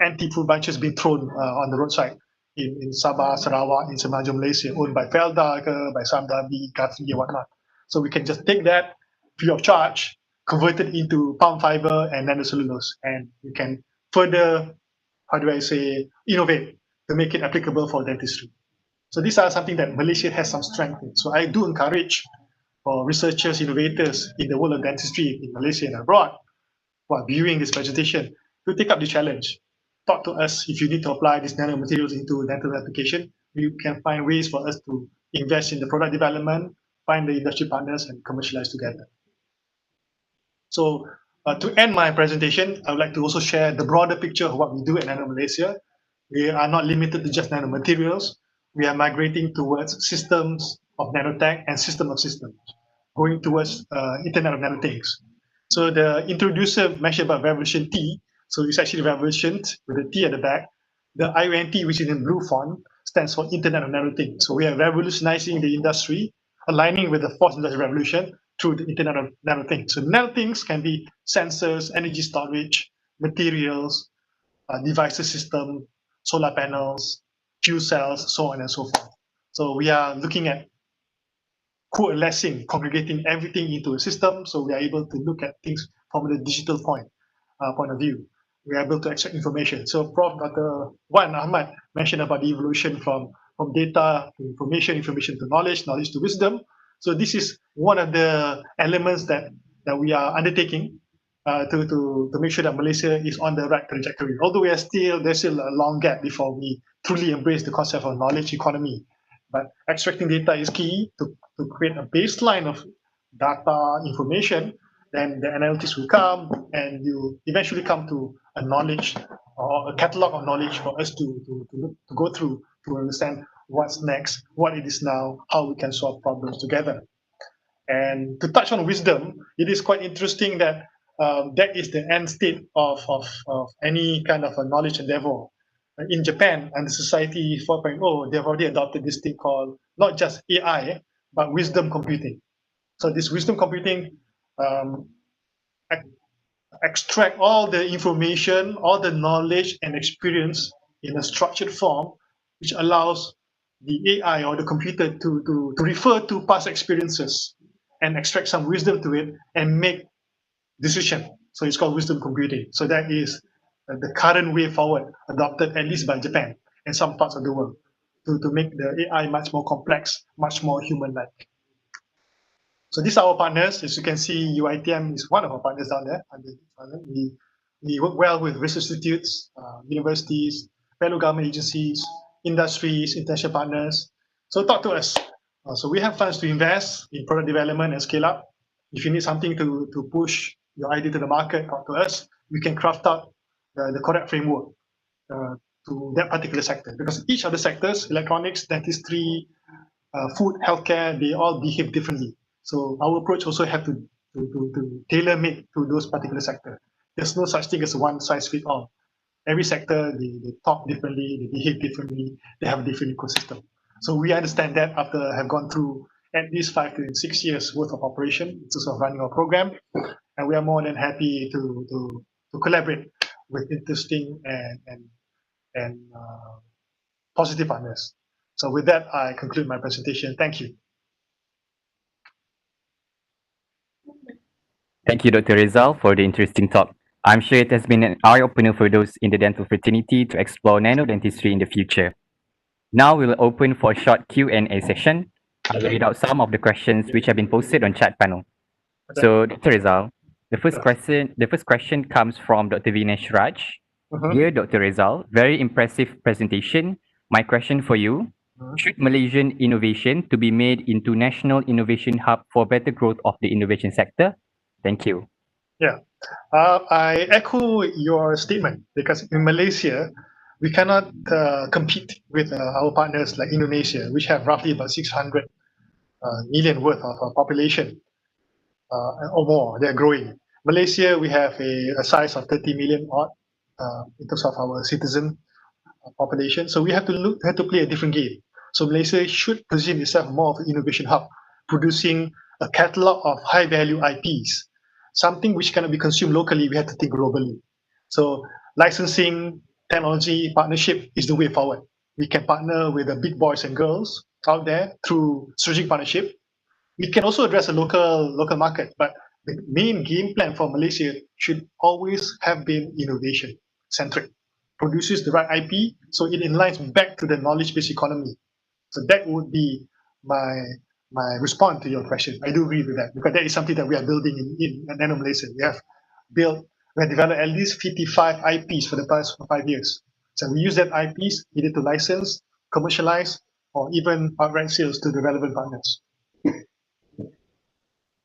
anti-fruit bunches being thrown on the roadside in Sabah, Sarawak, in Semenanjung Malaysia, owned by Felda, by Samdabi, Guthrie, and whatnot. So we can just take that free of charge, convert it into palm fiber and nanocellulose, and we can further, innovate to make it applicable for dentistry. So these are something that Malaysia has some strength in. So I do encourage for researchers, innovators in the world of dentistry in Malaysia and abroad, while viewing this presentation, to take up the challenge. Talk to us if you need to apply these nanomaterials into dental application. We can find ways for us to invest in the product development, find the industry partners, and commercialize together. So to end my presentation, I would like to also share the broader picture of what we do at Nano Malaysia. We are not limited to just nanomaterials. We are migrating towards systems of nanotech and system of systems, going towards Internet of Nanothings. So the introducer mentioned about revolution T. So it's actually revolution with a T at the back. The IINT, which is in blue font, stands for Internet of Nanothings. So we are revolutionizing the industry, aligning with the fourth industrial revolution through the Internet of Nanothings. So nanothings can be sensors, energy storage, materials, devices system, solar panels, fuel cells, so on and so forth. So we are looking at coalescing, congregating everything into a system, so we are able to look at things from the digital point of view. We are able to extract information. So Prof. Dr. Wan Ahmad mentioned about the evolution from data to information, information to knowledge, knowledge to wisdom. So this is one of the elements that we are undertaking to make sure that Malaysia is on the right trajectory. Although there's still a long gap before we truly embrace the concept of knowledge economy. But extracting data is key to create a baseline of data information. Then the analytics will come, and you eventually come to a knowledge or a catalog of knowledge for us to go through to understand what's next, what it is now, how we can solve problems together. And to touch on wisdom, it is quite interesting that that is the end state of any kind of a knowledge endeavor. In Japan and the Society 4.0, they've already adopted this thing called not just AI, but wisdom computing. So this wisdom computing extract all the information, all the knowledge and experience in a structured form, which allows the AI or the computer to refer to past experiences and extract some wisdom to it and make decision. So it's called wisdom computing. So that is the current way forward, adopted at least by Japan and some parts of the world, to make the AI much more complex, much more human-like. So these are our partners. As you can see, UITM is one of our partners down there. We work well with research institutes, universities, fellow government agencies, industries, international partners. So talk to us. So we have funds to invest in product development and scale up. If you need something to push your idea to the market, talk to us. We can craft out the correct framework to that particular sector, because each of the sectors, electronics, dentistry, food, healthcare, they all behave differently. So our approach also have to tailor-make to those particular sectors. There's no such thing as a one-size-fits-all. Every sector, they talk differently, they behave differently, they have a different ecosystem. So we understand that after have gone through at least 5 to 6 years worth of operation in terms of running our program, and we are more than happy to collaborate with interesting and positive partners. So with that, I conclude my presentation. Thank you. Thank you, Dr. Rizal, for the interesting talk. I'm sure it has been an eye-opener for those in the dental fraternity to explore nanodentistry in the future. Now we'll open for a short Q&A session. I'll read out some of the questions which have been posted on chat panel. So, Dr. Rizal, the first question comes from Dr. Vinesh Raj. Dear Dr. Rizal, very impressive presentation. My question for you, should Malaysian innovation to be made into national innovation hub for better growth of the innovation sector? Thank you. Yeah, I echo your statement, because in Malaysia, we cannot compete with our partners like Indonesia, which have roughly about 600 million worth of population. or more. They're growing. Malaysia, we have a size of 30 million odd in terms of our citizen population. So we have to play a different game. So Malaysia should position itself more of an innovation hub, producing a catalog of high value IPs, something which cannot be consumed locally. We have to think globally. So licensing, technology, partnership is the way forward. We can partner with the big boys and girls out there through strategic partnership. We can also address a local market, but the main game plan for Malaysia should always have been innovation centric, produces the right IP, so it aligns back to the knowledge-based economy. So that would be my response to your question. I do agree with that because that is something that we are building in Nano Malaysia. We have developed at least 55 IPs for the past 5 years. So we use that IPs either to license, commercialize, or even outright sales to the relevant partners.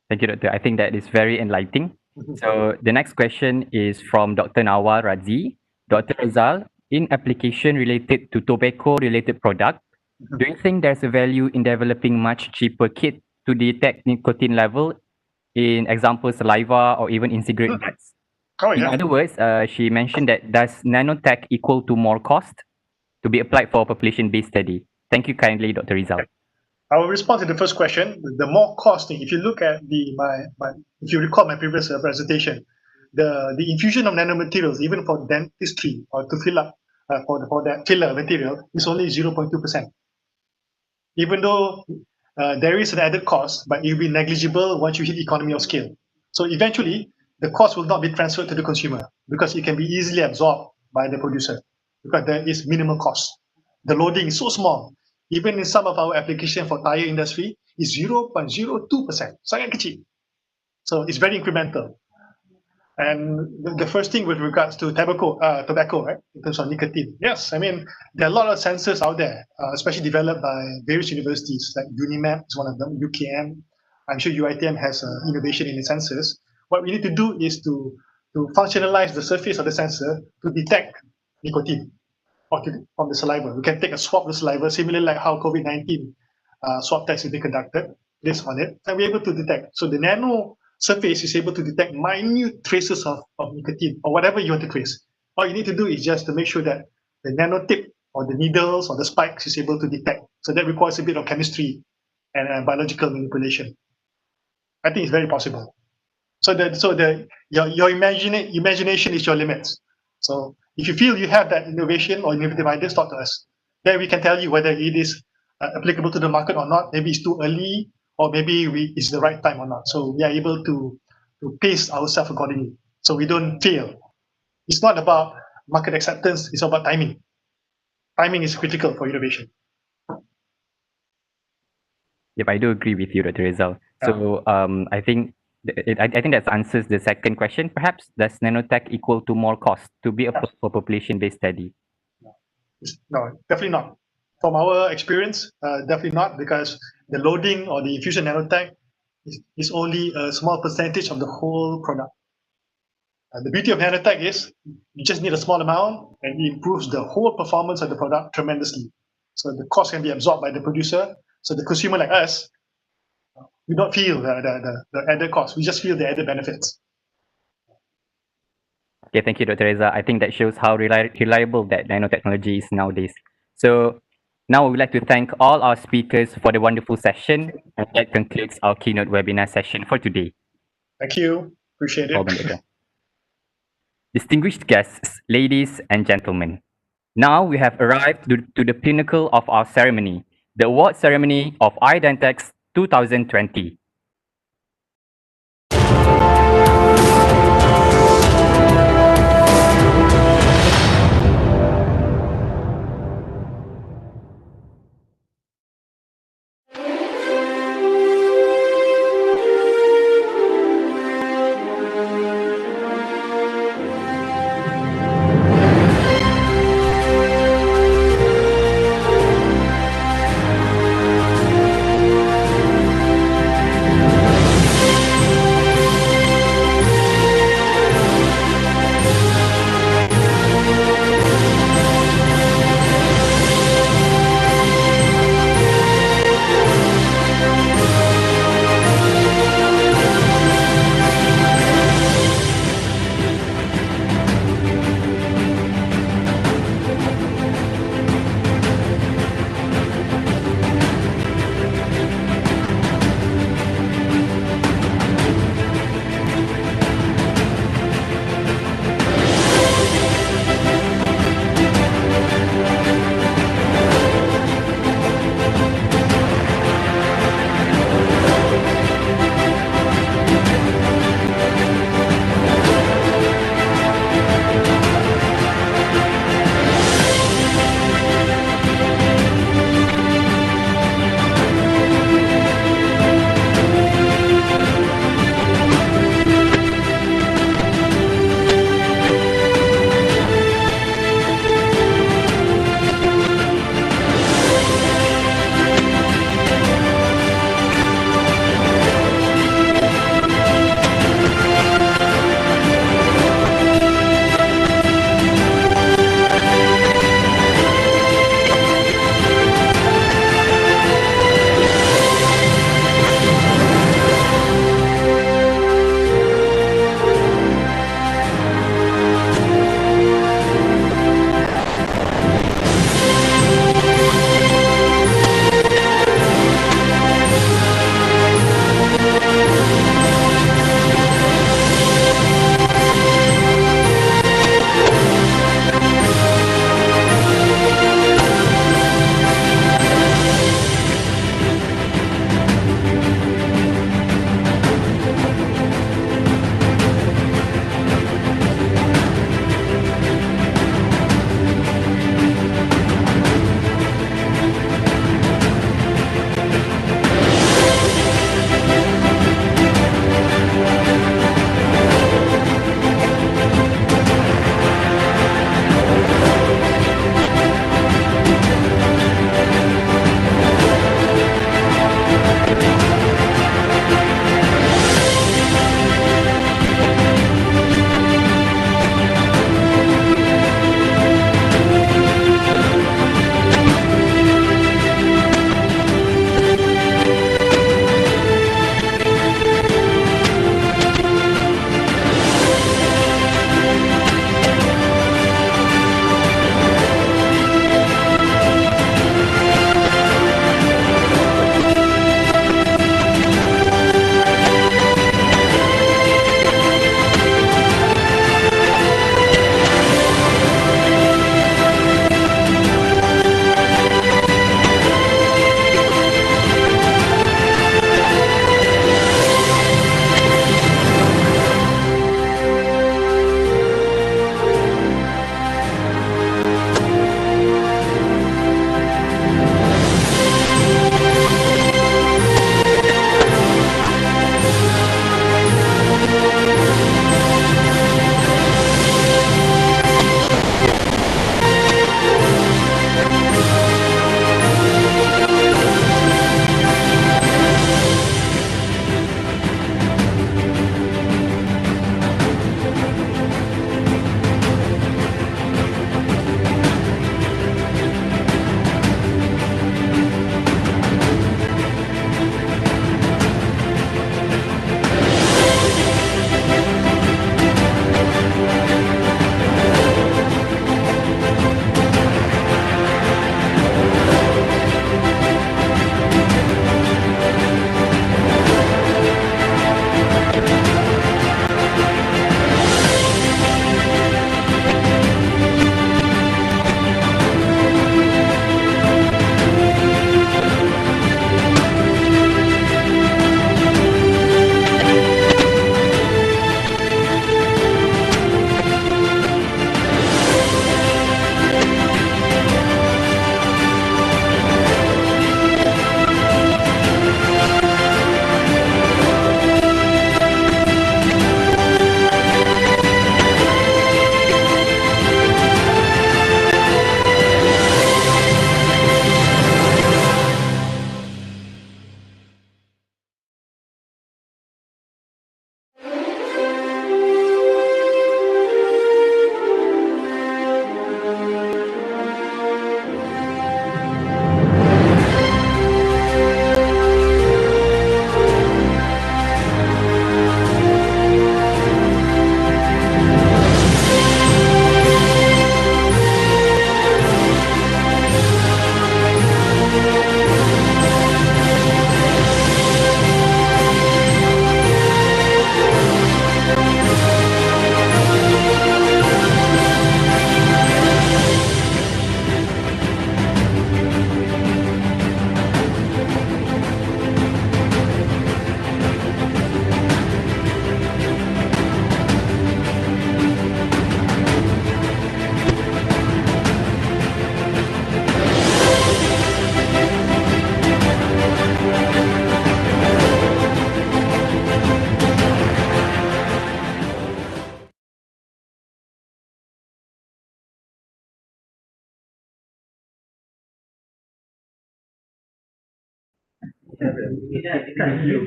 Thank you, Doctor. I think that is very enlightening. So the next question is from Dr. Nawar Razi. Dr. Rizal, in application related to tobacco-related product, do you think there's a value in developing much cheaper kit to detect nicotine level, in example, saliva or even in cigarette butts? In other words, she mentioned that does nanotech equal to more cost to be applied for a population-based study? Thank you kindly, Dr. Rizal. I will respond to the first question. The more costing, if you look at if you recall my previous presentation, the infusion of nanomaterials, even for dentistry or to fill up for that filler material, is only 0.2%. Even though there is an added cost, but it will be negligible once you hit economy of scale. So eventually, the cost will not be transferred to the consumer because it can be easily absorbed by the producer because there is minimal cost. The loading is so small. Even in some of our application for tire industry, is 0.02%. Sangat kecil. So it's very incremental. And the first thing with regards to tobacco, right, in terms of nicotine. Yes, I mean, there are a lot of sensors out there, especially developed by various universities, like UNIMAP is one of them, UKM. I'm sure UITM has innovation in the sensors. What we need to do is to functionalize the surface of the sensor to detect nicotine from the saliva. We can take a swab of the saliva, similarly like how COVID-19 swab test is being conducted based on it, and we're able to detect. So the nano surface is able to detect minute traces of nicotine or whatever you want to trace. All you need to do is just to make sure that the nanotip or the needles or the spikes is able to detect. So that requires a bit of chemistry and biological manipulation. I think it's very possible. So your imagination is your limits. So if you feel you have that innovation or innovative ideas, talk to us. Then we can tell you whether it is applicable to the market or not. Maybe it's too early, or maybe it's the right time or not. So we are able to pace ourselves accordingly, so we don't fail. It's not about market acceptance; it's about timing. Timing is critical for innovation. Yep, I do agree with you, Dr. Rizal. So I think that answers the second question. Perhaps does nanotech equal to more cost to be a population-based study? No, definitely not. From our experience, definitely not, because the loading or the infusion nanotech is only a small percentage of the whole product. The beauty of nanotech is you just need a small amount and it improves the whole performance of the product tremendously. So the cost can be absorbed by the producer. So the consumer like us, we don't feel the added cost. We just feel the added benefits. Okay, thank you, Dr. Reza. I think that shows how reliable that nanotechnology is nowadays. So now we would like to thank all our speakers for the wonderful session, and that concludes our keynote webinar session for today. Thank you. Appreciate it. Distinguished guests, ladies and gentlemen, now we have arrived to the pinnacle of our ceremony, the award ceremony of IIIDentEx 2020.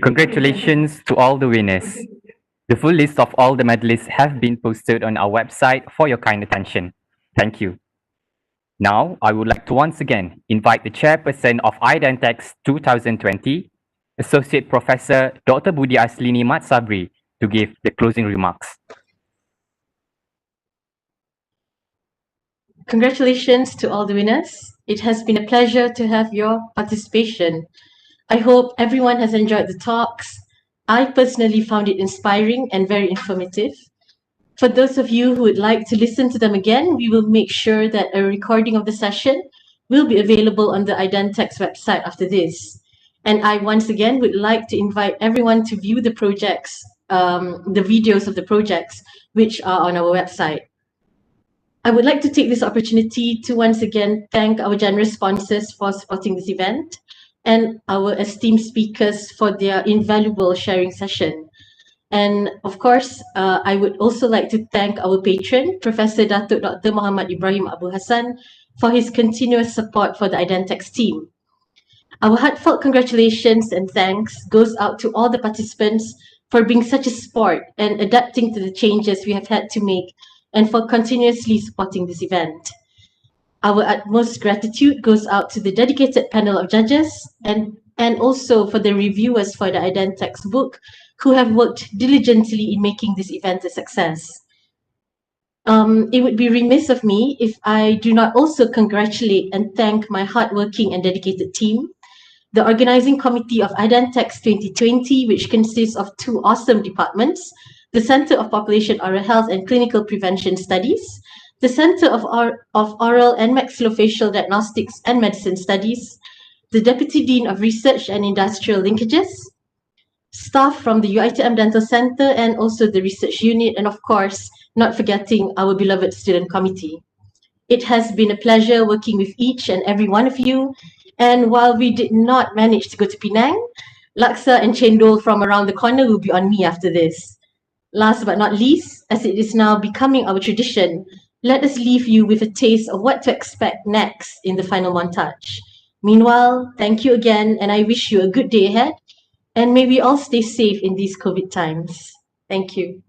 Congratulations to all the winners. The full list of all the medalists have been posted on our website for your kind attention. Thank you. Now, I would like to once again invite the chairperson of IIIDentEx2020, Associate Professor Dr. Budi Aslini Matsabri, to give the closing remarks. Congratulations to all the winners. It has been a pleasure to have your participation. I hope everyone has enjoyed the talks. I personally found it inspiring and very informative. For those of you who would like to listen to them again, we will make sure that a recording of the session will be available on the IIDentEx website after this. And I once again would like to invite everyone to view the projects, the videos of the projects, which are on our website. I would like to take this opportunity to once again thank our generous sponsors for supporting this event and our esteemed speakers for their invaluable sharing session. And of course, I would also like to thank our patron, Professor Datuk Dr. Muhammad Ibrahim Abu Hassan, for his continuous support for the IIDentEx team. Our heartfelt congratulations and thanks goes out to all the participants for being such a sport and adapting to the changes we have had to make and for continuously supporting this event. Our utmost gratitude goes out to the dedicated panel of judges and also for the reviewers for the IIDentEx book who have worked diligently in making this event a success. It would be remiss of me if I do not also congratulate and thank my hardworking and dedicated team, the organizing committee of IIDentEx2020, which consists of 2 awesome departments, the Center of Population Oral Health and Clinical Prevention Studies, the Center of Oral and Maxillofacial Diagnostics and Medicine Studies, the Deputy Dean of Research and Industrial Linkages, staff from the IITM Dental Center and also the research unit, and of course, not forgetting our beloved student committee. It has been a pleasure working with each and every one of you. And while we did not manage to go to Penang, laksa and cendol from around the corner will be on me after this. Last but not least, as it is now becoming our tradition, let us leave you with a taste of what to expect next in the final montage. Meanwhile, thank you again, and I wish you a good day ahead. And may we all stay safe in these COVID times. Thank you.